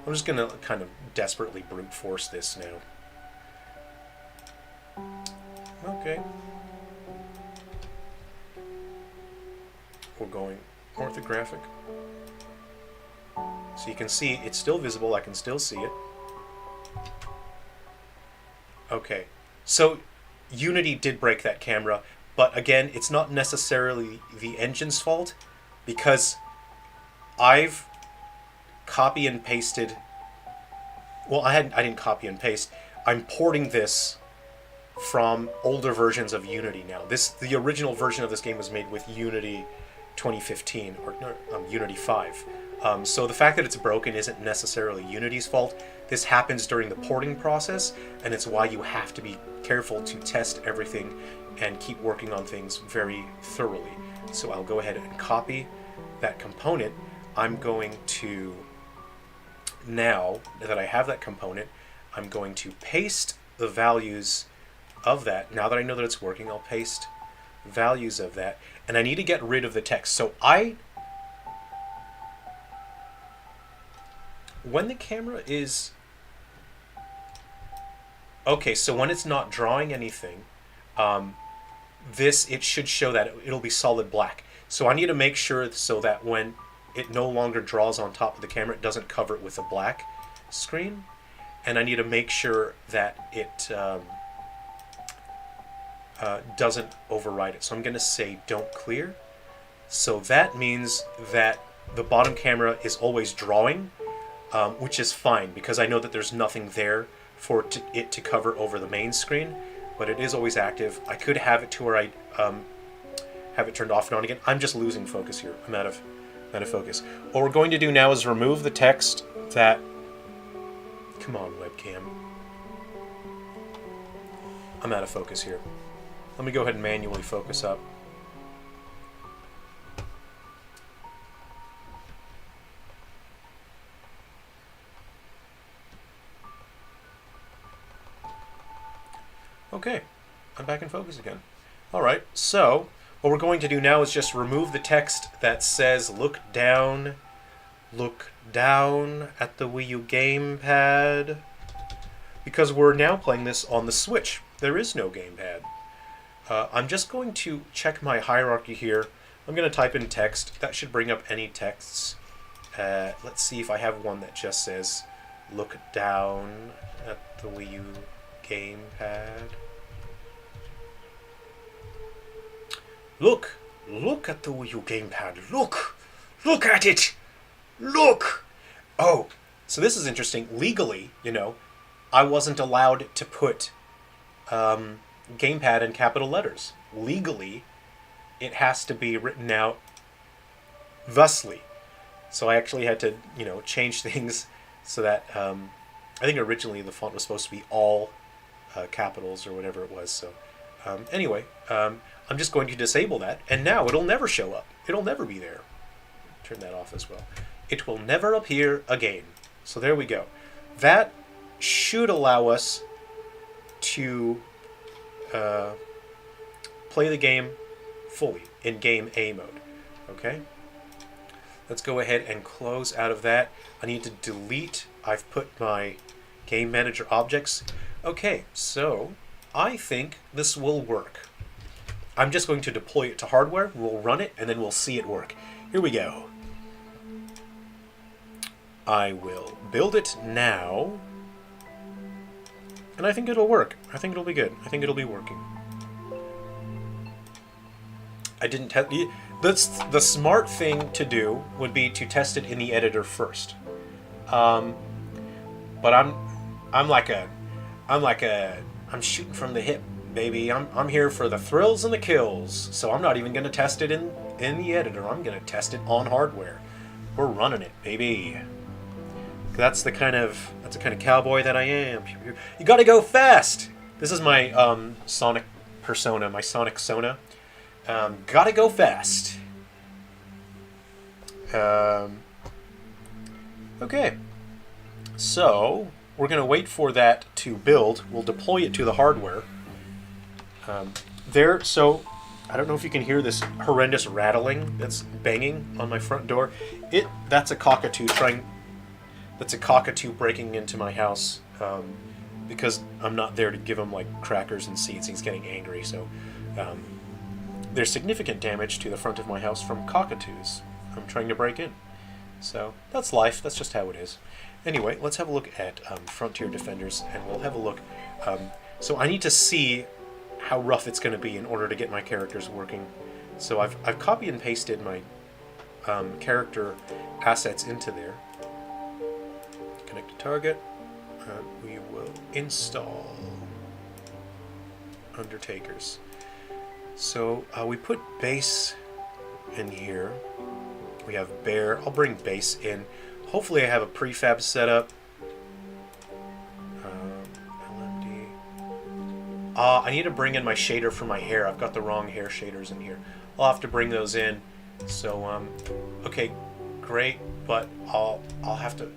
I'm just going to kind of desperately brute force this now. Okay. We're going orthographic. So you can see it's still visible. I can still see it. Okay. So Unity did break that camera, but again, it's not necessarily the engine's fault, because I've copy and pasted. Well, I didn't copy and paste. I'm porting this from older versions of Unity now. The original version of this game was made with Unity 2015 or Unity 5. So the fact that it's broken isn't necessarily Unity's fault. This happens during the porting process, and it's why you have to be careful to test everything and keep working on things very thoroughly. So I'll go ahead and copy that component. I'm going to, now that I have that component, I'm going to paste the values of that. Now that I know that it's working, I'll paste values of that. And I need to get rid of the text. So when the camera is... Okay, so when it's not drawing anything, it should show that it'll be solid black. So I need to make sure so that when it no longer draws on top of the camera, it doesn't cover it with a black screen. And I need to make sure that it doesn't override it. So I'm going to say don't clear. So that means that the bottom camera is always drawing, which is fine because I know that there's nothing there for it to cover over the main screen, but it is always active. I could have it to where I have it turned off and on again. I'm just losing focus here. I'm out of focus. What we're going to do now is remove the text that... Come on, webcam. I'm out of focus here. Let me go ahead and manually focus up. Okay, I'm back in focus again. Alright, so what we're going to do now is just remove the text that says look down at the Wii U gamepad, because we're now playing this on the Switch. There is no gamepad. I'm just going to check my hierarchy here. I'm going to type in text. That should bring up any texts. Let's see if I have one that just says look down at the Wii U gamepad. Look at the Wii U gamepad. Look at it. Look. Oh, so this is interesting. Legally, I wasn't allowed to put gamepad in capital letters. Legally, it has to be written out thusly. So I actually had to, change things so that I think originally the font was supposed to be all capitals or whatever it was. So anyway, I'm just going to disable that, and now it'll never show up. It'll never be there. Turn that off as well. It will never appear again. So there we go. That should allow us to play the game fully in game A mode. Okay? Let's go ahead and close out of that. I need to delete. I've put my game manager objects. Okay, so I think this will work. I'm just going to deploy it to hardware. We'll run it, and then we'll see it work. Here we go. I will build it now. And I think it'll work. I think it'll be good. I think it'll be working. I didn't test it. The smart thing to do would be to test it in the editor first. But I'm shooting from the hip, baby. I'm here for the thrills and the kills. So I'm not even going to test it in the editor. I'm going to test it on hardware. We're running it, baby. That's the kind of cowboy that I am. You got to go fast. This is my Sonic persona, my Sonic Sona. Gotta go fast. Okay. So, we're going to wait for that to build. We'll deploy it to the hardware. So, I don't know if you can hear this horrendous rattling that's banging on my front door. That's a cockatoo breaking into my house. Because I'm not there to give him, like, crackers and seeds. He's getting angry, so... there's significant damage to the front of my house from cockatoos. I'm trying to break in. So, that's life. That's just how it is. Anyway, let's have a look at Frontier Defenders, and we'll have a look. So I need to see how rough it's going to be in order to get my characters working. So I've copied and pasted my character assets into there. Connect to target. We will install Undertakers. So we put base in here. We have bear. I'll bring base in. Hopefully I have a prefab set up. LMD. I need to bring in my shader for my hair. I've got the wrong hair shaders in here. I'll have to bring those in. So, okay, great, but I'll have to...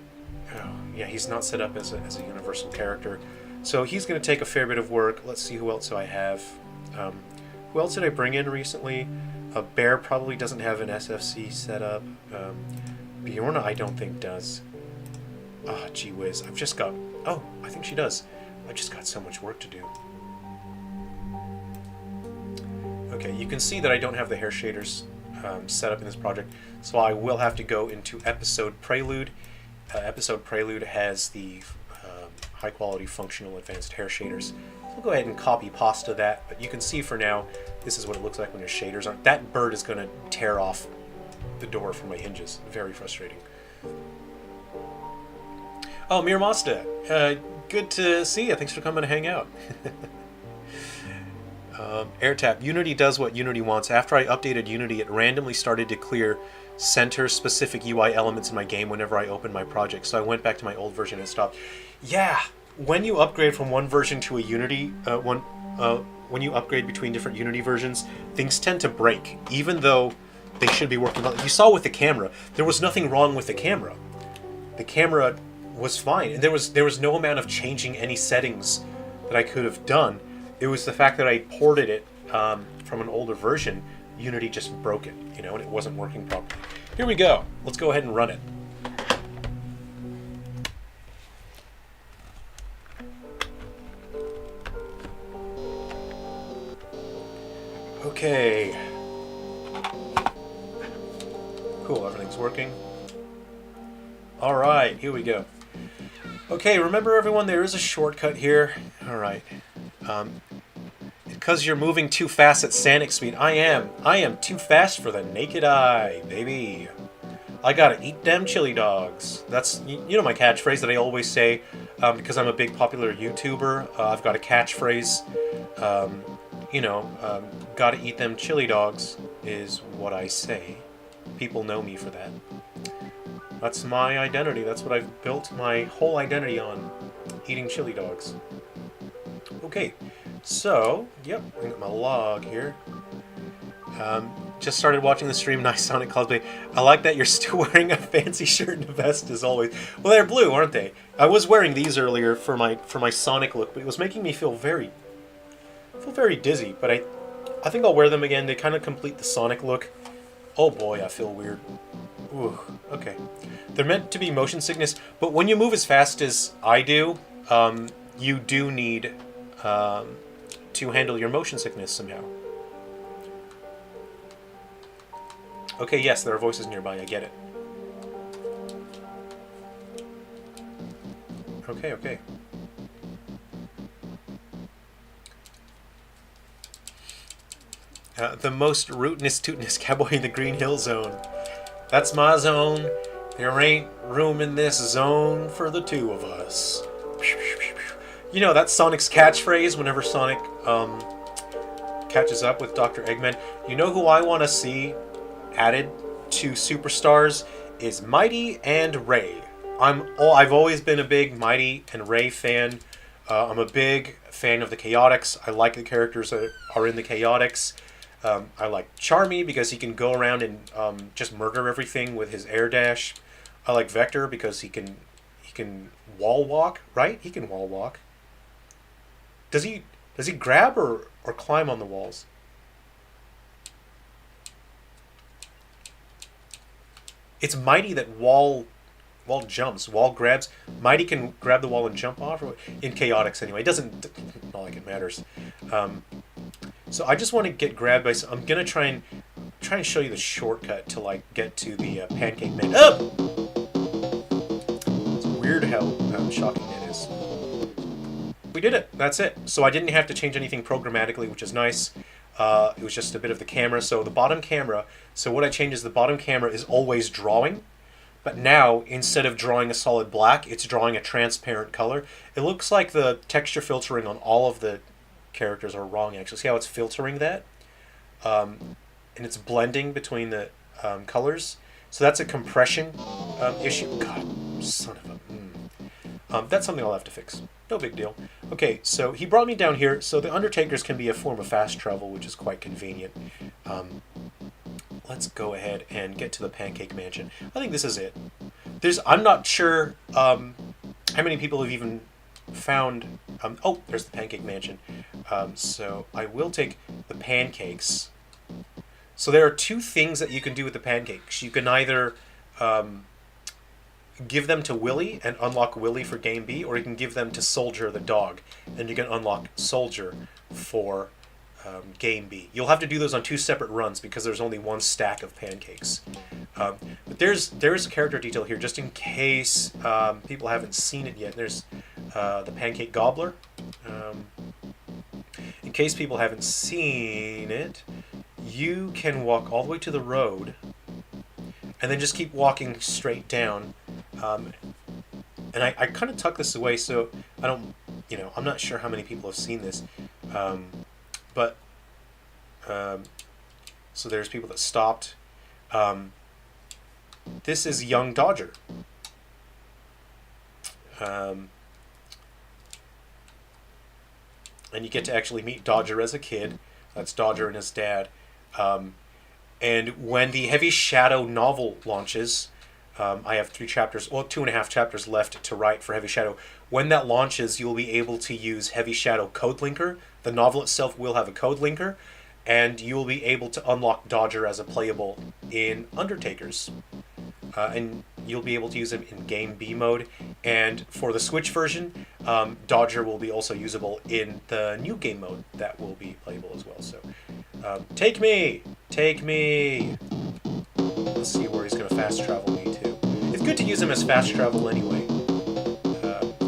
Oh, yeah, he's not set up as a universal character. So he's going to take a fair bit of work. Let's see who else I have. Who else did I bring in recently? Bear probably doesn't have an SFC set up. Bjorna, I don't think does. Ah, gee whiz. I've just got... Oh, I think she does. I've just got so much work to do. Okay, you can see that I don't have the hair shaders set up in this project, so I will have to go into Episode Prelude. Episode Prelude has the high-quality functional advanced hair shaders. We'll go ahead and copy pasta that, but you can see for now, this is what it looks like when your shaders aren't. That bird is going to tear off the door from my hinges. Very frustrating. Oh, Mir Mazda. Good to see you. Thanks for coming to hang out. AirTap. Unity does what Unity wants. After I updated Unity, it randomly started to clear center-specific UI elements in my game whenever I opened my project. So I went back to my old version and stopped. Yeah, when you upgrade from one version to a Unity, when you upgrade between different Unity versions, things tend to break, even though they should be working well. You saw with the camera, there was nothing wrong with the camera. The camera was fine, and there was no amount of changing any settings that I could have done. It was the fact that I ported it from an older version. Unity just broke it, and it wasn't working properly. Here we go. Let's go ahead and run it. Okay. Cool, everything's working. Alright, here we go. Okay, remember everyone, there is a shortcut here. Alright. Because you're moving too fast at Sonic speed. I am too fast for the naked eye, baby. I gotta eat them chili dogs. That's, my catchphrase that I always say, because I'm a big popular YouTuber. I've got a catchphrase. Gotta eat them chili dogs is what I say. People know me for that. That's my identity. That's what I've built my whole identity on. Eating chili dogs. Okay, so, yep, I got my log here. Just started watching the stream. Nice Sonic cosplay. I like that you're still wearing a fancy shirt and a vest as always. Well, they're blue, aren't they? I was wearing these earlier for my Sonic look, but it was making me feel very dizzy. But I think I'll wear them again. They kind of complete the Sonic look. Oh boy, I feel weird. Ooh, okay. They're meant to be motion sickness, but when you move as fast as I do, you do need to handle your motion sickness somehow. Okay, yes, there are voices nearby, I get it. Okay. The most rootinest tootinest cowboy in the Green Hill Zone. That's my zone. There ain't room in this zone for the two of us. That's Sonic's catchphrase whenever Sonic catches up with Dr. Eggman. You know who I want to see added to Superstars is Mighty and Ray. I've always been a big Mighty and Ray fan. I'm a big fan of the Chaotix. I like the characters that are in the Chaotix. I like Charmy because he can go around and just murder everything with his air dash. I like Vector because he can wall walk, right? He can wall walk. Does he grab or climb on the walls? It's Mighty that wall jumps, wall grabs. Mighty can grab the wall and jump off. In Chaotix anyway, it doesn't not like it matters. Um, so I just want to get grabbed by. I'm gonna try and show you the shortcut to like get to the Pancake Man. Oh, it's weird how shocking it is. We did it. That's it. So I didn't have to change anything programmatically, which is nice. It was just a bit of the camera. So the bottom camera. So what I changed is the bottom camera is always drawing. But now, instead of drawing a solid black, it's drawing a transparent color. It looks like the texture filtering on all of the characters are wrong, actually. See how it's filtering that? And it's blending between the colors. So that's a compression issue. God, son of a... that's something I'll have to fix. No big deal. Okay, so he brought me down here. So the Undertakers can be a form of fast travel, which is quite convenient. Let's go ahead and get to the Pancake Mansion. I think this is it. I'm not sure how many people have even found... oh, there's the Pancake Mansion. So I will take the pancakes. So there are two things that you can do with the pancakes. You can either give them to Willy and unlock Willy for Game B, or you can give them to Soldier the dog, and you can unlock Soldier for Game B. You'll have to do those on two separate runs because there's only one stack of pancakes. But there's a character detail here just in case people haven't seen it yet. There's the Pancake Gobbler. In case people haven't seen it, you can walk all the way to the road and then just keep walking straight down. And I kind of tuck this away so I don't, I'm not sure how many people have seen this. But so there's people that stopped. This is young Dodger. And you get to actually meet Dodger as a kid. That's Dodger and his dad. And when the Heavy Shadow novel launches, I have 3 chapters, well, 2.5 chapters left to write for Heavy Shadow. When that launches, you'll be able to use Heavy Shadow Code Linker. The novel itself will have a code linker, and you'll be able to unlock Dodger as a playable in Undertakers. And you'll be able to use him in Game B mode. And for the Switch version, Dodger will be also usable in the new game mode that will be playable as well. So, take me! Take me! Let's see where he's going to fast travel me to. It's good to use him as fast travel anyway.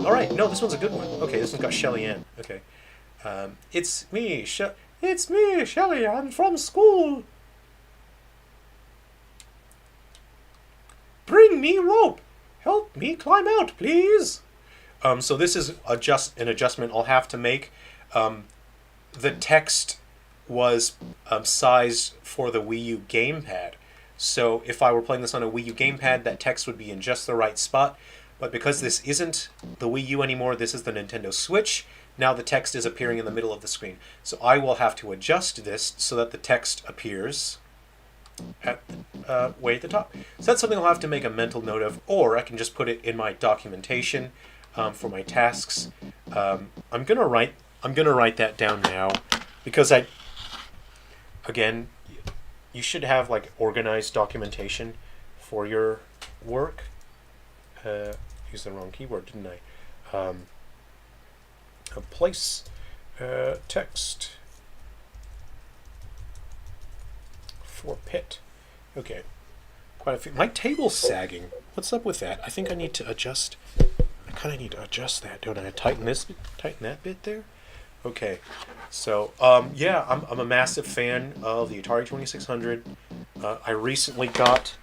Alright, no, this one's a good one. Okay, this one's got Shelly Ann. Okay. It's me, Shelly Ann from school. Bring me rope. Help me climb out, please. So this is an adjustment I'll have to make. The text was sized for the Wii U gamepad. So if I were playing this on a Wii U gamepad, that text would be in just the right spot. But because this isn't the Wii U anymore, this is the Nintendo Switch, now the text is appearing in the middle of the screen. So I will have to adjust this so that the text appears at way at the top. So that's something I'll have to make a mental note of, or I can just put it in my documentation for my tasks. I'm gonna write that down now because again, you should have like organized documentation for your work. Used the wrong keyword, didn't I? A place text for pit. Okay, quite a few. My table's sagging. What's up with that? I think I need to adjust. I kind of need to adjust that, don't I? Tighten that bit there. Okay, so yeah, I'm a massive fan of the Atari 2600. I recently got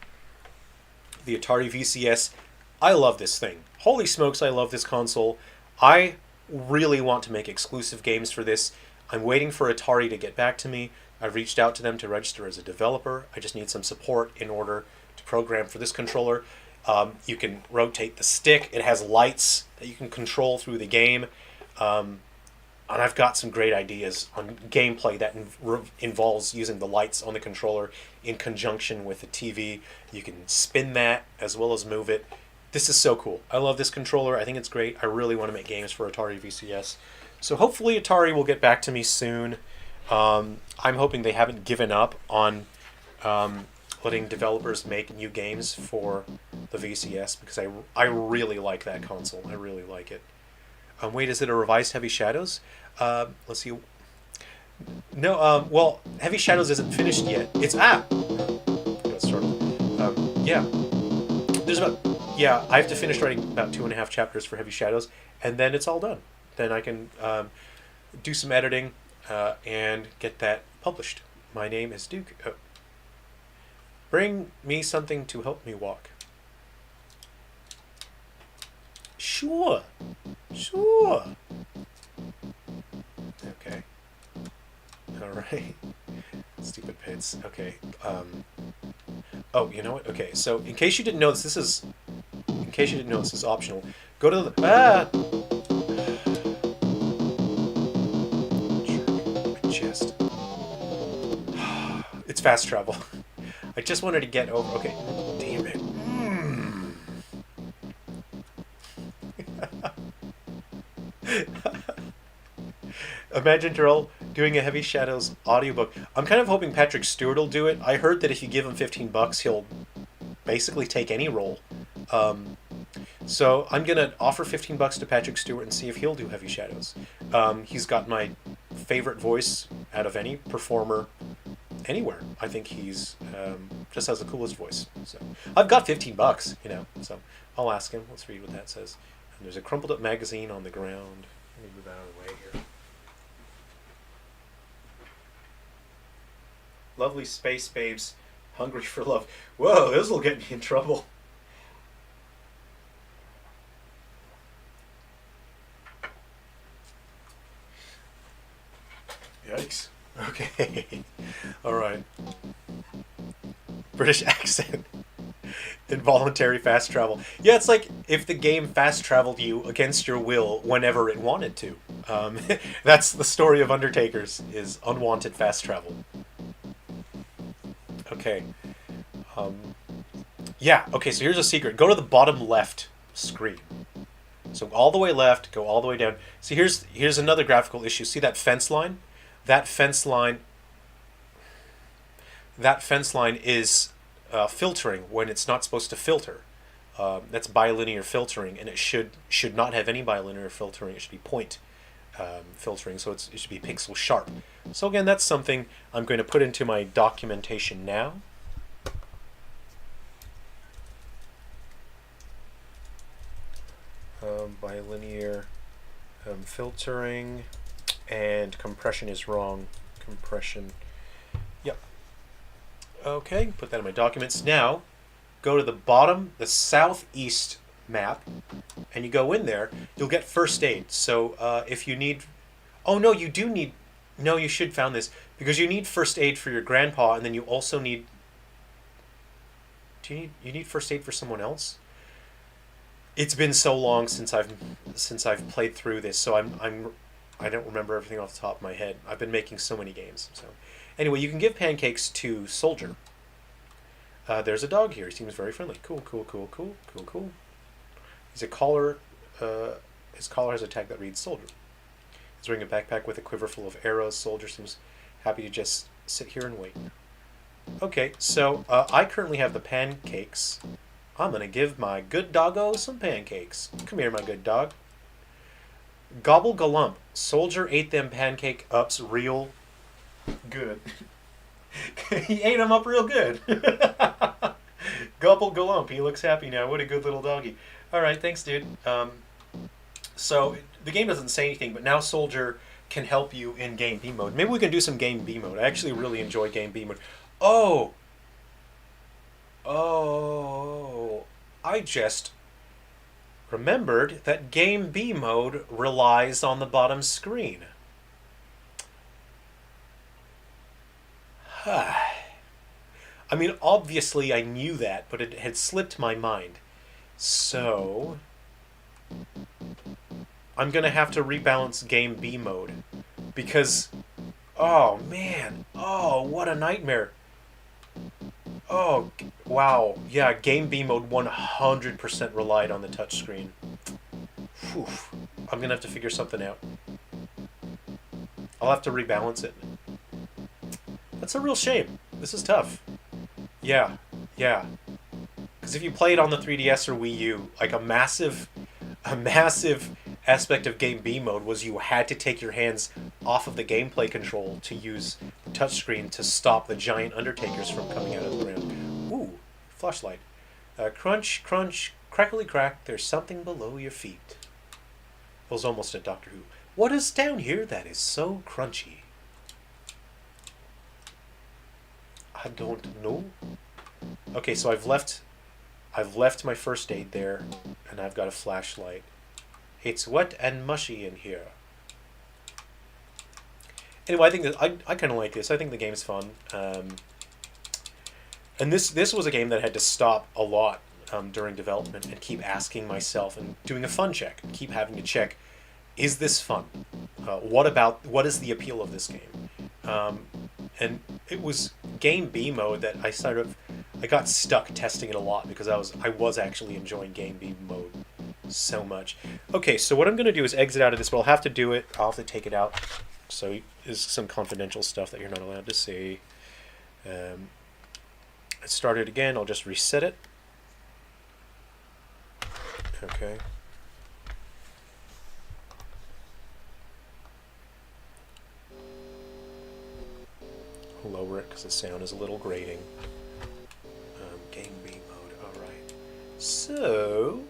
the Atari VCS. I love this thing. Holy smokes, I love this console. I really want to make exclusive games for this. I'm waiting for Atari to get back to me. I've reached out to them to register as a developer. I just need some support in order to program for this controller. You can rotate the stick. It has lights that you can control through the game. And I've got some great ideas on gameplay that involves using the lights on the controller in conjunction with the TV. You can spin that as well as move it. This is so cool. I love this controller. I think it's great. I really want to make games for Atari VCS. So hopefully Atari will get back to me soon. I'm hoping they haven't given up on letting developers make new games for the VCS, because I really like that console. I really like it. Wait, is it a revised Heavy Shadows? Let's see. No, well, Heavy Shadows isn't finished yet. It's Let's start. Yeah, there's about I have to finish writing about 2.5 chapters for Heavy Shadows, and then it's all done. Then I can do some editing and get that published. My name is Duke. Bring me something to help me walk. Sure. Okay. Alright. Stupid pits. Okay. Oh, you know what? Okay, so in case you didn't know this is optional. Go to the my chest. It's fast travel. I just wanted to get over. Okay. Damn it. Imagine Jerrel doing a Heavy Shadows audiobook. I'm kind of hoping Patrick Stewart will do it. I heard that if you give him $15, he'll basically take any role. So I'm gonna offer $15 to Patrick Stewart and see if he'll do Heavy Shadows. He's got my favorite voice out of any performer anywhere. I think he's just has the coolest voice. So I've got $15, you know. So I'll ask him. Let's read what that says. And there's a crumpled up magazine on the ground. Let me move out of the way here. Lovely space babes, hungry for love. Whoa, this will get me in trouble. Yikes. Okay. All right. British accent. Involuntary fast travel. Yeah, it's like if the game fast traveled you against your will whenever it wanted to. That's the story of Undertakers, is unwanted fast travel. Okay. Yeah, okay, so here's a secret. Go to the bottom left screen. So all the way left, go all the way down. See, here's another graphical issue. See that fence line? That fence line is filtering when it's not supposed to filter. That's bilinear filtering, and it should not have any bilinear filtering. It should be point filtering, so it should be pixel sharp. So again, that's something I'm going to put into my documentation now. Bilinear filtering, and compression is wrong. Compression. Yep. Okay, put that in my documents. Now, go to the bottom, the southeast map, and you go in there. You'll get first aid. So if you need... Oh, no, you do need... No, you should found this. Because you need first aid for your grandpa, and then you also need... You need first aid for someone else? It's been so long since I've played through this, so I don't remember everything off the top of my head. I've been making so many games. So anyway, you can give pancakes to Soldier. There's a dog here. He seems very friendly. Cool. He's a collar. His collar has a tag that reads Soldier. He's wearing a backpack with a quiver full of arrows. Soldier seems happy to just sit here and wait. Okay, so I currently have the pancakes. I'm going to give my good doggo some pancakes. Come here, my good dog. Gobble galump. Soldier ate them pancake ups real good. He ate them up real good. Gobble galump. He looks happy now. What a good little doggy. All right, thanks, dude. So the game doesn't say anything, but now Soldier can help you in Game B mode. Maybe we can do some Game B mode. I actually really enjoy Game B mode. Oh, I just remembered that Game B mode relies on the bottom screen. I mean, obviously I knew that, but it had slipped my mind. So... I'm gonna have to rebalance game B mode because, oh man, oh what a nightmare. Oh wow, yeah, game B mode 100% relied on the touchscreen. Whew. I'm gonna have to figure something out. I'll have to rebalance it. That's a real shame. This is tough. Yeah, yeah. Because if you play it on the 3DS or Wii U, like a massive aspect of Game B mode was you had to take your hands off of the gameplay control to use the touchscreen to stop the giant Undertakers from coming out of the ground. Ooh, flashlight. Crunch, crunch, crackly crack, there's something below your feet. It was almost a Doctor Who. What is down here that is so crunchy? I don't know. Okay, so I've left my first aid there, and I've got a flashlight. It's wet and mushy in here. Anyway, I think that I kind of like this. I think the game's fun. And this was a game that I had to stop a lot during development and keep asking myself and doing a fun check. Keep having to check, is this fun? What is the appeal of this game? And it was game B mode that I got stuck testing it a lot because I was actually enjoying game B mode so much. Okay, so what I'm going to do is exit out of this, but I'll have to do it. I'll have to take it out. So there's some confidential stuff that you're not allowed to see. Let's start it again. I'll just reset it. Okay. Lower it because the sound is a little grating. Game B mode, alright. So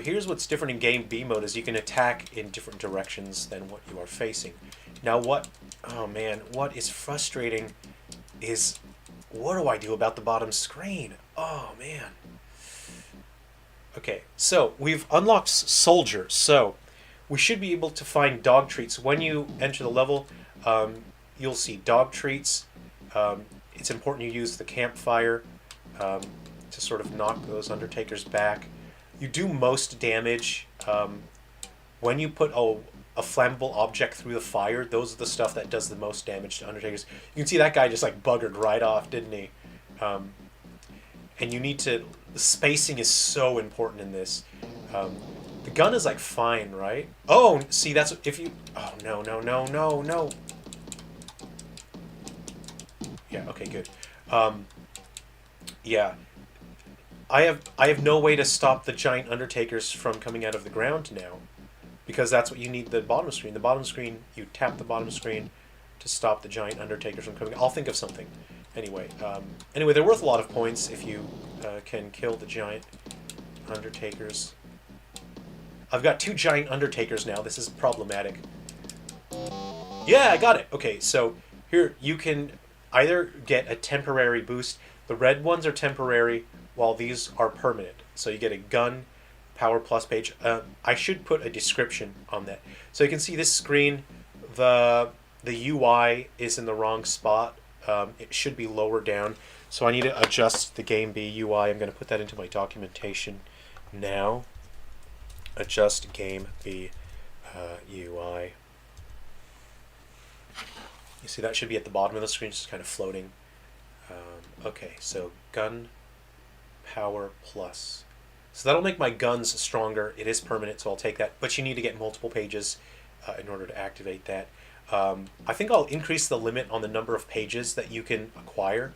here's what's different in game B mode is you can attack in different directions than what you are facing. Now what is frustrating is what do I do about the bottom screen? Oh man. Okay, so we've unlocked Soldier, so we should be able to find dog treats. When you enter the level, you'll see dog treats. It's important you use the campfire to sort of knock those Undertakers back. You do most damage when you put a flammable object through the fire. Those are the stuff that does the most damage to Undertakers. You can see that guy just like buggered right off, didn't he? And you need to... The spacing is so important in this. The gun is like fine, right? Oh, see, that's if you... Oh, no. Yeah, okay, good. Yeah. I have no way to stop the giant Undertakers from coming out of the ground now. Because that's what you need the bottom screen. The bottom screen, you tap the bottom screen to stop the giant Undertakers from coming. I'll think of something. Anyway, they're worth a lot of points if you can kill the giant Undertakers. I've got 2 giant Undertakers now. This is problematic. Yeah, I got it. Okay, so here you can either get a temporary boost. The red ones are temporary, while these are permanent. So you get a gun, power plus page. I should put a description on that. So you can see this screen, the UI is in the wrong spot. It should be lower down. So I need to adjust the Game B UI. I'm going to put that into my documentation now. Adjust Game B UI. You see that should be at the bottom of the screen, just kind of floating. Okay, so gun power plus. So that'll make my guns stronger. It is permanent, so I'll take that. But you need to get multiple pages in order to activate that. I think I'll increase the limit on the number of pages that you can acquire,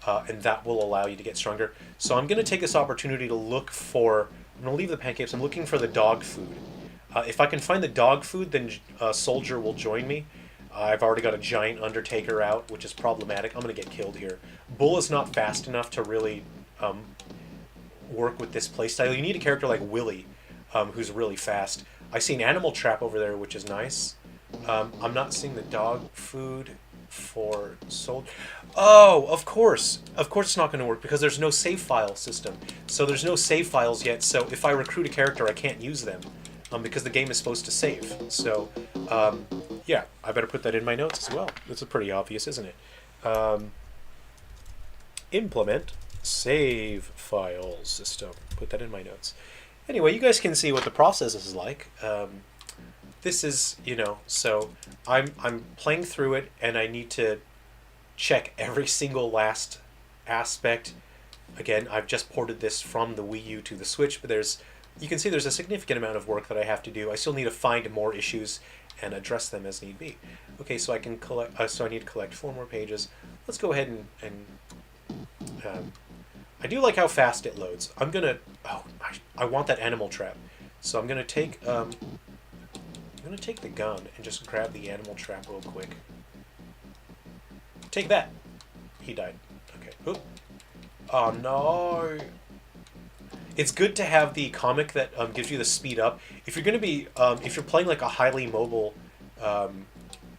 and that will allow you to get stronger. So I'm going to take this opportunity to look for... I'm going to leave the pancakes. I'm looking for the dog food. If I can find the dog food, then Soldier will join me. I've already got a giant Undertaker out, which is problematic. I'm going to get killed here. Bull is not fast enough to really work with this playstyle. You need a character like Willy, who's really fast. I see an animal trap over there, which is nice. I'm not seeing the dog food for Soldier. Oh, of course. Of course it's not going to work because there's no save file system. So there's no save files yet, so if I recruit a character, I can't use them because the game is supposed to save. So, yeah, I better put that in my notes as well. This is pretty obvious, isn't it? Implement save file system. Put that in my notes. Anyway, you guys can see what the process is like. This is, you know, so I'm playing through it, and I need to check every single last aspect. Again, I've just ported this from the Wii U to the Switch, but you can see there's a significant amount of work that I have to do. I still need to find more issues and address them as need be. Okay, so I can collect. So I need to collect 4 more pages. Let's go ahead and I do like how fast it loads. I'm gonna. Oh, I want that animal trap. So I'm gonna take. I'm gonna take the gun and just grab the animal trap real quick. Take that. He died. Okay. Oop. Oh no. It's good to have the comic that gives you the speed up. If you're gonna be, if you're playing like a highly mobile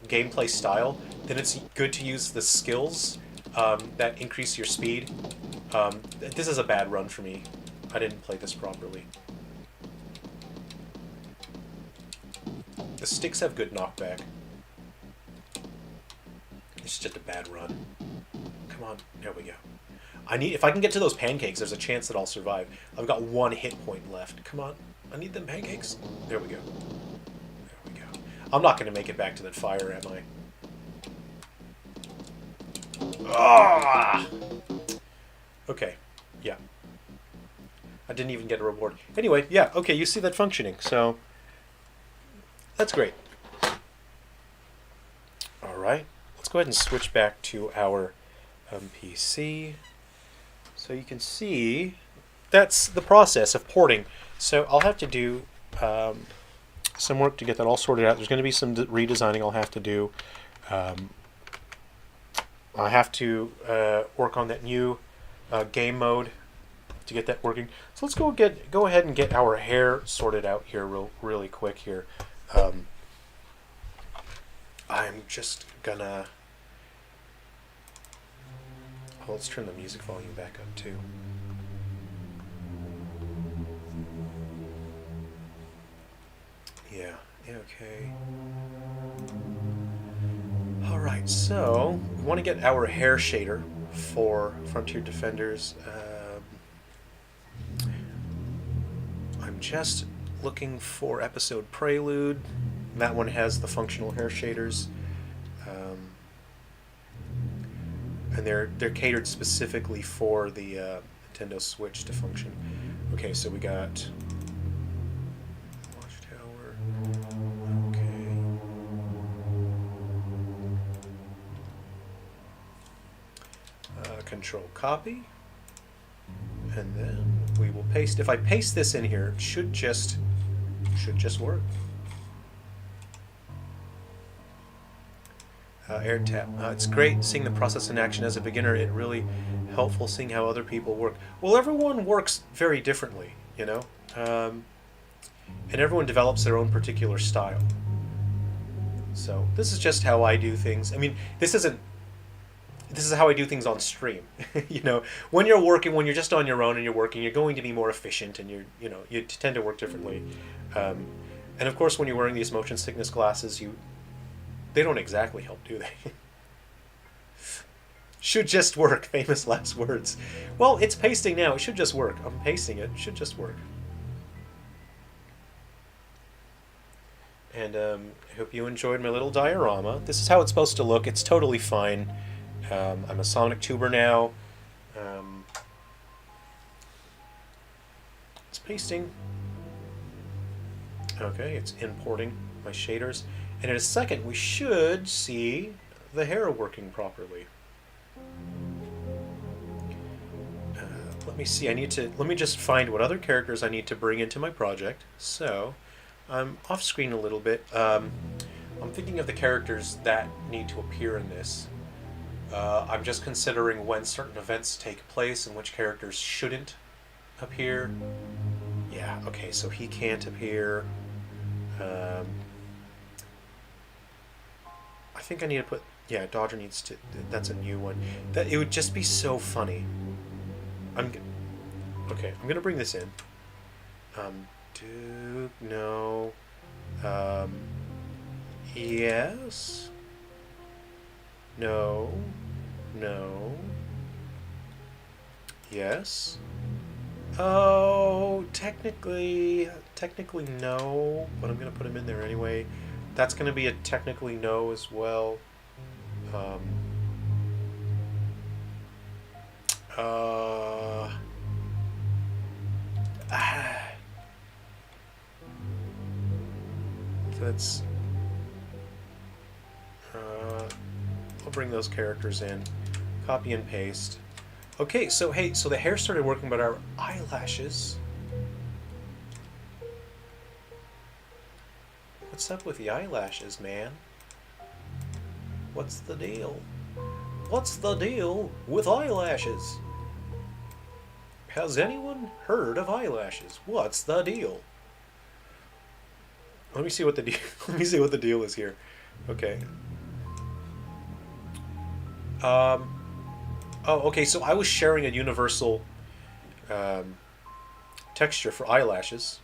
gameplay style, then it's good to use the skills that increase your speed. This is a bad run for me. I didn't play this properly. The sticks have good knockback. It's just a bad run. Come on, there we go. If I can get to those pancakes, there's a chance that I'll survive. I've got 1 hit point left. Come on, I need them pancakes. There we go. There we go. I'm not going to make it back to that fire, am I? Ah! Okay, yeah. I didn't even get a reward. Anyway, yeah, okay, you see that functioning, so that's great. All right, let's go ahead and switch back to our PC. So you can see that's the process of porting. So I'll have to do some work to get that all sorted out. There's going to be some redesigning I'll have to do. I have to work on that new game mode to get that working. So let's go ahead and get our hair sorted out here really quick here. I'm just gonna. Oh, let's turn the music volume back up too. Yeah. Okay. All right. So we want to get our hair shader for Frontier Defenders. I'm just looking for episode Prelude. That one has the functional hair shaders, and they're catered specifically for the Nintendo Switch to function. Okay, so we got Watchtower. Okay. Control copy, and then we will paste. If I paste this in here, it should just work. Air tap. It's great seeing the process in action as a beginner. It's really helpful seeing how other people work. Well, everyone works very differently, you know, and everyone develops their own particular style. So this is just how I do things. I mean, this is how I do things on stream. You know, when you're just on your own and you're working, you're going to be more efficient, and you tend to work differently. And of course, when you're wearing these motion sickness glasses, they don't exactly help, do they? Should just work. Famous last words. Well, it's pasting now. It should just work. I'm pasting it. It should just work. And I hope you enjoyed my little diorama. This is how it's supposed to look. It's totally fine. I'm a sonic tuber now. It's pasting. Okay, it's importing my shaders. And in a second, we should see the hair working properly. Let me see. Let me just find what other characters I need to bring into my project. So, I'm off screen a little bit. I'm thinking of the characters that need to appear in this. I'm just considering when certain events take place and which characters shouldn't appear. Yeah, okay, so he can't appear. I think I need to put... Yeah, Dodger needs to... That's a new one. It would just be so funny. Okay, I'm going to bring this in. Duke, no. Yes. No. No. Yes. Oh, technically no, but I'm gonna put him in there anyway. That's gonna be a technically no as well. Um, uh, let's. I'll bring those characters in. Copy and paste. Okay, so hey, so the hair started working, but our eyelashes. What's up with the eyelashes, man? What's the deal? What's the deal with eyelashes? Has anyone heard of eyelashes? What's the deal? Let me see what the deal. Let me see what the deal is here. Okay. Oh, okay. So I was sharing a universal texture for eyelashes,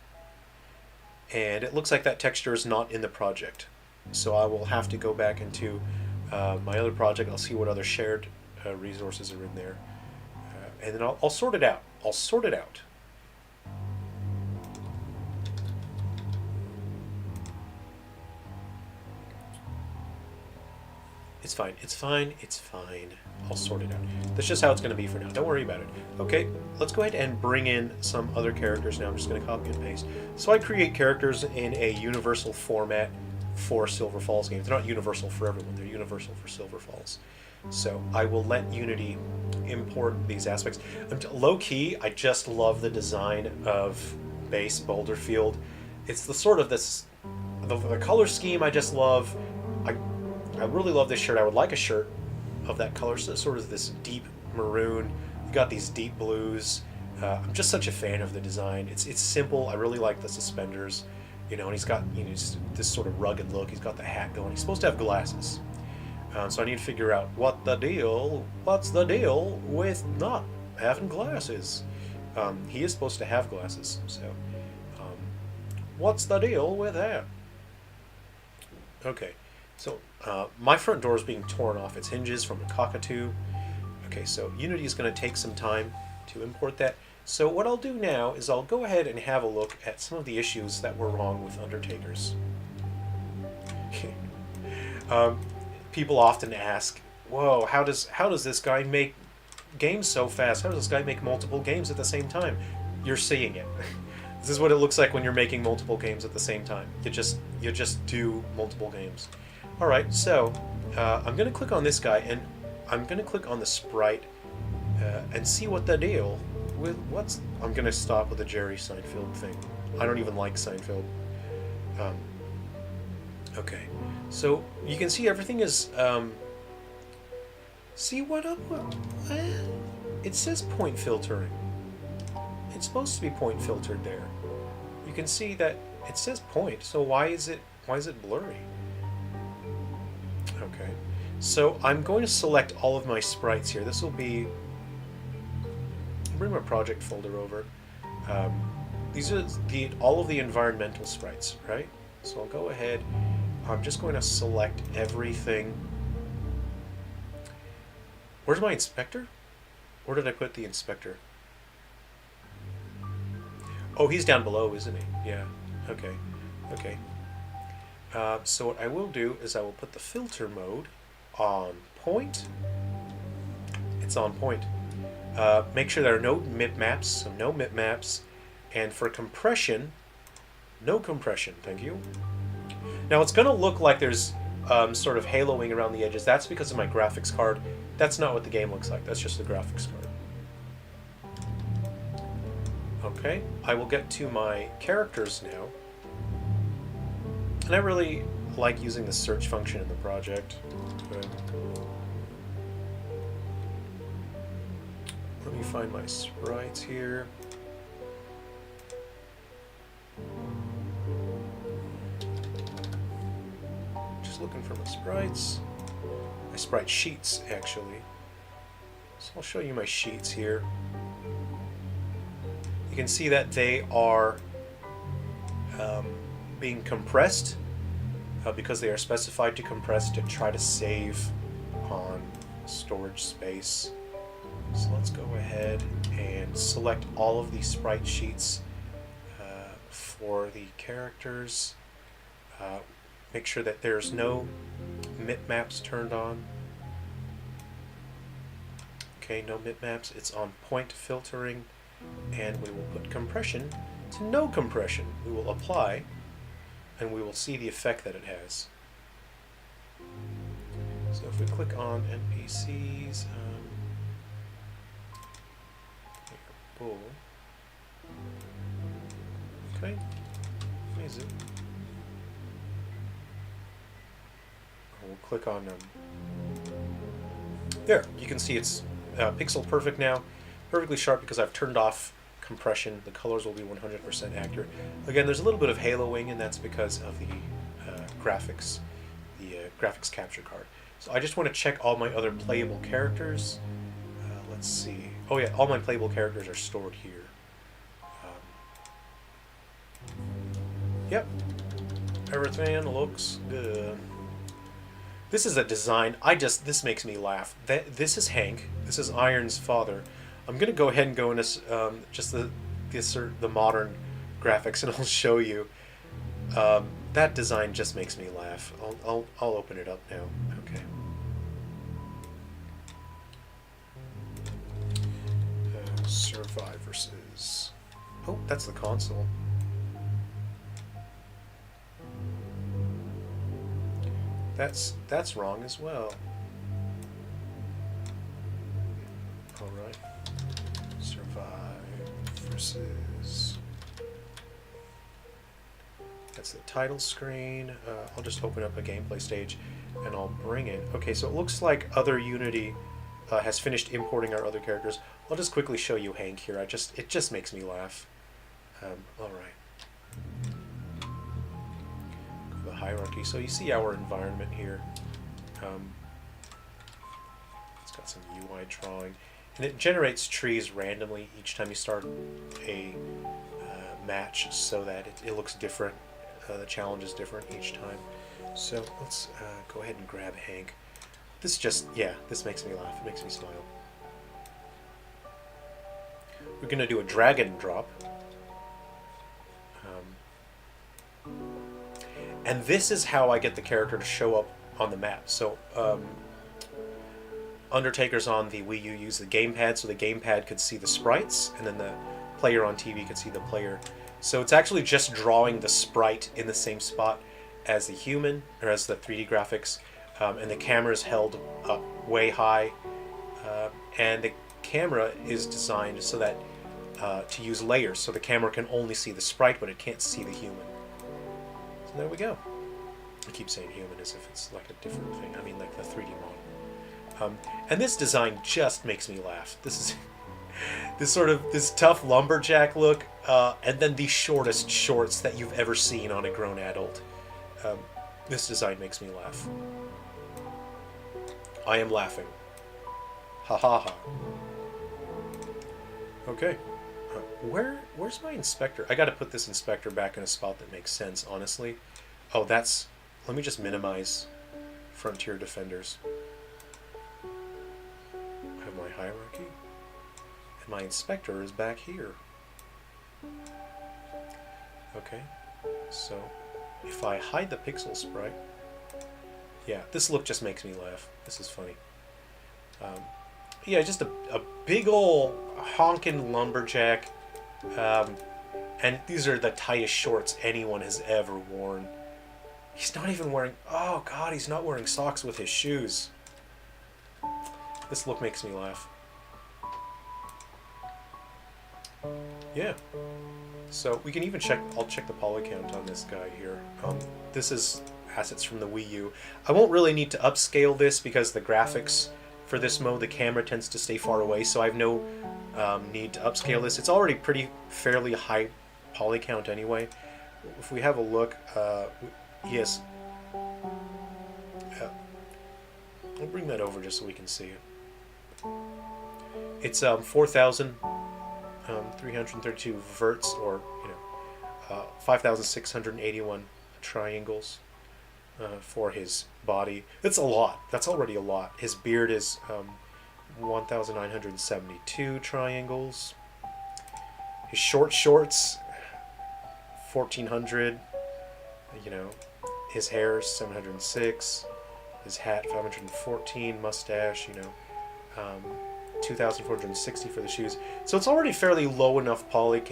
and it looks like that texture is not in the project. So I will have to go back into my other project. I'll see what other shared resources are in there, and then I'll sort it out. I'll sort it out. It's fine. It's fine. It's fine. I'll sort it out. That's just how it's going to be for now. Don't worry about it. Okay, let's go ahead and bring in some other characters now. I'm just going to copy and paste. So I create characters in a universal format for Silver Falls games. They're not universal for everyone. They're universal for Silver Falls. So I will let Unity import these aspects. Low-key, I just love the design of base Boulder Field. It's the sort of this... The color scheme I just love. I really love this shirt. I would like a shirt of that color. So sort of this deep maroon. You got these deep blues. I'm just such a fan of the design. It's simple. I really like the suspenders. You know, and he's got this sort of rugged look. He's got the hat going. He's supposed to have glasses. So I need to figure out what's the deal with not having glasses. He is supposed to have glasses. So what's the deal with that? Okay. So my front door is being torn off its hinges from a cockatoo. Okay, so Unity is going to take some time to import that. So what I'll do now is I'll go ahead and have a look at some of the issues that were wrong with Undertakers. People often ask, "Whoa, how does this guy make games so fast? How does this guy make multiple games at the same time?" You're seeing it. This is what it looks like when you're making multiple games at the same time. You just do multiple games. Alright, so I'm going to click on this guy, and I'm going to click on the sprite and see what the deal with what's... I'm going to stop with the Jerry Seinfeld thing. I don't even like Seinfeld. Okay, so you can see everything is... see what up? It says point filtering. It's supposed to be point filtered there. You can see that it says point, so why is it blurry? Okay, so I'm going to select all of my sprites here. This will be... bring my project folder over. These are all of the environmental sprites, right? So I'll go ahead. I'm just going to select everything. Where's my inspector? Where did I put the inspector? Oh, he's down below, isn't he? Yeah. Okay. Okay. So what I will do is I will put the filter mode on point. It's on point. Make sure there are no mip-maps, so no mip-maps. And for compression, no compression, thank you. Now it's going to look like there's sort of haloing around the edges. That's because of my graphics card. That's not what the game looks like. That's just the graphics card. Okay, I will get to my characters now. And I really like using the search function in the project. But let me find my sprites here. Just looking for my sprites. My sprite sheets, actually. So I'll show you my sheets here. You can see that they are being compressed because they are specified to compress to try to save on storage space. So let's go ahead and select all of the sprite sheets for the characters. Make sure that there's no bitmaps turned on. Okay, no bitmaps. It's on point filtering, and we will put compression to no compression. We will apply, and we will see the effect that it has. So if we click on NPCs, bull. Okay, amazing. We'll click on there. You can see it's pixel perfect now, perfectly sharp because I've turned off compression. The colors will be 100% accurate. Again, there's a little bit of haloing, and that's because of the graphics, graphics capture card. So I just want to check all my other playable characters. Let's see. Oh yeah, all my playable characters are stored here. Yep, everything looks good. This is a design, this makes me laugh. This is Hank, this is Iron's father. I'm gonna go ahead and go into just the modern graphics, and I'll show you. That design just makes me laugh. I'll open it up now. Okay. Survive versus. Oh, that's the console. That's wrong as well. All right. Survive versus. That's the title screen. I'll just open up a gameplay stage, and I'll bring it. Okay, so it looks like other Unity has finished importing our other characters. I'll just quickly show you Hank here. It just makes me laugh. All right. The hierarchy. So you see our environment here. It's got some UI drawing, and it generates trees randomly each time you start a match, so that it looks different. The challenge is different each time. So let's go ahead and grab Hank. This makes me laugh. It makes me smile. We're going to do a dragon drop. And this is how I get the character to show up on the map. So, Undertakers on the Wii U use the gamepad, so the gamepad could see the sprites, and then the player on TV could see the player. So it's actually just drawing the sprite in the same spot as the human, or as the 3D graphics, and the camera is held up way high, and the camera is designed so that to use layers, so the camera can only see the sprite, but it can't see the human. So there we go. I keep saying human as if it's like a different thing. I mean like the 3D model. And this design just makes me laugh. This is this tough lumberjack look, and then the shortest shorts that you've ever seen on a grown adult. This design makes me laugh. I am laughing. Ha ha ha. Okay. Where's my inspector? I gotta put this inspector back in a spot that makes sense, honestly. Oh, let me just minimize Frontier Defenders. I have my hierarchy. And my inspector is back here. Okay. So, if I hide the pixel sprite... Yeah, this look just makes me laugh. This is funny. Yeah, just a big ol' honkin' lumberjack. And these are the tightest shorts anyone has ever worn. He's not even wearing... Oh, God, he's not wearing socks with his shoes. This look makes me laugh. Yeah. So we can even check... I'll check the poly count on this guy here. This is assets from the Wii U. I won't really need to upscale this because the graphics for this mode, the camera tends to stay far away, so I have no need to upscale this. It's already fairly high poly count anyway. If we have a look, yes. I'll bring that over just so we can see it. It's 4,332 verts, or 5,681 triangles for his body. That's a lot. That's already a lot. His beard is 1,972 triangles. His short shorts, 1,400. You know, his hair, 706. His hat, 514. Mustache, you know, 2,460 for the shoes. So it's already fairly low enough poly.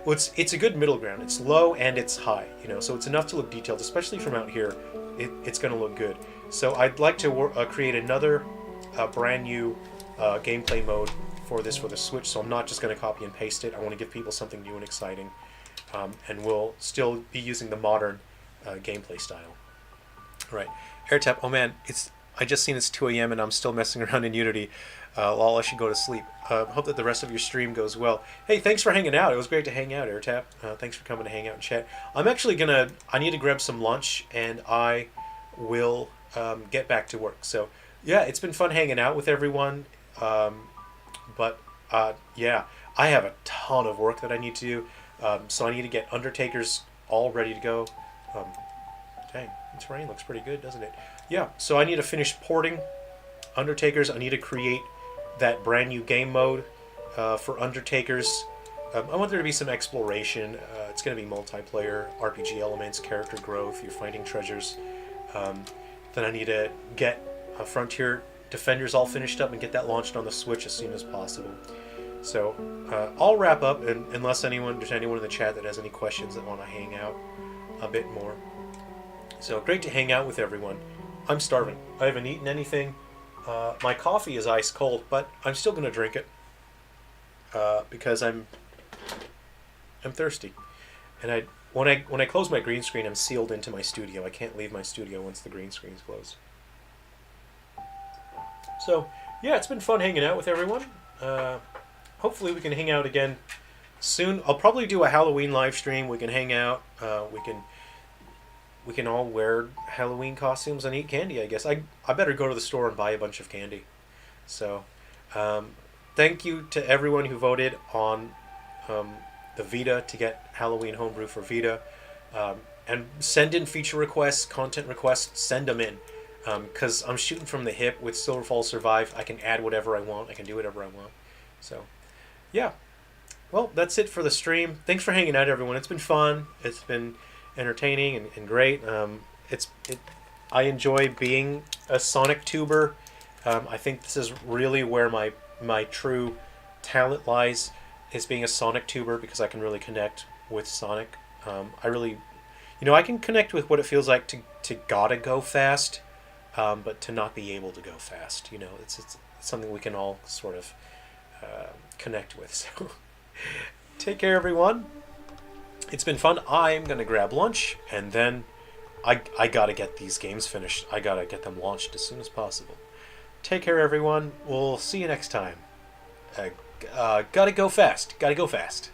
It's a good middle ground. It's low and it's high, you know, so it's enough to look detailed, especially from out here. It's going to look good. So I'd like to create another brand new gameplay mode for the Switch. So I'm not just going to copy and paste it. I want to give people something new and exciting, and we'll still be using the modern gameplay style. All right, AirTap. Oh man, I just seen it's 2 a.m. and I'm still messing around in Unity. Lol, I should go to sleep. Hope that the rest of your stream goes well. Hey, thanks for hanging out. It was great to hang out, AirTap. Thanks for coming to hang out and chat. I'm actually I need to grab some lunch, and I will get back to work. So, yeah, it's been fun hanging out with everyone. But yeah, I have a ton of work that I need to do. So I need to get Undertakers all ready to go. Dang, this rain looks pretty good, doesn't it? Yeah, so I need to finish porting Undertakers. I need to create that brand new game mode for Undertakers. I want there to be some exploration. It's going to be multiplayer, RPG elements, character growth, you're finding treasures. Then I need to get Frontier Defenders all finished up and get that launched on the Switch as soon as possible. So I'll wrap up, unless there's anyone in the chat that has any questions that want to hang out a bit more. So great to hang out with everyone. I'm starving. I haven't eaten anything. My coffee is ice cold, but I'm still going to drink it because I'm thirsty. And when I close my green screen, I'm sealed into my studio. I can't leave my studio once the green screen's closed. So yeah, it's been fun hanging out with everyone. Hopefully we can hang out again soon. I'll probably do a Halloween live stream. We can hang out. We can all wear Halloween costumes and eat candy, I guess. I better go to the store and buy a bunch of candy. So, thank you to everyone who voted on the Vita to get Halloween Homebrew for Vita. And send in feature requests, content requests, send them in. Because I'm shooting from the hip with Silverfall Survive. I can add whatever I want. I can do whatever I want. So, yeah. Well, that's it for the stream. Thanks for hanging out, everyone. It's been fun. It's been entertaining and great. I enjoy being a Sonic tuber. I think this is really where my true talent lies, is being a Sonic tuber, because I can really connect with Sonic. I can connect with what it feels like to gotta go fast, but to not be able to go fast. It's something we can all sort of connect with. So take care, everyone. It's been fun. I'm going to grab lunch, and then I got to get these games finished. I got to get them launched as soon as possible. Take care, everyone. We'll see you next time. Gotta go fast. Gotta go fast.